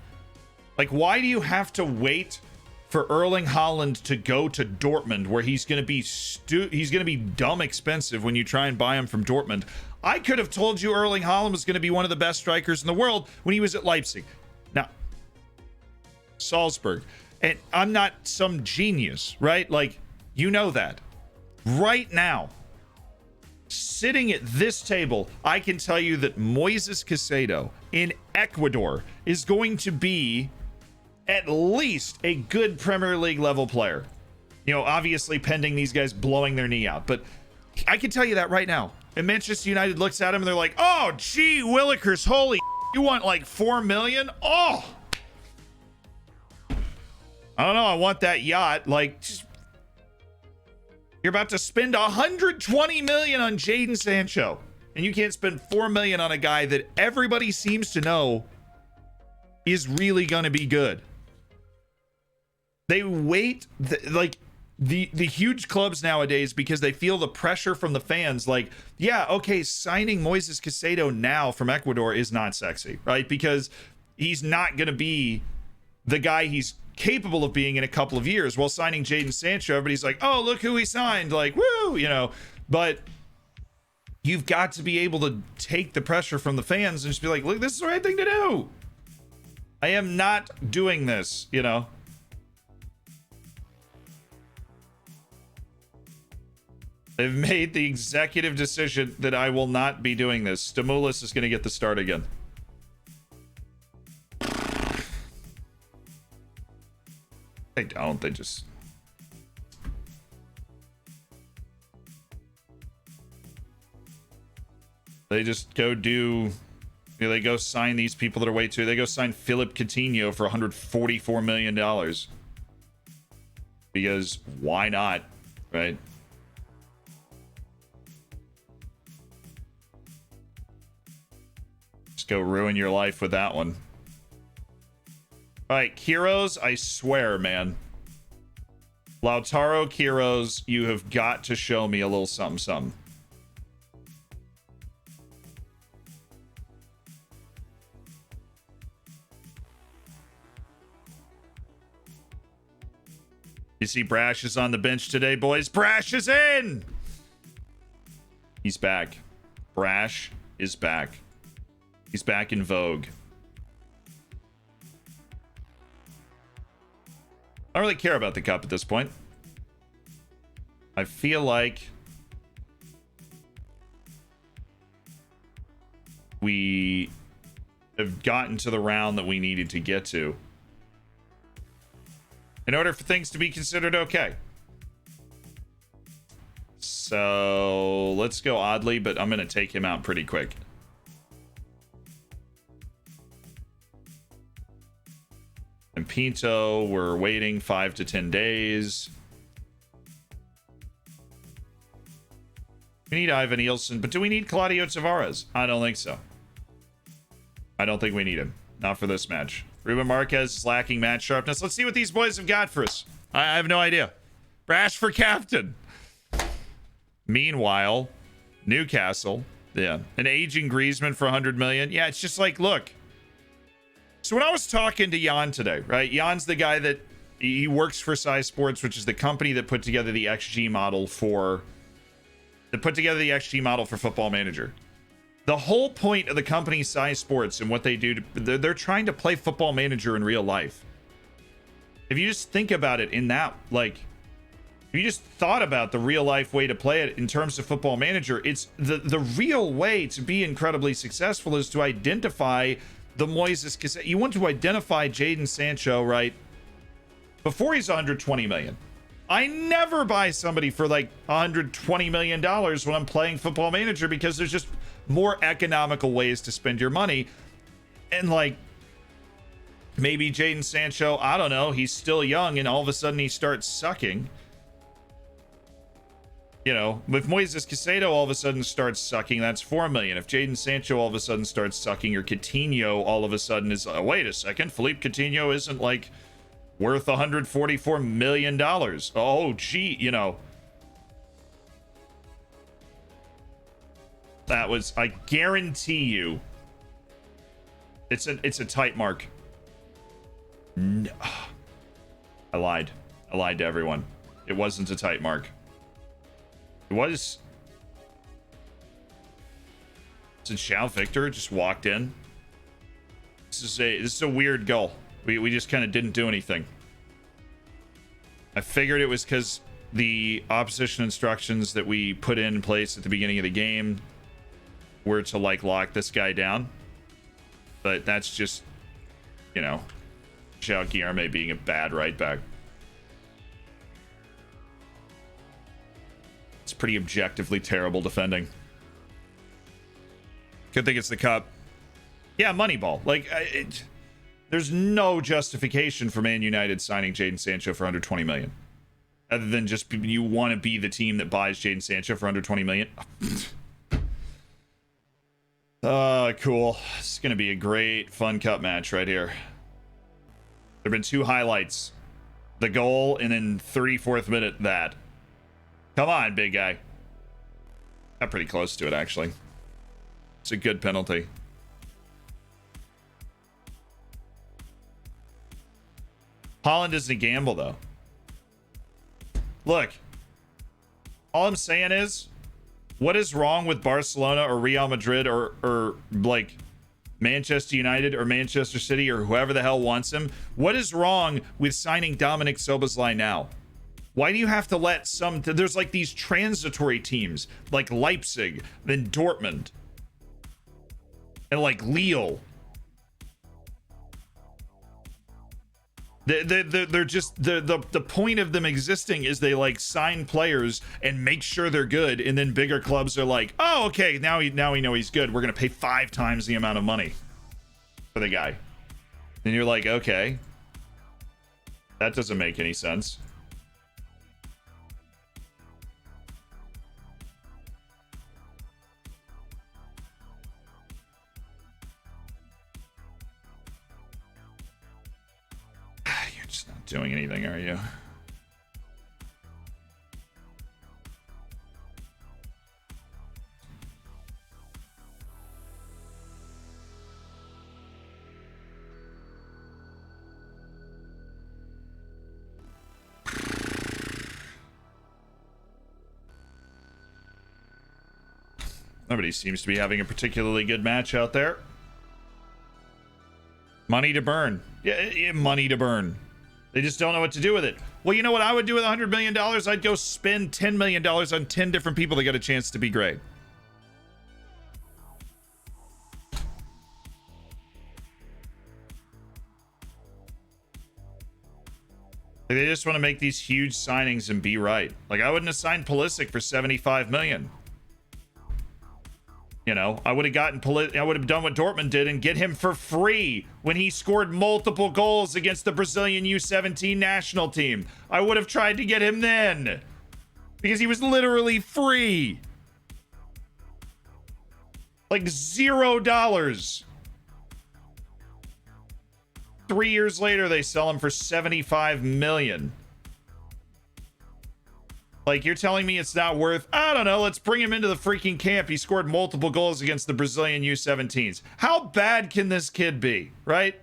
Like, why do you have to wait for Erling Haaland to go to Dortmund, where he's going to be dumb expensive when you try and buy him from Dortmund? I could have told you Erling Haaland was going to be one of the best strikers in the world when he was at Leipzig. Now, Salzburg. And I'm not some genius, right? Like, you know that. Right now, sitting at this table, I can tell you that Moises Caicedo in Ecuador is going to be at least a good Premier League level player. You know, obviously pending these guys blowing their knee out. But I can tell you that right now. And Manchester United looks at him and they're like, oh, gee, Willikers, holy, you want like 4 million? Oh, I don't know. I want that yacht. Like, just, you're about to spend 120 million on Jadon Sancho, and you can't spend 4 million on a guy that everybody seems to know is really going to be good. They wait, the huge clubs nowadays, because they feel the pressure from the fans. Like, yeah, okay, signing Moises Caicedo now from Ecuador is not sexy, right? Because he's not going to be the guy he's capable of being in a couple of years. While signing Jadon Sancho, everybody's like, oh, look who he signed, like, woo, you know. But you've got to be able to take the pressure from the fans and just be like, look, this is the right thing to do. I am not doing this, you know. They've made the executive decision that I will not be doing this. Stimulus is going to get the start again. They don't. They just... They just go do... You know, they go sign these people that are way too... They go sign Philip Coutinho for $144 million. Because why not? Right? Just go ruin your life with that one. All right, Kiros, I swear, man. Lautaro Kiros, you have got to show me a little something, something. You see Brash is on the bench today, boys. Brash is in! He's back. Brash is back. He's back in vogue. I don't really care about the cup at this point. I feel like we have gotten to the round that we needed to get to in order for things to be considered okay. So let's go oddly, but I'm going to take him out pretty quick. And Pinto, we're waiting 5 to 10 days. We need Ivan Nielsen, but do we need Claudio Tavares? I don't think so. I don't think we need him. Not for this match. Ruben Marquez is lacking match sharpness. Let's see what these boys have got for us. I have no idea. Brash for captain. Meanwhile, Newcastle. Yeah. An aging Griezmann for 100 million. Yeah, it's just like, look. So when I was talking to Jan today, right? Jan's the guy that he works for Sci Sports, which is the company that put together the XG model for Football Manager. The whole point of the company Sci Sports and what they do, they're trying to play Football Manager in real life. If you just think about it in that, like, if you just thought about the real life way to play it in terms of Football Manager, it's the real way to be incredibly successful is to identify the Moises Caicedo. You want to identify Jadon Sancho, right? Before he's 120 million. I never buy somebody for like $120 million when I'm playing Football Manager because there's just more economical ways to spend your money. And like, maybe Jadon Sancho, I don't know, he's still young and all of a sudden he starts sucking. You know, if Moises Caicedo all of a sudden starts sucking, that's 4 million. If Jadon Sancho all of a sudden starts sucking, or Coutinho all of a sudden is, wait a second, Philippe Coutinho isn't like worth $144 million. Oh, gee, you know. That was, I guarantee you, it's a tight mark. No. I lied to everyone. It wasn't a tight mark. It was. Since Xiao Victor just walked in. This is a weird goal. We just kind of didn't do anything. I figured it was because the opposition instructions that we put in place at the beginning of the game were to like lock this guy down. But that's just, you know, Xiao Guilherme being a bad right back. It's pretty objectively terrible defending. Good thing it's the cup. Yeah, Moneyball. Like, there's no justification for Man United signing Jadon Sancho for under 20 million. Other than just you want to be the team that buys Jadon Sancho for under 20 million. Cool. This is going to be a great fun cup match right here. There have been 2 highlights. The goal and then 34th minute that. Come on, big guy. Got pretty close to it, actually. It's a good penalty. Holland isn't a gamble, though. Look, all I'm saying is, what is wrong with Barcelona or Real Madrid or like Manchester United or Manchester City or whoever the hell wants him? What is wrong with signing Dominic Szoboszlai now? Why do you have to let some... There's like these transitory teams like Leipzig, then Dortmund, and like Lille. They're just the point of them existing is they like sign players and make sure they're good, and then bigger clubs are like, oh, okay, now we know he's good. We're gonna pay 5 times the amount of money for the guy. And you're like, okay, that doesn't make any sense. Doing anything, are you? Nobody seems to be having a particularly good match out there. Money to burn. Yeah, money to burn. They just don't know what to do with it. Well, you know what I would do with $100 million? I'd go spend $10 million on 10 different people that get a chance to be great. Like, they just want to make these huge signings and be right. Like, I wouldn't have signed Pulisic for $75 million. You know, I would have done what Dortmund did and get him for free when he scored multiple goals against the Brazilian U17 national team. I would have tried to get him then because he was literally free. Like $0. 3 years later, they sell him for $75 million. Like, you're telling me it's not worth, I don't know, let's bring him into the freaking camp. He scored multiple goals against the Brazilian U17s. How bad can this kid be, right?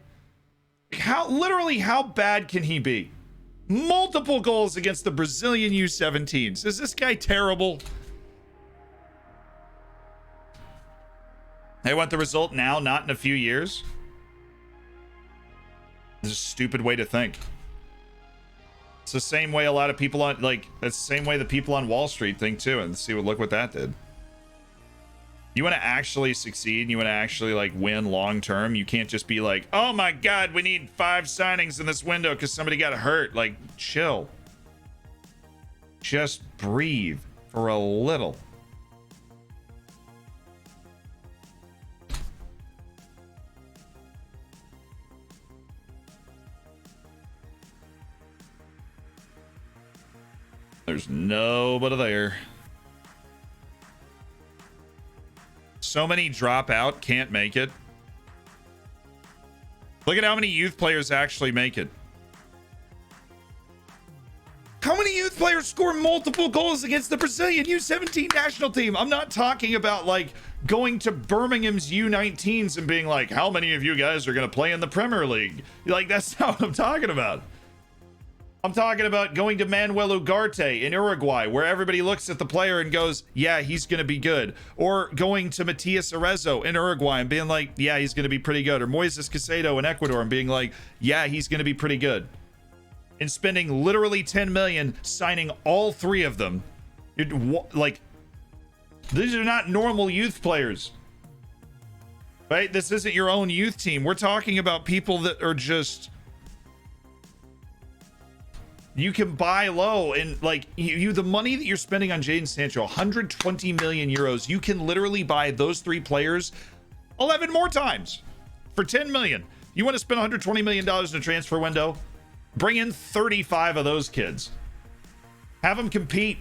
How bad can he be? Multiple goals against the Brazilian U17s. Is this guy terrible? They want the result now, not in a few years? This is a stupid way to think. It's the same way a lot of people on, like, that's the same way the people on Wall Street think too. And look what that did. You want to actually succeed and you want to actually like win long term. You can't just be like, oh my God, we need 5 signings in this window because somebody got hurt. Like, chill. Just breathe for a little. There's nobody there. So many drop out, can't make it. Look at how many youth players actually make it. How many youth players score multiple goals against the Brazilian U17 national team? I'm not talking about like going to Birmingham's U19s and being like, how many of you guys are going to play in the Premier League? Like, that's not what I'm talking about. I'm talking about going to Manuel Ugarte in Uruguay, where everybody looks at the player and goes, yeah, he's going to be good. Or going to Matias Arezzo in Uruguay and being like, yeah, he's going to be pretty good. Or Moises Caicedo in Ecuador and being like, yeah, he's going to be pretty good. and spending literally 10 million signing all 3 of them. Like, these are not normal youth players, right? This isn't your own youth team. We're talking about people that are just, you can buy low, and like you the money that you're spending on Jadon Sancho, 120 million euros, you can literally buy those 3 players 11 more times for 10 million. You want to spend 120 million dollars in a transfer window? Bring in 35 of those kids. Have them compete.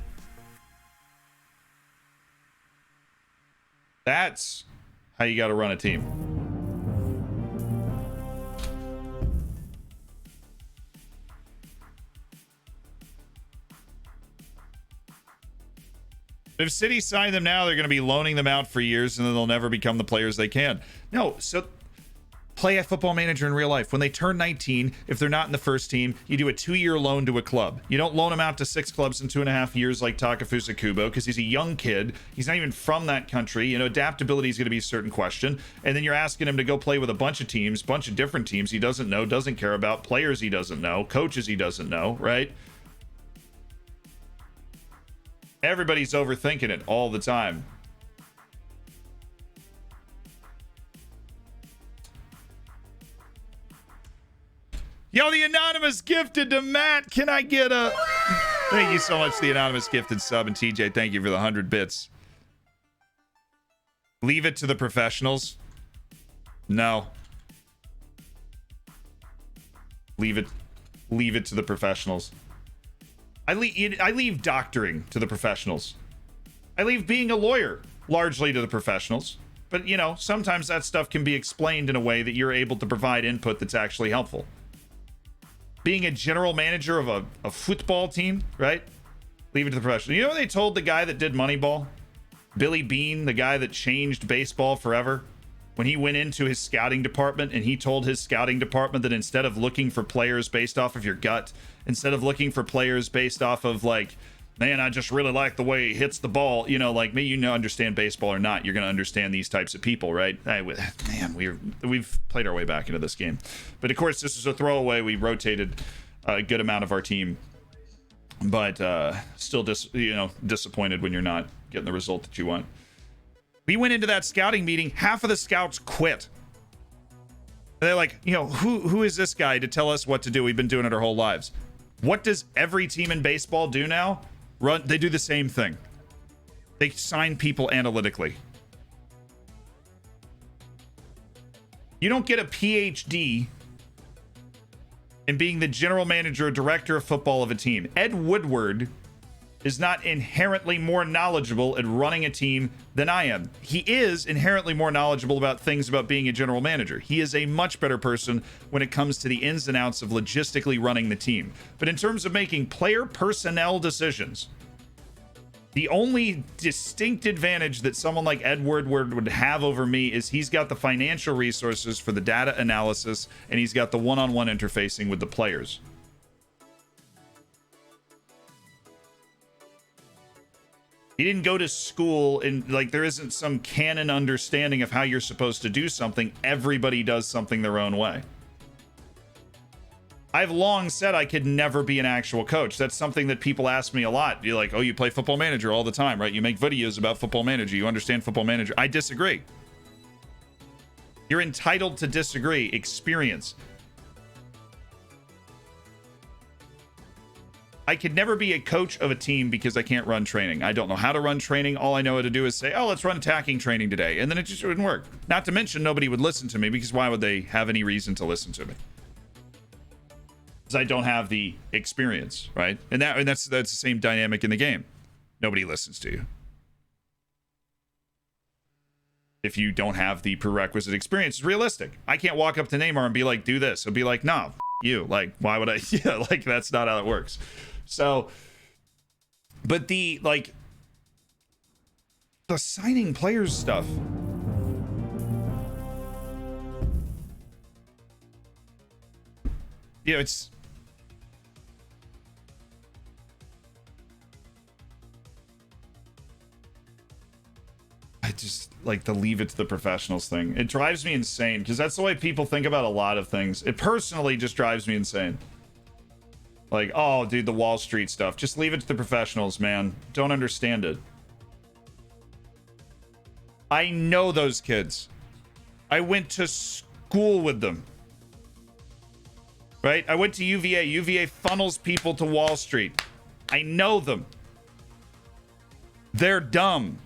That's how you got to run a team. If City sign them now, they're going to be loaning them out for years, and then they'll never become the players they can. No, so play a Football Manager in real life. When they turn 19, if they're not in the first team, you do a 2-year loan to a club. You don't loan them out to 6 clubs in 2.5 years like Takefusa Kubo, because he's a young kid. He's not even from that country. You know, adaptability is going to be a certain question. And then you're asking him to go play with a bunch of teams, bunch of different teams he doesn't know, doesn't care about, players he doesn't know, coaches he doesn't know, right? Everybody's overthinking it all the time. Yo, the anonymous gifted to Matt. Can I get a... Thank you so much, the anonymous gifted sub. And TJ, thank you for the 100 bits. Leave it to the professionals. No. Leave it to the professionals. I leave doctoring to the professionals. I leave being a lawyer largely to the professionals. But, you know, sometimes that stuff can be explained in a way that you're able to provide input that's actually helpful. Being a general manager of a football team, right? Leave it to the professionals. You know what they told the guy that did Moneyball? Billy Bean, the guy that changed baseball forever? When he went into his scouting department and he told his scouting department that instead of looking for players based off of your gut, instead of looking for players based off of like, man, I just really like the way he hits the ball, you know, like me, you know, understand baseball or not, you're going to understand these types of people, right? Man, we've played our way back into this game. But of course, this is a throwaway. We rotated a good amount of our team, but still disappointed when you're not getting the result that you want. We went into that scouting meeting, half of the scouts quit. They're like, you know, who is this guy to tell us what to do? We've been doing it our whole lives. What does every team in baseball do now? They do the same thing. They sign people analytically. You don't get a PhD in being the general manager or director of football of a team. Ed Woodward is not inherently more knowledgeable at running a team than I am. He is inherently more knowledgeable about things about being a general manager. He is a much better person when it comes to the ins and outs of logistically running the team. But in terms of making player personnel decisions, the only distinct advantage that someone like Ed Woodward would have over me is he's got the financial resources for the data analysis, and he's got the one-on-one interfacing with the players. He didn't go to school, and like there isn't some canon understanding of how you're supposed to do something. Everybody does something their own way. I've long said I could never be an actual coach. That's something that people ask me a lot. You're like, oh, you play Football Manager all the time, right? You make videos about Football Manager. You understand Football Manager. I disagree. You're entitled to disagree. Experience. I could never be a coach of a team because I can't run training. I don't know how to run training. All I know how to do is say, oh, let's run attacking training today. And then it just wouldn't work. Not to mention nobody would listen to me, because why would they have any reason to listen to me? Because I don't have the experience, right? And that's the same dynamic in the game. Nobody listens to you if you don't have the prerequisite experience. It's realistic. I can't walk up to Neymar and be like, do this. He'll be like, no, you. Like, why would I? Yeah, like that's not how it works. So, but the signing players stuff. Yeah, it's I just like the leave it to the professionals thing. It drives me insane because that's the way people think about a lot of things. It personally just drives me insane. Like, oh, dude, the Wall Street stuff. Just leave it to the professionals, man. Don't understand it. I know those kids. I went to school with them. Right? I went to UVA. UVA funnels people to Wall Street. I know them. They're dumb.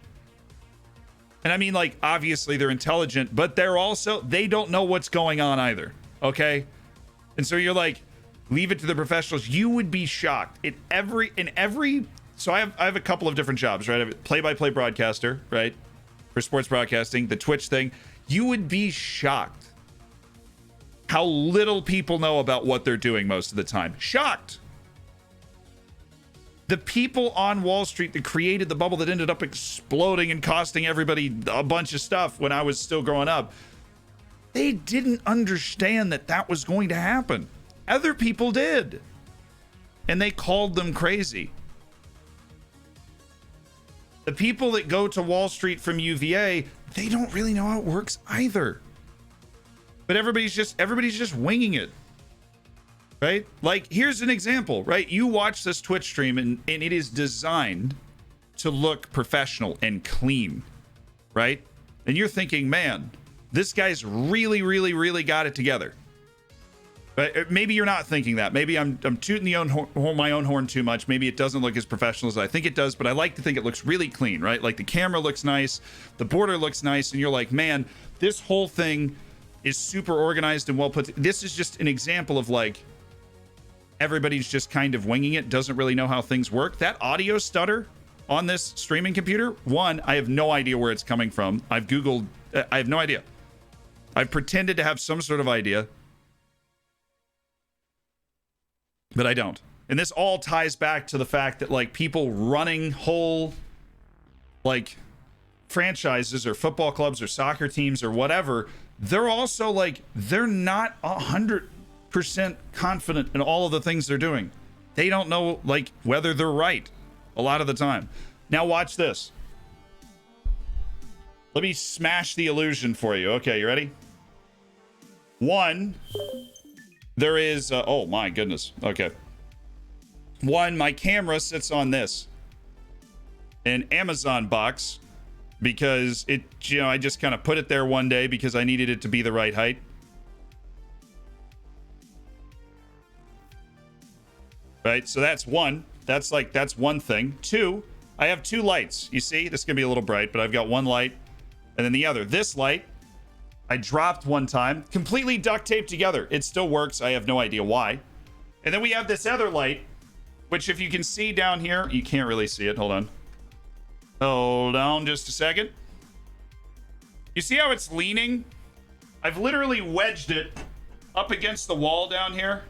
And I mean, like, obviously they're intelligent, but they don't know what's going on either. Okay? And so you're like, leave it to the professionals. You would be shocked. So I have a couple of different jobs, right? I have a play-by-play broadcaster, right? For sports broadcasting, the Twitch thing. You would be shocked how little people know about what they're doing most of the time. Shocked. The people on Wall Street that created the bubble that ended up exploding and costing everybody a bunch of stuff when I was still growing up, they didn't understand that that was going to happen. Other people did. And they called them crazy. The people that go to Wall Street from UVA, they don't really know how it works either. But everybody's just winging it. Right? Like, here's an example, right? You watch this Twitch stream and it is designed to look professional and clean, right? And you're thinking, man, this guy's really, really, really got it together. But maybe you're not thinking that. Maybe I'm tooting my own horn too much. Maybe it doesn't look as professional as I think it does, but I like to think it looks really clean, right? Like the camera looks nice, the border looks nice, and you're like, man, this whole thing is super organized and well put. This is just an example of like, everybody's just kind of winging it, doesn't really know how things work. That audio stutter on this streaming computer, one, I have no idea where it's coming from. I've Googled, I have no idea. I've pretended to have some sort of idea, but I don't. And this all ties back to the fact that like people running whole like franchises or football clubs or soccer teams or whatever, they're also like, they're not 100% confident in all of the things they're doing. They don't know like whether they're right a lot of the time. Now watch this. Let me smash the illusion for you. Okay, you ready? One, there is oh my goodness. Okay. One, my camera sits on this, an Amazon box, because it, you know, I just kind of put it there one day because I needed it to be the right height. Right, so that's one. That's one thing. Two, I have two lights. You see, this is gonna be a little bright, but I've got one light and then the other. This light, I dropped one time, completely duct taped together. It still works. I have no idea why. And then we have this other light, which if you can see down here, you can't really see it. Hold on. Hold on just a second. You see how it's leaning? I've literally wedged it up against the wall down here,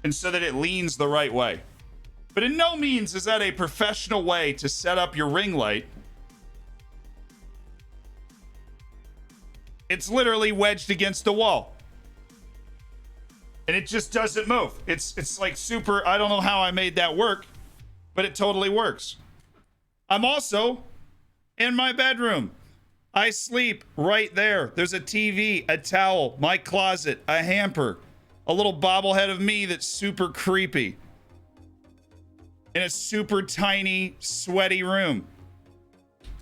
and so that it leans the right way. But in no means is that a professional way to set up your ring light. It's literally wedged against the wall. And it just doesn't move. It's like super, I don't know how I made that work, but it totally works. I'm also in my bedroom. I sleep right there. There's a TV, a towel, my closet, a hamper, a little bobblehead of me that's super creepy in a super tiny, sweaty room.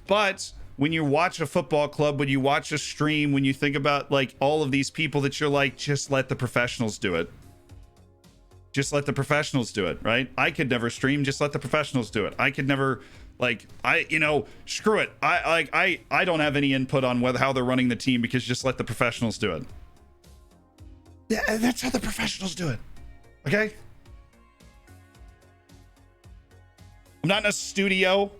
But when you watch a football club, when you watch a stream, when you think about like all of these people that you're like, just let the professionals do it. Just let the professionals do it, right? I could never stream, just let the professionals do it. I could never, like, screw it. I don't have any input on how they're running the team because just let the professionals do it. Yeah, that's how the professionals do it. Okay? I'm not in a studio,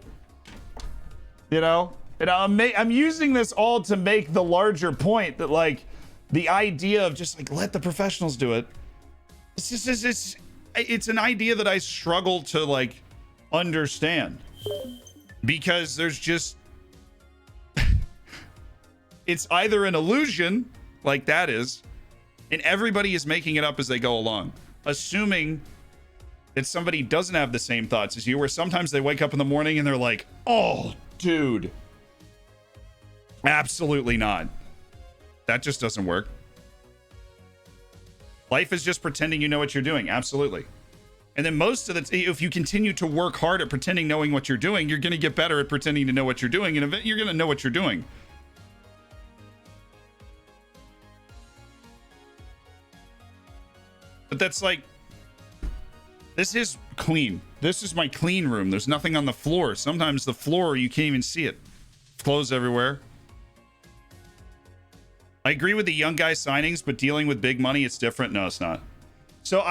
you know? And I'm using this all to make the larger point that, like, the idea of just, like, let the professionals do it. It's an idea that I struggle to, like, understand. Because there's just... it's either an illusion, like that is, and everybody is making it up as they go along. Assuming that somebody doesn't have the same thoughts as you, where sometimes they wake up in the morning and they're like, oh, dude. Absolutely not. That just doesn't work. Life is just pretending you know what you're doing. Absolutely. And then most of the if you continue to work hard at pretending knowing what you're doing, you're going to get better at pretending to know what you're doing, and you're going to know what you're doing. But that's like, this is clean. This is my clean room. There's nothing on the floor. Sometimes the floor, you can't even see it. Clothes everywhere. I agree with the young guy signings, but dealing with big money, it's different. No, it's not. So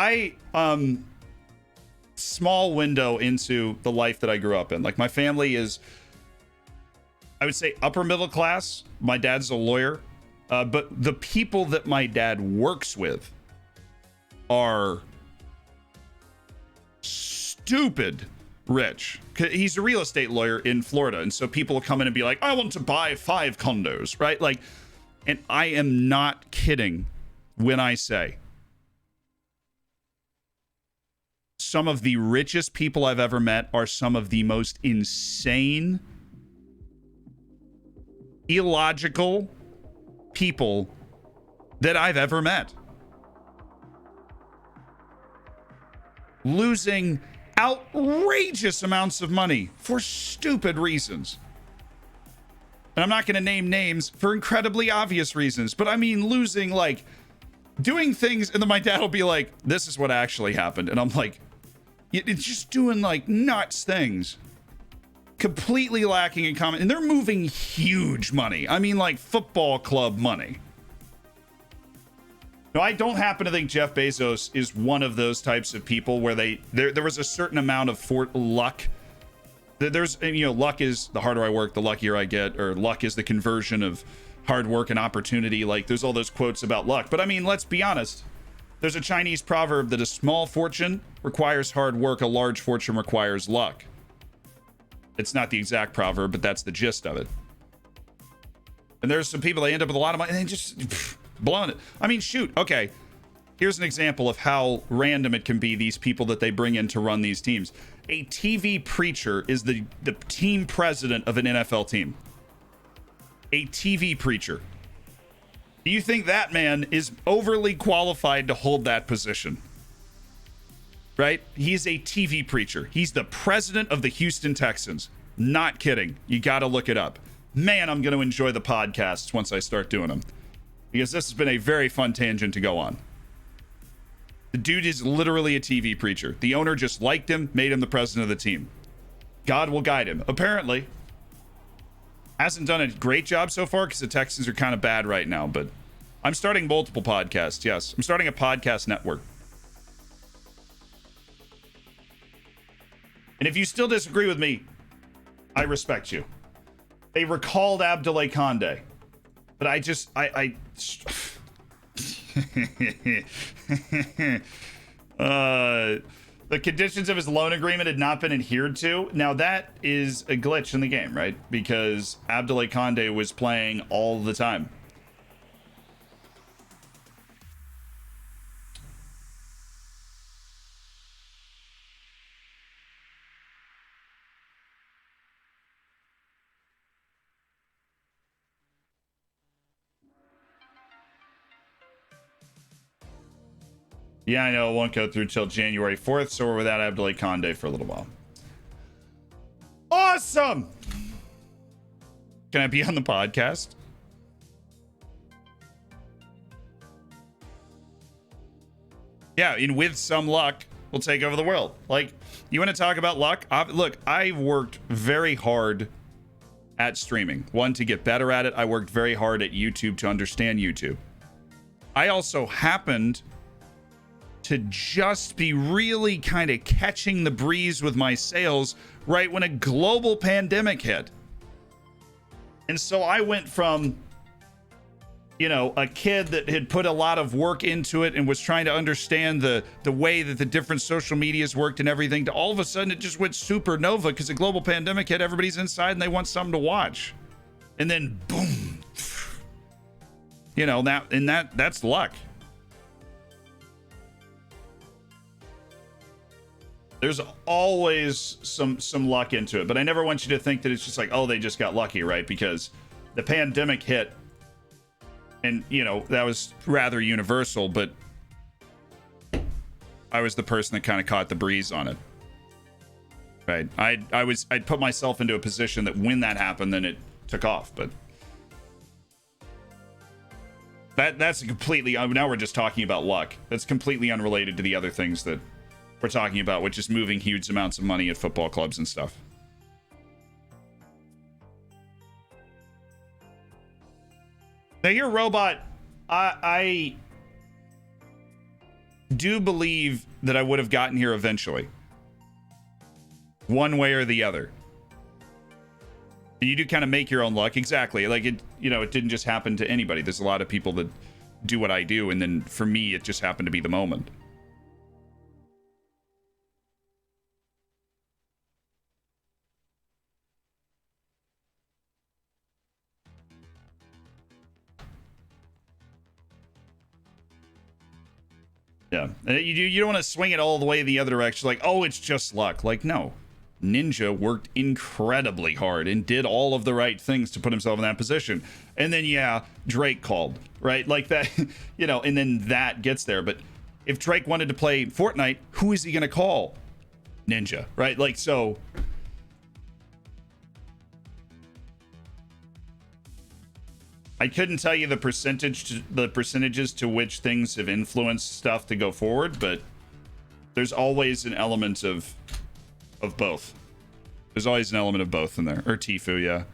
small window into the life that I grew up in. Like, my family is, I would say, upper middle class. My dad's a lawyer. But the people that my dad works with are stupid rich. He's a real estate lawyer in Florida. And so people will come in and be like, I want to buy 5 condos, right? Like, and I am not kidding when I say some of the richest people I've ever met are some of the most insane, illogical people that I've ever met. Losing outrageous amounts of money for stupid reasons. And I'm not going to name names for incredibly obvious reasons, but I mean losing, like, doing things, and then my dad will be like, this is what actually happened. And I'm like, it's just doing, like, nuts things. Completely lacking in common. And they're moving huge money. I mean, like, football club money. No, I don't happen to think Jeff Bezos is one of those types of people where there was a certain amount of luck. There's, you know, luck is the harder I work, the luckier I get, or luck is the conversion of hard work and opportunity. Like, there's all those quotes about luck. But I mean, let's be honest. There's a Chinese proverb that a small fortune requires hard work, a large fortune requires luck. It's not the exact proverb, but that's the gist of it. And there's some people, they end up with a lot of money and they just blowing it. I mean, shoot. Okay. Here's an example of how random it can be, these people that they bring in to run these teams. A TV preacher is the team president of an NFL team. A TV preacher. Do you think that man is overly qualified to hold that position? Right? He's a TV preacher. He's the president of the Houston Texans. Not kidding. You got to look it up. Man, I'm going to enjoy the podcasts once I start doing them, because this has been a very fun tangent to go on. The dude is literally a TV preacher. The owner just liked him, made him the president of the team. God will guide him. Apparently. Hasn't done a great job so far because the Texans are kind of bad right now, but I'm starting multiple podcasts. Yes, I'm starting a podcast network. And if you still disagree with me, I respect you. They recalled Abdoulaye Condé, but I the conditions of his loan agreement had not been adhered to. Now that is a glitch in the game, right? Because Abdoulaye Condé was playing all the time. Yeah, I know it won't go through till January 4th, so we're without Abdoulaye Condé for a little while. Awesome! Can I be on the podcast? Yeah, and with some luck, we'll take over the world. Like, you want to talk about luck? Look, I've worked very hard at streaming. One, to get better at it. I worked very hard at YouTube to understand YouTube. I also happened to just be really kind of catching the breeze with my sales right when a global pandemic hit. And so I went from, you know, a kid that had put a lot of work into it and was trying to understand the way that the different social medias worked and everything, to all of a sudden it just went supernova because a global pandemic hit. Everybody's inside and they want something to watch. And then boom. You know, that's luck. There's always some luck into it, but I never want you to think that it's just like, oh, they just got lucky, right? Because the pandemic hit, and, you know, that was rather universal, but I was the person that kind of caught the breeze on it. Right. I'd put myself into a position that when that happened, then it took off. But that's completely, now we're just talking about luck. That's completely unrelated to the other things that we're talking about, which is moving huge amounts of money at football clubs and stuff. Now, your robot, I do believe that I would have gotten here eventually, one way or the other. You do kind of make your own luck. Exactly. Like it, you know, it didn't just happen to anybody. There's a lot of people that do what I do. And then for me, it just happened to be the moment. Yeah. You don't want to swing it all the way the other direction. Like, oh, it's just luck. Like, no. Ninja worked incredibly hard and did all of the right things to put himself in that position. And then, yeah, Drake called, right? Like that, you know, and then that gets there. But if Drake wanted to play Fortnite, who is he going to call? Ninja, right? Like, so. I couldn't tell you the percentages to which things have influenced stuff to go forward, but there's always an element of both. There's always an element of both in there. Or Tfue, yeah.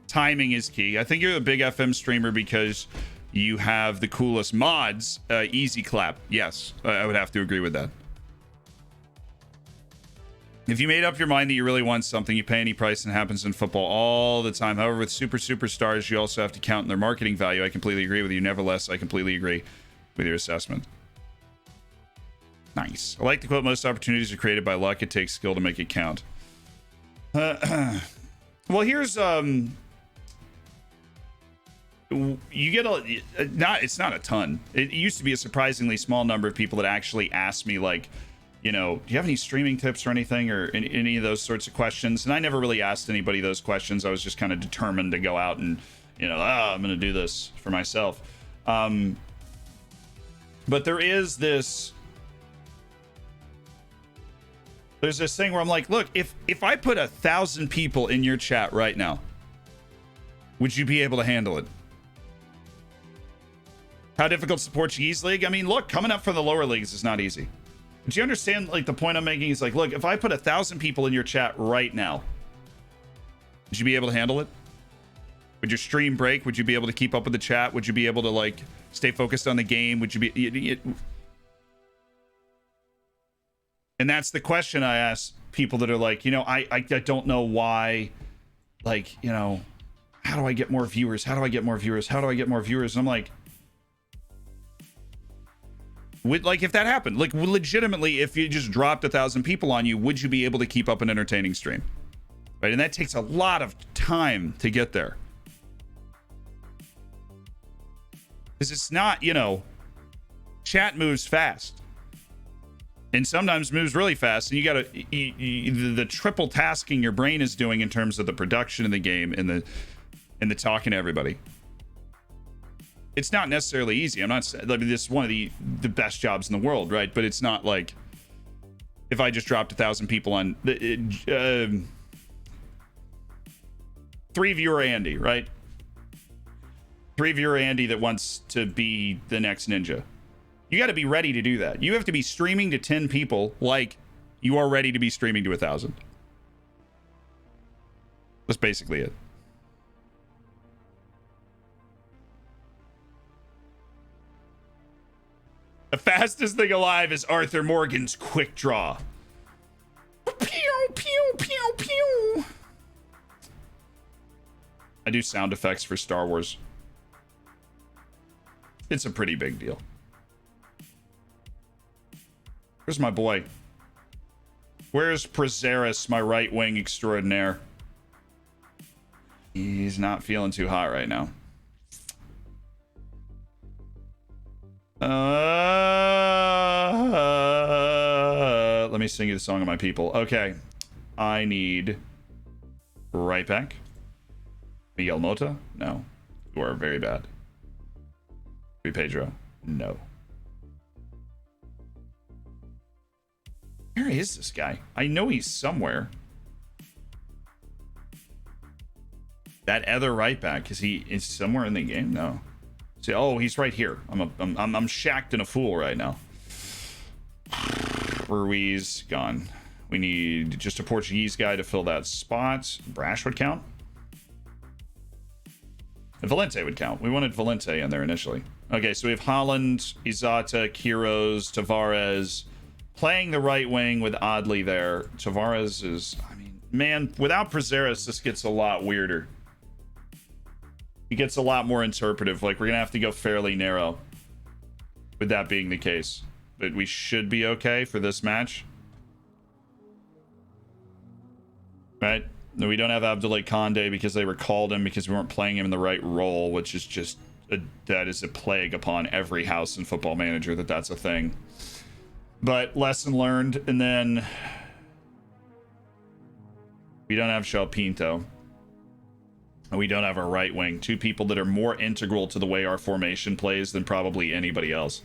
Timing is key. I think you're a big FM streamer because you have the coolest mods. Easy clap. Yes, I would have to agree with that. If you made up your mind that you really want something, you pay any price, and it happens in football all the time. However, with superstars, you also have to count on their marketing value. I completely agree with you. Nevertheless, I completely agree with your assessment. Nice. I like to quote, most opportunities are created by luck. It takes skill to make it count. Well, here's you get it's not a ton. It used to be a surprisingly small number of people that actually asked me, like, you know, do you have any streaming tips or anything, or any of those sorts of questions? And I never really asked anybody those questions. I was just kind of determined to go out and, you know, I'm going to do this for myself. But there is this. There's this thing where I'm like, look, if I put 1,000 people in your chat right now, would you be able to handle it? How difficult is the Portuguese league? I mean, look, coming up from the lower leagues is not easy. Do you understand, like, the point I'm making is, like, look, if I put 1,000 people in your chat right now, would you be able to handle it? Would your stream break? Would you be able to keep up with the chat? Would you be able to, like, stay focused on the game? Would you be... And that's the question I ask people that are like, you know, I don't know why, like, you know, how do I get more viewers? How do I get more viewers? How do I get more viewers? And I'm like, if that happened, like, legitimately, if you just dropped 1,000 people on you, would you be able to keep up an entertaining stream? Right? And that takes a lot of time to get there. Because it's not, you know, chat moves fast. And sometimes moves really fast, and you gotta the triple tasking your brain is doing in terms of the production of the game and the talking to everybody. It's not necessarily easy. I'm not saying, I mean, this is one of the best jobs in the world, right? But it's not like if I just dropped 1,000 people on the 3-viewer Andy, right? 3-viewer Andy that wants to be the next ninja. You got to be ready to do that. You have to be streaming to 10 people like you are ready to be streaming to 1,000. That's basically it. The fastest thing alive is Arthur Morgan's quick draw. Pew, pew, pew, pew. I do sound effects for Star Wars. It's a pretty big deal. Where's my boy? Where's Prazeris, my right wing extraordinaire? He's not feeling too hot right now. Let me sing you the song of my people. Okay. I need right back. Miguel Mota? No. You are very bad. Pedro? No. Where is this guy? I know he's somewhere. That other right back, is he is somewhere in the game? No. See, oh, he's right here. I'm shacked in a fool right now. Ruiz gone. We need just a Portuguese guy to fill that spot. Brash would count. And Valente would count. We wanted Valente in there initially. Okay, so we have Holland, Izata, Quiroz, Tavares playing the right wing with Oddly there. Tavares is, I mean, man, without Prazeres, this gets a lot weirder. It gets a lot more interpretive. Like, we're going to have to go fairly narrow with that being the case. But we should be okay for this match. Right? No, we don't have Abdoulaye Conde because they recalled him because we weren't playing him in the right role, which is just that is a plague upon every house in Football Manager that's a thing. But lesson learned. And then we don't have João Pinto. And we don't have our right wing. Two people that are more integral to the way our formation plays than probably anybody else.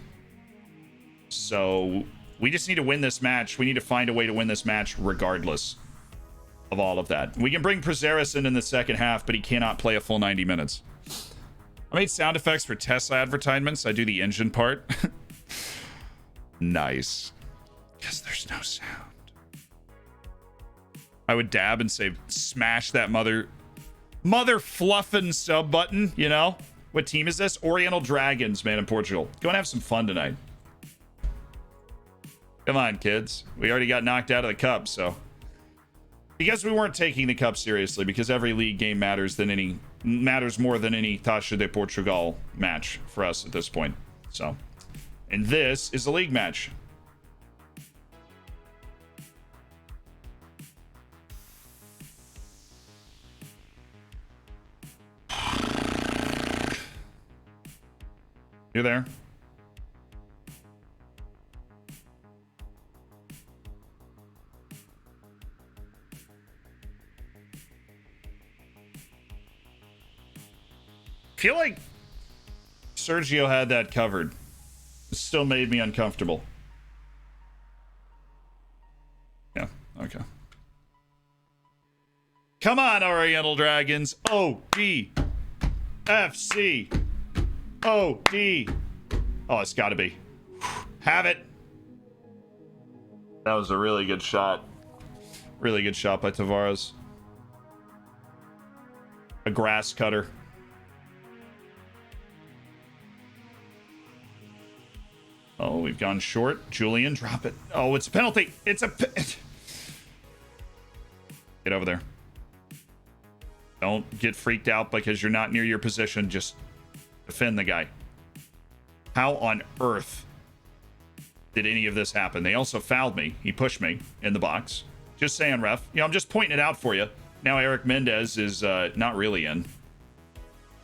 So we just need to win this match. We need to find a way to win this match regardless of all of that. We can bring Prazeres in the second half, but he cannot play a full 90 minutes. I made sound effects for Tesla advertisements. I do the engine part. Nice. Because there's no sound. I would dab and say, smash that mother fluffin' sub button, you know? What team is this? Oriental Dragons, man, in Portugal. Go and have some fun tonight. Come on, kids. We already got knocked out of the cup, so. Because we weren't taking the cup seriously, because every league game matters more than any Taça de Portugal match for us at this point. So, and this is a league match. You're there. I feel like Sergio had that covered. It still made me uncomfortable. Yeah, okay. Come on, Oriental Dragons. O-D. F-C. O-D. Oh, it's got to be. Have it. That was a really good shot. Really good shot by Tavares. A grass cutter. Oh, we've gone short. Julian, drop it. Oh, it's a penalty. It's a... Get over there. Don't get freaked out because you're not near your position. Just defend the guy. How on earth did any of this happen? They also fouled me. He pushed me in the box. Just saying, ref. You know, I'm just pointing it out for you. Now Eric Mendez is not really in.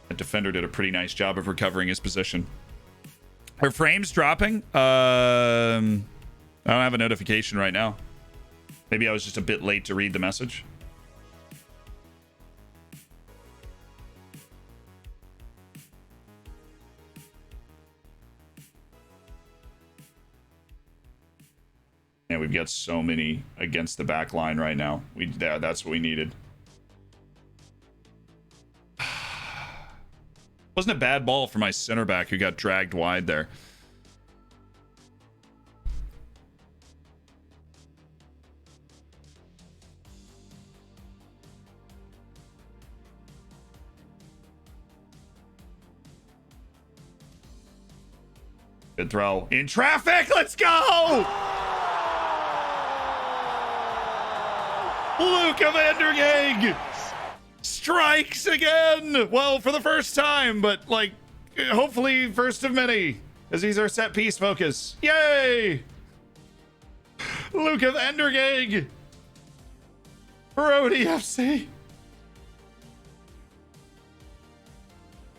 The defender did a pretty nice job of recovering his position. Are frames dropping? I don't have a notification right now. Maybe I was just a bit late to read the message. And we've got so many against the back line right now. That's what we needed. Wasn't a bad ball for my center back who got dragged wide there. Good throw. In traffic! Let's go! Luca van der Gaag strikes again. Well, for the first time, but like, hopefully first of many, as he's our set piece focus. Yay! Luca van der Gaag. Brody FC.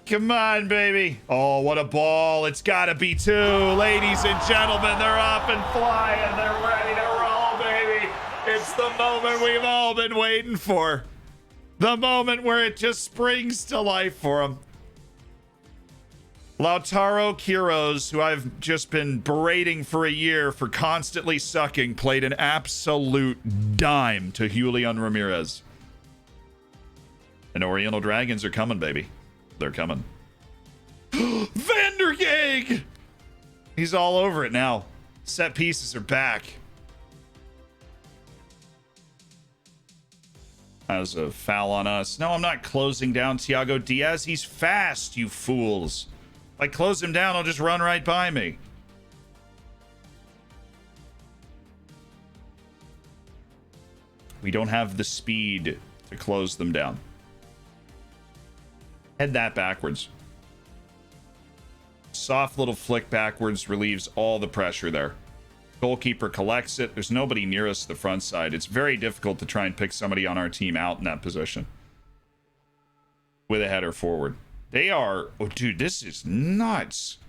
Come on, baby. Oh, what a ball. It's got to be two. Ladies and gentlemen, they're up and flying. They're ready to roll, baby. It's the moment we've all been waiting for. The moment where it just springs to life for them. Lautaro Quiroz, who I've just been berating for a year for constantly sucking, played an absolute dime to Julian Ramirez. And Oriental Dragons are coming, baby. They're coming. Vandergeg! He's all over it now. Set pieces are back. As a foul on us. No, I'm not closing down Thiago Diaz. He's fast, you fools. If I close him down, he'll just run right by me. We don't have the speed to close them down. Head that backwards. Soft little flick backwards relieves all the pressure there. Goalkeeper collects it. There's nobody near us to the front side. It's very difficult to try and pick somebody on our team out in that position. With a header forward. They are... Oh, dude, this is nuts.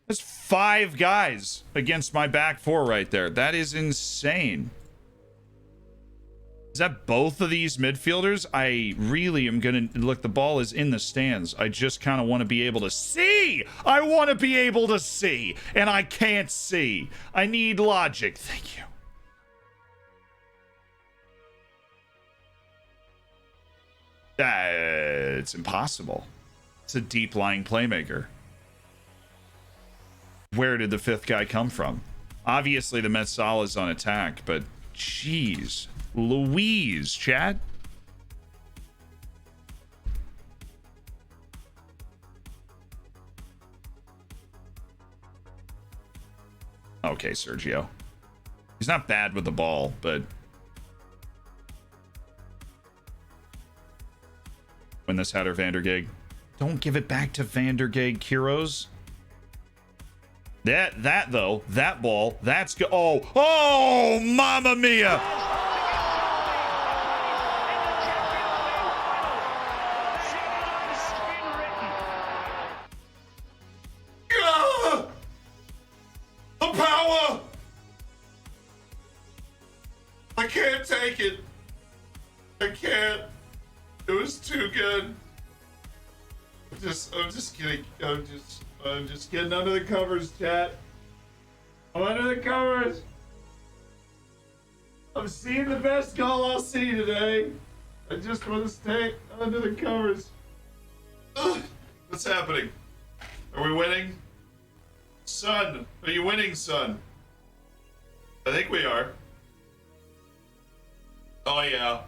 That's 5 guys against my back 4 right there. That is insane. Is that both of these midfielders? I really am going to... Look, the ball is in the stands. I just kind of want to be able to see. I want to be able to see. And I can't see. I need logic. Thank you. It's impossible. It's a deep-lying playmaker. Where did the 5th guy come from? Obviously, the Metsal is on attack, but jeez. Louise, Chad. Okay, Sergio. He's not bad with the ball, but win this header, Vandergeg. Don't give it back to Vandergeg, Quiroz. That though, that ball, that's go. Oh, mamma mia! The power! I can't take it. I can't. It was too good. I'm just kidding. I'm just getting under the covers, chat. I'm under the covers. I'm seeing the best goal I'll see today. I just want to stay under the covers. Ugh. What's happening? Are we winning? Son, are you winning, son? I think we are. Oh, yeah.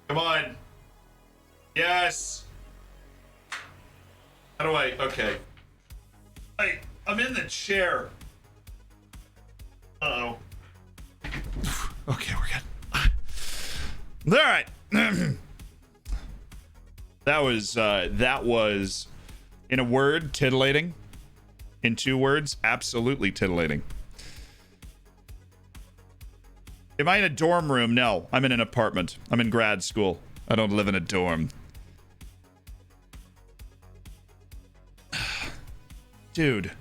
Come on. Yes. How do I... Okay. I'm in the chair. Uh-oh. Okay, we're good. All right. That was, in a word, titillating. In 2 words, absolutely titillating. Am I in a dorm room? No, I'm in an apartment. I'm in grad school. I don't live in a dorm. Dude.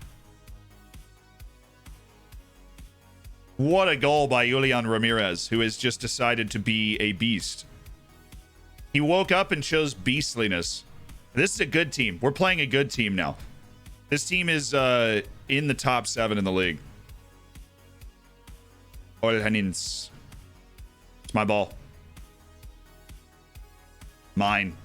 What a goal by Julian Ramirez, who has just decided to be a beast. He woke up and chose beastliness. This is a good team. We're playing a good team now. This team is in the top 7 in the league. Olhanins. It's my ball. Mine.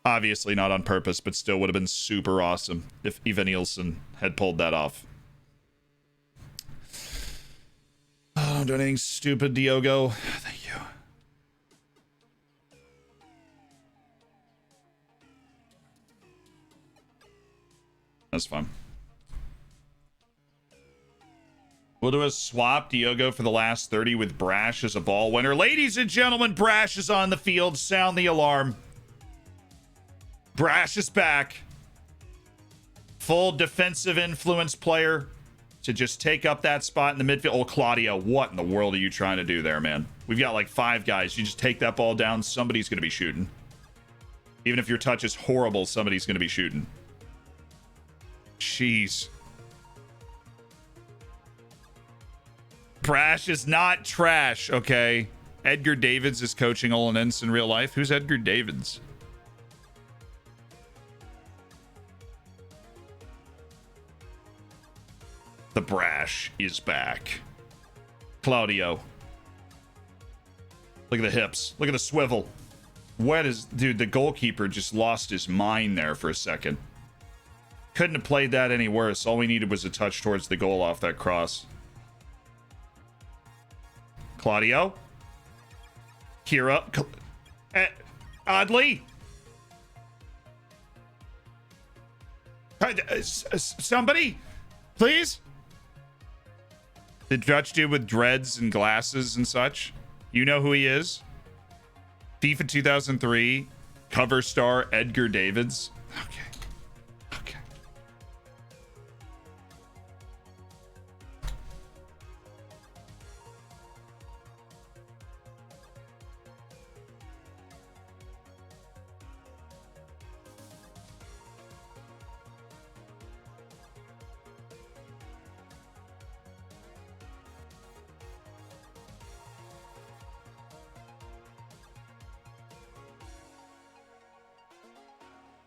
Obviously not on purpose, but still would have been super awesome if Eva Nielsen had pulled that off. Oh, don't do anything stupid, Diogo. Thank you. That's fun. We'll do a swap, Diogo, for the last 30 with Brash as a ball winner. Ladies and gentlemen, Brash is on the field. Sound the alarm. Brash is back. Full defensive influence player to just take up that spot in the midfield. Oh, Claudio, what in the world are you trying to do there, man? We've got like 5 guys. You just take that ball down, somebody's going to be shooting. Even if your touch is horrible, somebody's going to be shooting. Jeez. Brash is not trash, okay? Edgar Davids is coaching Olenense in real life. Who's Edgar Davids? The brash is back. Claudio. Look at the hips. Look at the swivel. What is... Dude, the goalkeeper just lost his mind there for a second. Couldn't have played that any worse. All we needed was a touch towards the goal off that cross. Claudio. Kira. Oddly. Somebody, please. The Dutch dude with dreads and glasses and such. You know who he is? FIFA 2003 cover star Edgar Davids. Okay. Okay.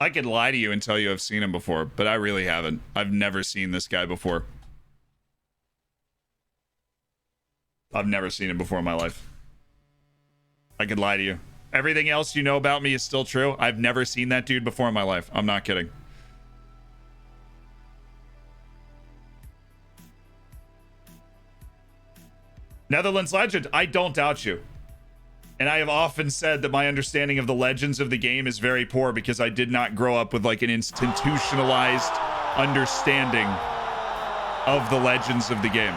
I could lie to you and tell you I've seen him before, but I really haven't. I've never seen this guy before. I've never seen him before in my life. I could lie to you. Everything else you know about me is still true. I've never seen that dude before in my life. I'm not kidding. Netherlands legend. I don't doubt you. And I have often said that my understanding of the legends of the game is very poor because I did not grow up with like an institutionalized understanding of the legends of the game.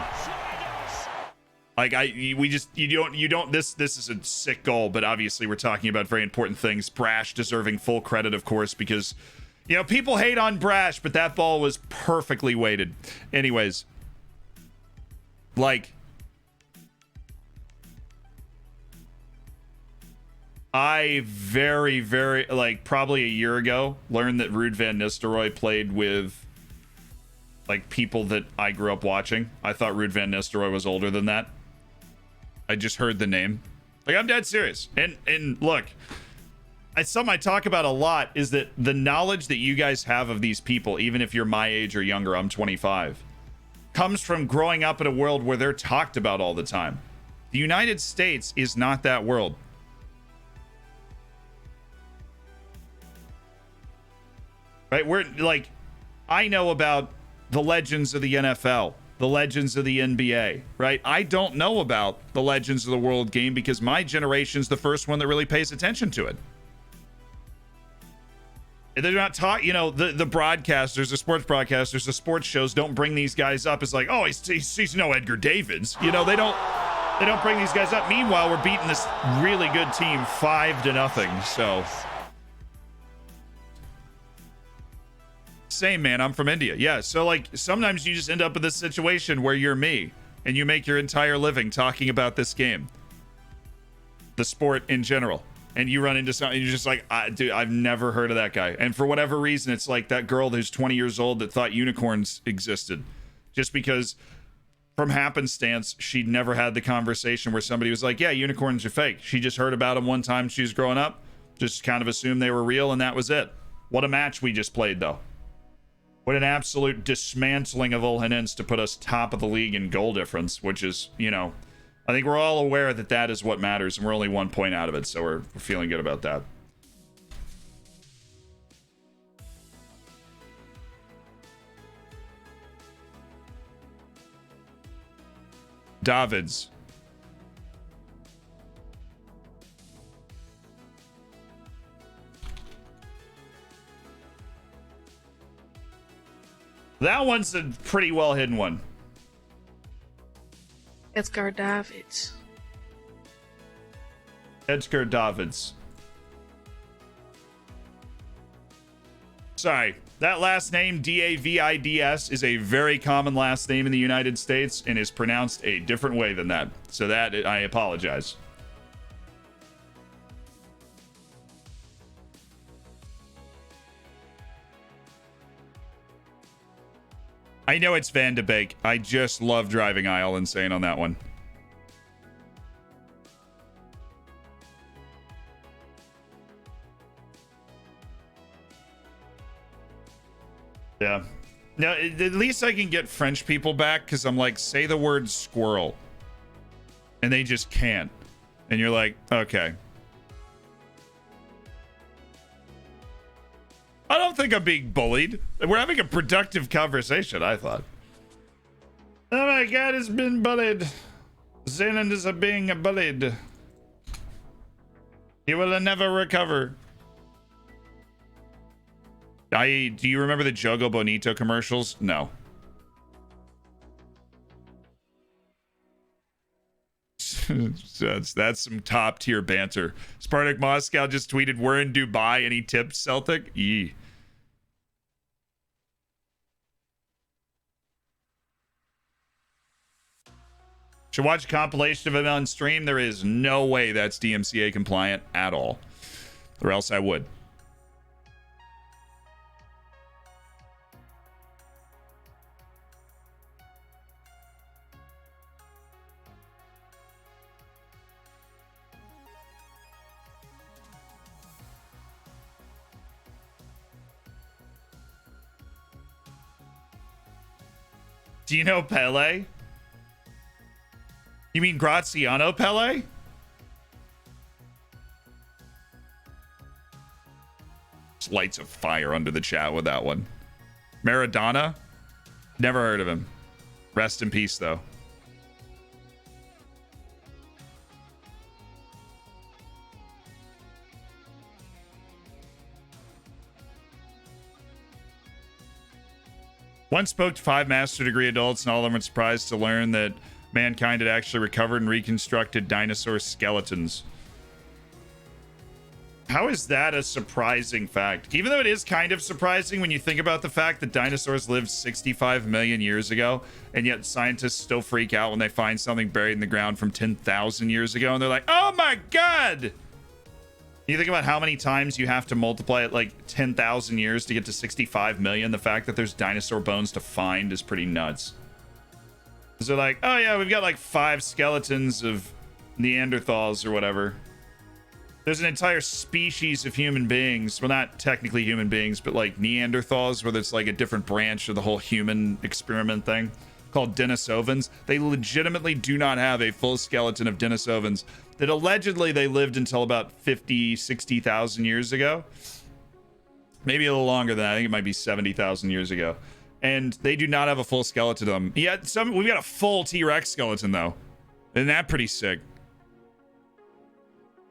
Like this is a sick goal, but obviously we're talking about very important things. Brash deserving full credit, of course, because, you know, people hate on Brash, but that ball was perfectly weighted. Anyways, like, I very, like, probably a year ago, learned that Ruud van Nistelrooy played with, like, people that I grew up watching. I thought Ruud van Nistelrooy was older than that. I just heard the name. Like, I'm dead serious. And look, something I talk about a lot is that the knowledge that you guys have of these people, even if you're my age or younger, I'm 25, comes from growing up in a world where they're talked about all the time. The United States is not that world. Right? We're like, I know about the legends of the NFL, the legends of the NBA, right? I don't know about the legends of the world game because my generation's the first one that really pays attention to it. They're not taught, you know, the broadcasters, the sports broadcasters, the sports shows don't bring these guys up as like, oh, he's no Edgar Davids. You know, they don't bring these guys up. Meanwhile, we're beating this really good team 5-0. So same, man. I'm from India. Yeah. So like sometimes you just end up in this situation where you're me and you make your entire living talking about this game, the sport in general. And you run into something, you're just like, dude, I've never heard of that guy. And for whatever reason, it's like that girl who's 20 years old that thought unicorns existed. Just because from happenstance, she'd never had the conversation where somebody was like, yeah, unicorns are fake. She just heard about them one time she was growing up, just kind of assumed they were real, and that was it. What a match we just played, though. What an absolute dismantling of Olenense to put us top of the league in goal difference, which is, you know, I think we're all aware that that is what matters, and we're only 1 point out of it, so we're feeling good about that. Davids. That one's a pretty well hidden one. Edgar Davids. Edgar Davids. Sorry, that last name, Davids, is a very common last name in the United States and is pronounced a different way than that. So that, I apologize. I know it's Van de Beek. I just love driving aisle insane on that one. Yeah. No, at least I can get French people back because I'm like, say the word squirrel. And they just can't. And you're like, okay. I don't think I'm being bullied. We're having a productive conversation, I thought. Oh my god, it's been bullied. Zenon is being bullied. He will never recover. Do you remember the Jogo Bonito commercials? No. That's some top tier banter. Spartak Moscow just tweeted, "We're in Dubai," and he tipped Celtic. Yee. Should watch a compilation of him on stream. There is no way that's DMCA compliant at all, or else I would. Do you know Pele? You mean Graziano Pele? Just lights of fire under the chat with that one. Maradona? Never heard of him. Rest in peace, though. Once spoke to 5 master degree adults, and all of them were surprised to learn that mankind had actually recovered and reconstructed dinosaur skeletons. How is that a surprising fact? Even though it is kind of surprising when you think about the fact that dinosaurs lived 65 million years ago, and yet scientists still freak out when they find something buried in the ground from 10,000 years ago, and they're like, oh my god! You think about how many times you have to multiply it like 10,000 years to get to 65 million. The fact that there's dinosaur bones to find is pretty nuts. So like, oh yeah, we've got like 5 skeletons of Neanderthals or whatever. There's an entire species of human beings. Well, not technically human beings, but like Neanderthals, where there's like a different branch of the whole human experiment thing called Denisovans. They legitimately do not have a full skeleton of Denisovans that allegedly they lived until about 50, 60,000 years ago. Maybe a little longer than that. I think it might be 70,000 years ago. And they do not have a full skeleton of them. Yeah, we've got a full T-Rex skeleton though. Isn't that pretty sick?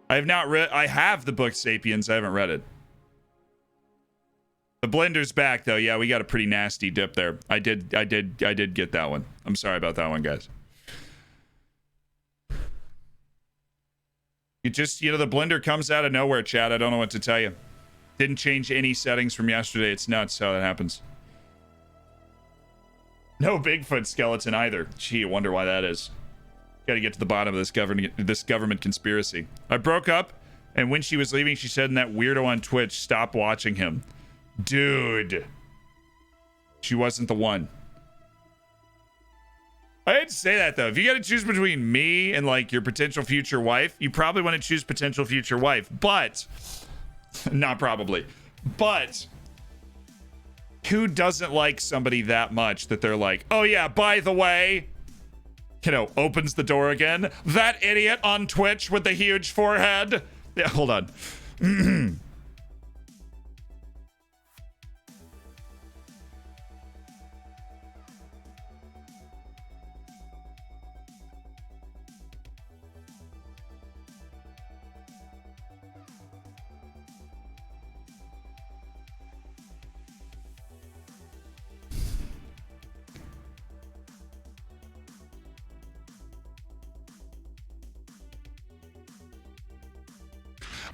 I have not read. I have the book Sapiens. I haven't read it. The blender's back though. Yeah, we got a pretty nasty dip there. I did get that one. I'm sorry about that one, guys. You just, the blender comes out of nowhere, chat. I don't know what to tell you. Didn't change any settings from yesterday. It's nuts how that happens. No Bigfoot skeleton either. Gee, I wonder why that is. Got to get to the bottom of this government conspiracy. I broke up, and when she was leaving, she said in that weirdo on Twitch, stop watching him. Dude. She wasn't the one. I hate to say that, though. If you got to choose between me and, like, your potential future wife, you probably want to choose potential future wife. But, not probably. But, who doesn't like somebody that much that they're like, oh, yeah, by the way, opens the door again. That idiot on Twitch with the huge forehead. Yeah, hold on.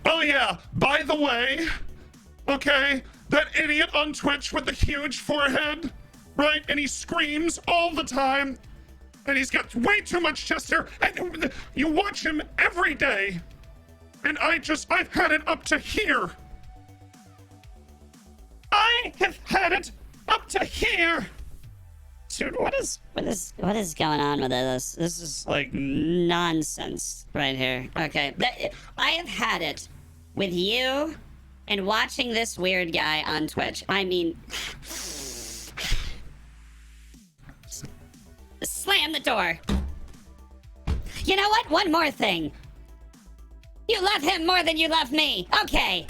Oh yeah, by the way, okay, that idiot on Twitch with the huge forehead, right? And he screams all the time, and he's got way too much chest hair, and you watch him every day, and I've had it up to here. I have had it up to here. Dude, what is going on with this? This is like nonsense right here. Okay, I have had it with you and watching this weird guy on Twitch. I mean, Slam the door. You know what? One more thing. You love him more than you love me. Okay.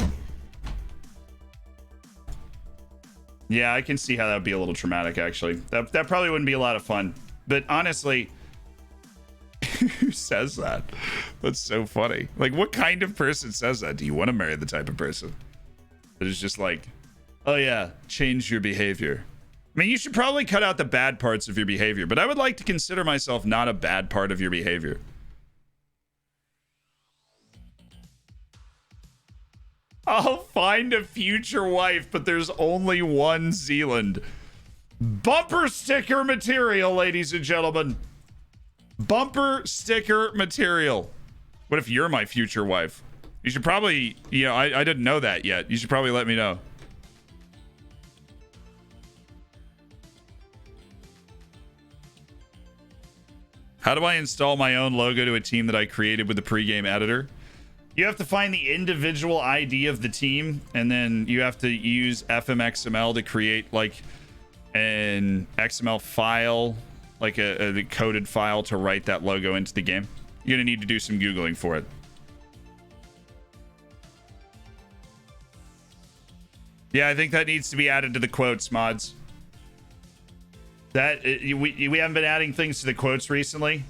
Yeah, I can see how that would be a little traumatic, actually. That probably wouldn't be a lot of fun. But honestly, who says that? That's so funny. Like, what kind of person says that? Do you want to marry the type of person that is just like, oh yeah, change your behavior? I mean, you should probably cut out the bad parts of your behavior, but I would like to consider myself not a bad part of your behavior. I'll find a future wife, but there's only one Zealand. Bumper sticker material, ladies and gentlemen. Bumper sticker material. What if you're my future wife? You should probably, you know, I didn't know that yet. You should probably let me know. How do I install my own logo to a team that I created with the pregame editor? You have to find the individual ID of the team, and then you have to use FMXML to create like an XML file, like a coded file to write that logo into the game. You're gonna need to do some Googling for it. Yeah, I think that needs to be added to the quotes, mods. We haven't been adding things to the quotes recently.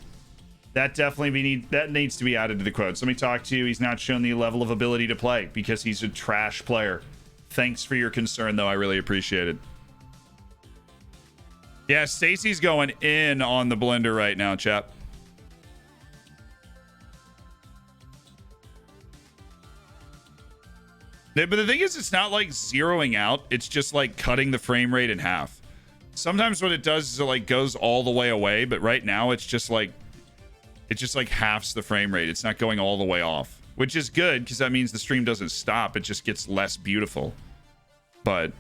That definitely needs to be added to the quotes. Let me talk to you. He's not shown the level of ability to play because he's a trash player. Thanks for your concern, though. I really appreciate it. Yeah, Stacy's going in on the blender right now, chap. But the thing is, it's not like zeroing out. It's just like cutting the frame rate in half. Sometimes what it does is it like goes all the way away, but right now it's just like halves the frame rate. It's not going all the way off, which is good because that means the stream doesn't stop. It just gets less beautiful. But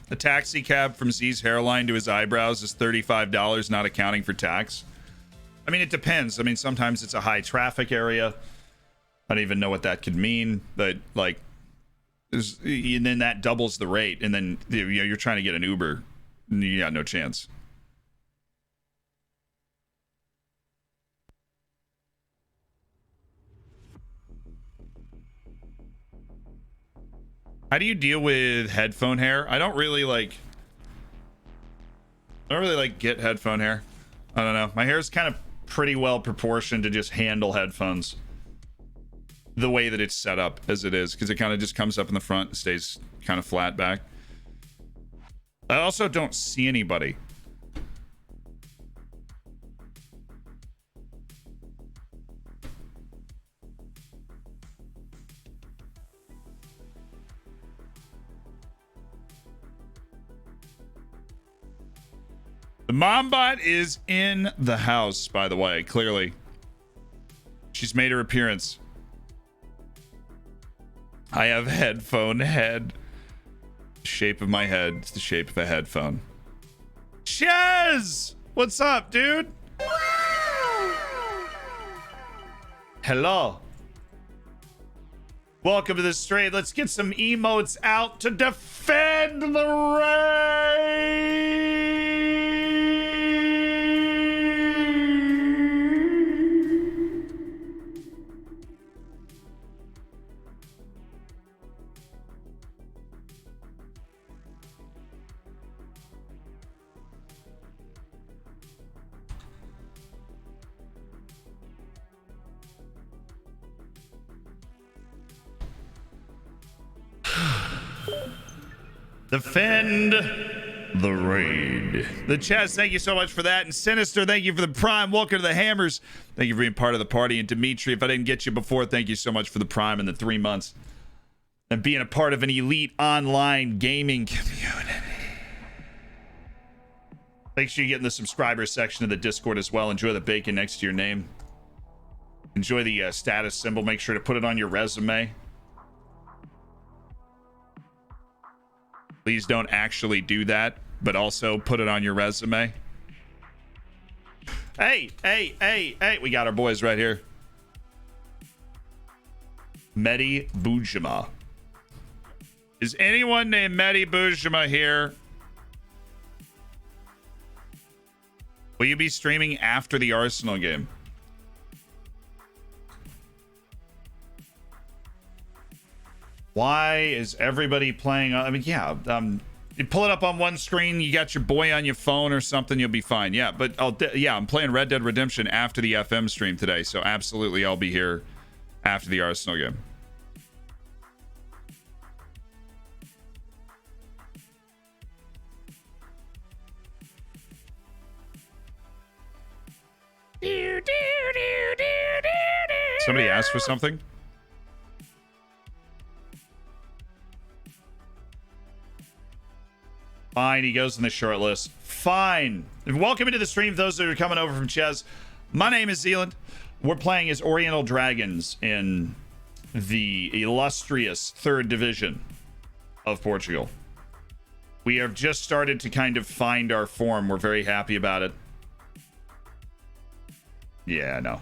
the taxi cab from Z's hairline to his eyebrows is $35, not accounting for tax. I mean, it depends. I mean, sometimes it's a high traffic area. I don't even know what that could mean, but like, and then that doubles the rate, and then you're trying to get an Uber, and you got no chance. How do you deal with headphone hair? I don't really like get headphone hair. I don't know. My hair is kind of pretty well proportioned to just handle headphones. The way that it's set up as it is, because it kind of just comes up in the front and stays kind of flat back. I also don't see anybody. The Mombot is in the house, by the way, clearly. She's made her appearance. I have headphone head. The shape of my head. It's the shape of a headphone. Chaz! What's up, dude? Hello. Welcome to the stream. Let's get some emotes out to defend the raid. Defend the raid. The Chaz, thank you so much for that. And Sinister, thank you for the Prime. Welcome to the Hammers. Thank you for being part of the party. And Dimitri, if I didn't get you before, thank you so much for the Prime and the 3 months. And being a part of an elite online gaming community. Make sure you get in the subscribers section of the Discord as well. Enjoy the bacon next to your name. Enjoy the status symbol. Make sure to put it on your resume. Please don't actually do that, but also put it on your resume. Hey, we got our boys right here. Mehdi Boujama. Is anyone named Mehdi Boujama here? Will you be streaming after the Arsenal game? Why is everybody playing? I mean, yeah, you pull it up on one screen, you got your boy on your phone or something, you'll be fine. Yeah, but I'm playing Red Dead Redemption after the FM stream today, so absolutely I'll be here after the Arsenal game. Somebody asked for something? Fine, he goes in the short list. Fine. Welcome into the stream, those that are coming over from Ches. My name is Zealand. We're playing as Oriental Dragons in the illustrious 3rd Division of Portugal. We have just started to kind of find our form. We're very happy about it. Yeah, no.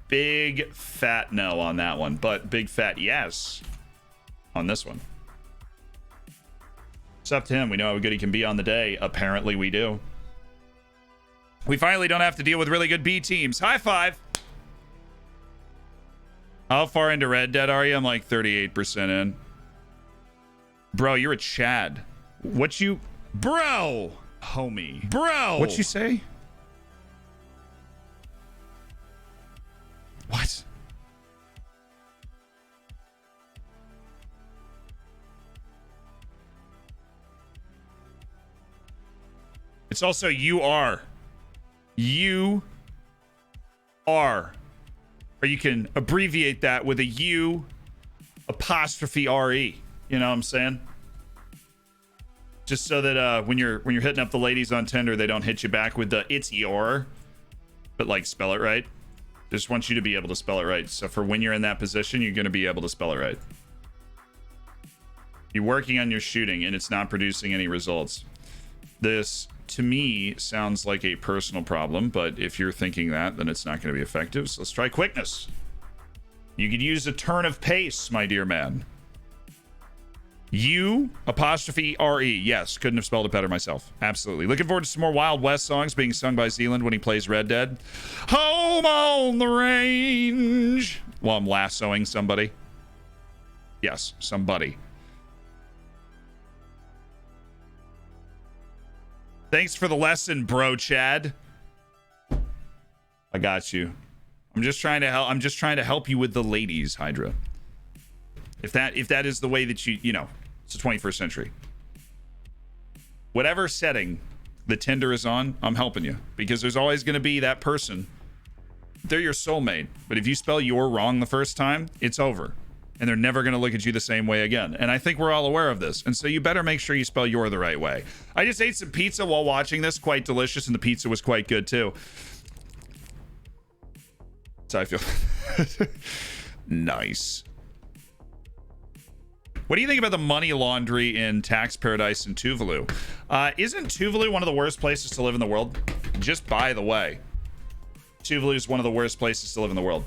Big fat no on that one, but big fat yes on this one. It's up to him. We know how good he can be on the day. Apparently we do. We finally don't have to deal with really good B teams. High five. How far into Red Dead are you? I'm like 38% in. Bro, you're a Chad. What you... Bro! Homie. Bro! What you say? What? It's also you are. You are. Or you can abbreviate that with a U apostrophe RE. You know what I'm saying? Just so that when you're hitting up the ladies on Tinder, they don't hit you back with the it's your, but like spell it right. Just want you to be able to spell it right. So for when you're in that position, you're going to be able to spell it right. You're working on your shooting and it's not producing any results. This, to me, sounds like a personal problem, but if you're thinking that, then it's not going to be effective. So let's try quickness. You could use a turn of pace, my dear man. U apostrophe RE. Yes, couldn't have spelled it better myself. Absolutely. Looking forward to some more Wild West songs being sung by Zealand when he plays Red Dead. Home on the range. While I'm lassoing somebody. Yes, somebody. Thanks for the lesson, bro, Chad. I got you. I'm just trying to help. I'm just trying to help you with the ladies, Hydra. If that is the way that you know, it's the 21st century. Whatever setting the Tinder is on, I'm helping you because there's always going to be that person. They're your soulmate, but if you spell your wrong the first time, it's over. And they're never going to look at you the same way again. And I think we're all aware of this. And so you better make sure you spell your the right way. I just ate some pizza while watching this. Quite delicious. And the pizza was quite good, too. So I feel... Nice. What do you think about the money laundry in tax paradise in Tuvalu? Isn't Tuvalu one of the worst places to live in the world? Just by the way. Tuvalu is one of the worst places to live in the world.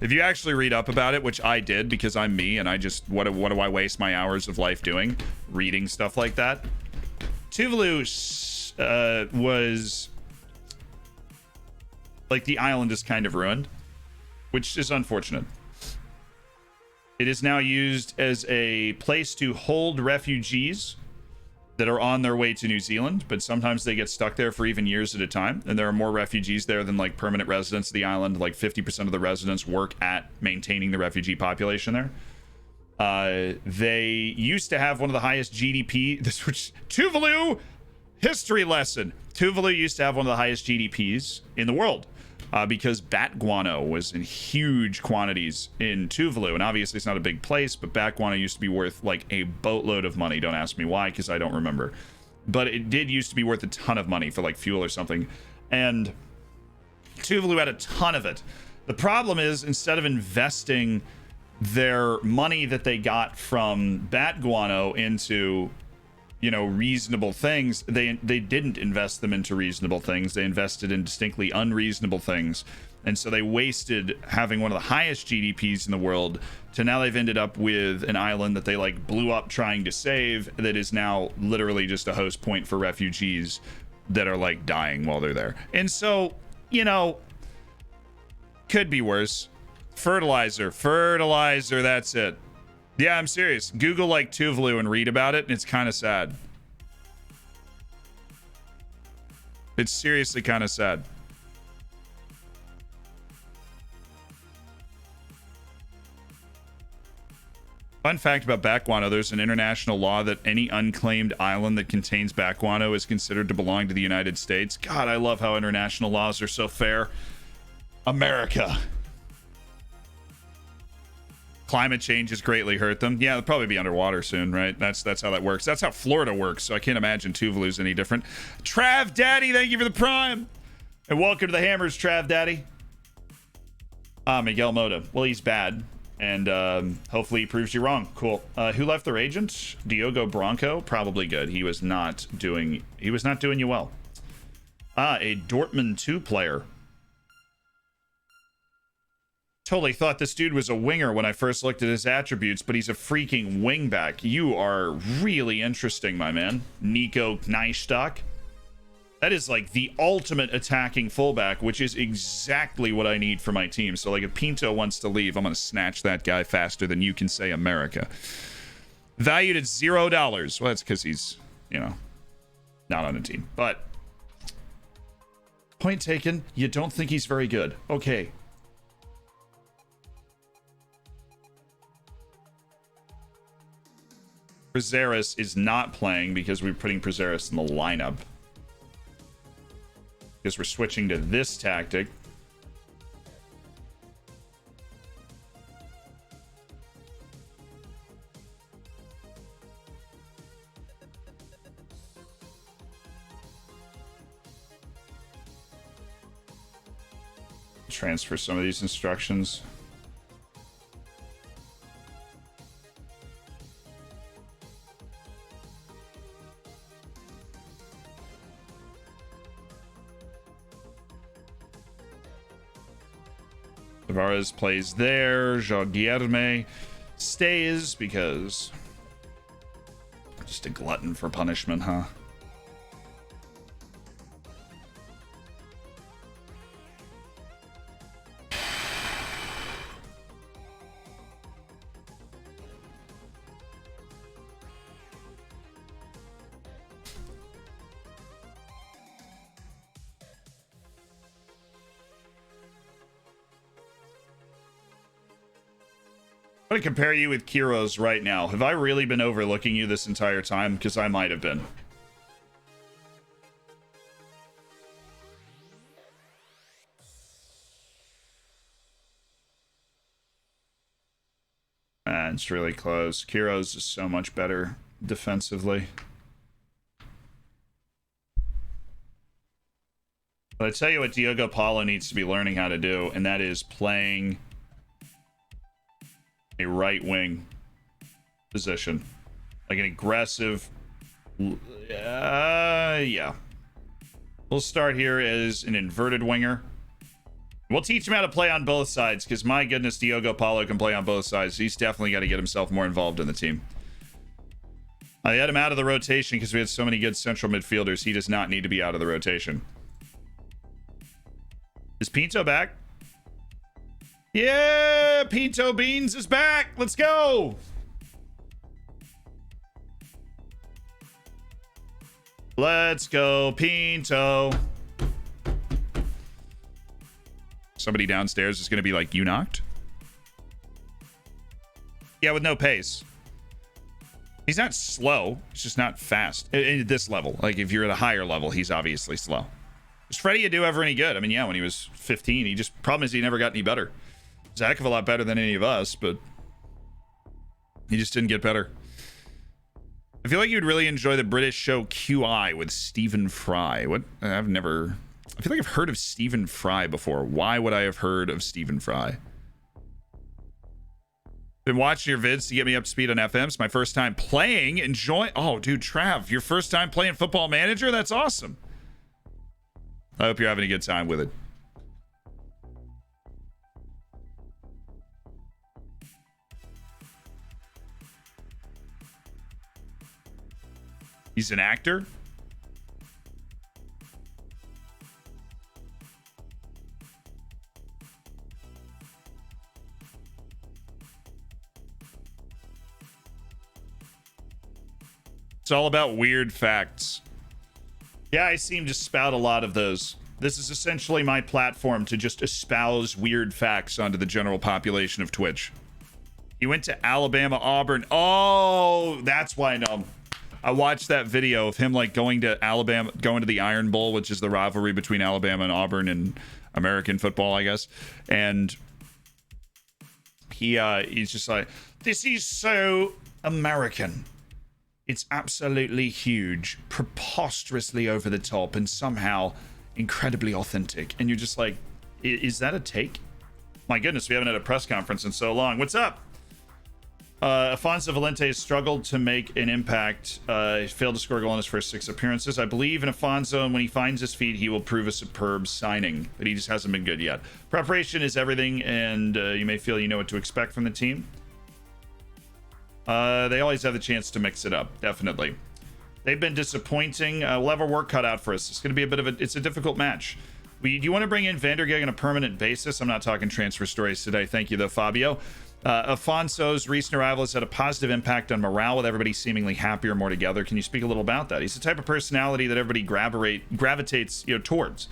If you actually read up about it, which I did because I'm me and I just, what do I waste my hours of life doing? Reading stuff like that. Tuvalu was like the island is kind of ruined, which is unfortunate. It is now used as a place to hold refugees that are on their way to New Zealand, but sometimes they get stuck there for even years at a time. And there are more refugees there than like permanent residents of the island. Like 50% of the residents work at maintaining the refugee population there. They used to have one of the highest GDP. This which Tuvalu history lesson. Tuvalu used to have one of the highest GDPs in the world. Because bat guano was in huge quantities in Tuvalu. And obviously it's not a big place, but bat guano used to be worth like a boatload of money. Don't ask me why, because I don't remember. But it did used to be worth a ton of money for like fuel or something. And Tuvalu had a ton of it. The problem is, instead of investing their money that they got from bat guano into, you know, reasonable things, they didn't invest them into reasonable things. They invested in distinctly unreasonable things. And so they wasted having one of the highest GDPs in the world to now they've ended up with an island that they like blew up trying to save that is now literally just a host point for refugees that are like dying while they're there. And so, you know, could be worse. Fertilizer, that's it. Yeah, I'm serious. Google like Tuvalu and read about it, and it's kind of sad. It's seriously kind of sad. Fun fact about backguano, there's an international law that any unclaimed island that contains backguano is considered to belong to the United States. God, I love how international laws are so fair. America. Climate change has greatly hurt them. Yeah, they'll probably be underwater soon, right? That's how that works. That's how Florida works, so I can't imagine Tuvalu's any different. Trav Daddy, thank you for the prime. And welcome to the Hammers, Trav Daddy. Miguel Mota. Well, he's bad. And hopefully he proves you wrong. Cool. Who left their agent? Diogo Bronco? Probably good. He was not doing you well. A Dortmund 2 player. Totally thought this dude was a winger when I first looked at his attributes, but he's a freaking wingback. You are really interesting, my man. Nico Kneistock. That is like the ultimate attacking fullback, which is exactly what I need for my team. So like if Pinto wants to leave, I'm going to snatch that guy faster than you can say America. Valued at $0. Well, that's because he's, you know, not on a team. But point taken, you don't think he's very good. Okay. Prazeres is not playing because we're putting Prazeres in the lineup. Because we're switching to this tactic. Transfer some of these instructions. Tavares plays there. Joguilherme stays because just a glutton for punishment, huh? I'm going to compare you with Kiros right now. Have I really been overlooking you this entire time? Because I might have been. It's really close. Kiros is so much better defensively. But I tell you what Diogo Paulo needs to be learning how to do, and that is playing a right wing position, like an aggressive. Yeah, we'll start here as an inverted winger. We'll teach him how to play on both sides, because my goodness, Diogo Paulo can play on both sides. He's definitely got to get himself more involved in the team. I had him out of the rotation because we had so many good central midfielders. He does not need to be out of the rotation. Is Pinto back? Yeah, Pinto Beans is back. Let's go. Let's go, Pinto. Somebody downstairs is going to be like, you knocked? Yeah, with no pace. He's not slow. He's just not fast. At this level. Like, if you're at a higher level, he's obviously slow. Is Freddie Adu ever any good? I mean, yeah, when he was 15, he just... Problem is he never got any better. He's a heck of a lot better than any of us, but... he just didn't get better. I feel like you'd really enjoy the British show QI with Stephen Fry. What? I've never... I feel like I've heard of Stephen Fry before. Why would I have heard of Stephen Fry? Been watching your vids to get me up to speed on FM. It's my first time playing. Enjoy. Oh, dude, Trav, your first time playing Football Manager? That's awesome. I hope you're having a good time with it. He's an actor. It's all about weird facts. Yeah, I seem to spout a lot of those. This is essentially my platform to just espouse weird facts onto the general population of Twitch. He went to Alabama, Auburn. Oh, that's why I know him. I watched that video of him like going to Alabama, going to the Iron Bowl, which is the rivalry between Alabama and Auburn in American football, I guess. And he's just like, this is so American. It's absolutely huge, preposterously over the top, and somehow incredibly authentic. And you're just like, is that a take? My goodness, we haven't had a press conference in so long. What's up? Afonso Valente has struggled to make an impact. He failed to score a goal in his first 6 appearances. I believe in Afonso, and when he finds his feet, he will prove a superb signing, but he just hasn't been good yet. Preparation is everything, and you may feel you know what to expect from the team. They always have the chance to mix it up, definitely. They've been disappointing. We'll have our work cut out for us. It's going to be it's a difficult match. Do you want to bring in Vandergeg on a permanent basis? I'm not talking transfer stories today. Thank you, though, Fabio. Afonso's recent arrival has had a positive impact on morale, with everybody seemingly happier, more together. Can you speak a little about that? He's the type of personality that everybody gravitates, towards.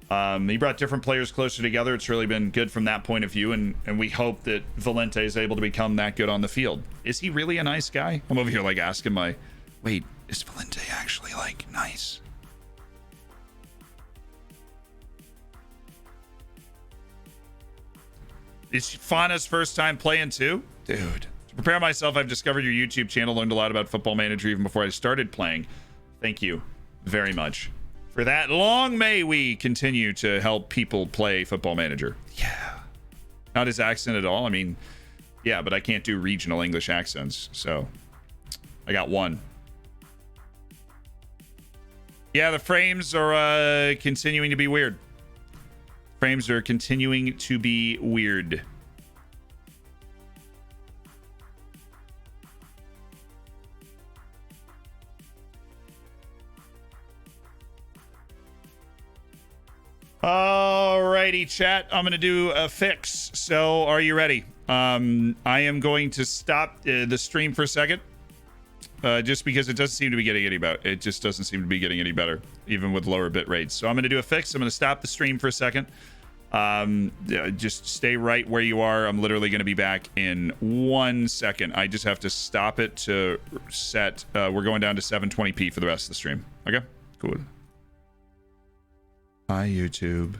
He brought different players closer together. It's really been good from that point of view, and we hope that Valente is able to become that good on the field. Is he really a nice guy? I'm over here like asking wait, is Valente actually like nice? Is Fauna's first time playing too? Dude. To prepare myself, I've discovered your YouTube channel, learned a lot about Football Manager even before I started playing. Thank you very much for that. Long may we continue to help people play Football Manager. Yeah. Not his accent at all. I mean, yeah, but I can't do regional English accents, so I got one. Yeah, the frames are continuing to be weird. Frames are continuing to be weird. Alrighty, chat. I'm going to do a fix. So, are you ready? I am going to stop the stream for a second. Just because it doesn't seem to be getting any better. It just doesn't seem to be getting any better, even with lower bit rates. So I'm going to do a fix. I'm going to stop the stream for a second. Just stay right where you are. I'm literally going to be back in 1 second. I just have to stop it to set. We're going down to 720p for the rest of the stream. Okay, cool. Hi, YouTube.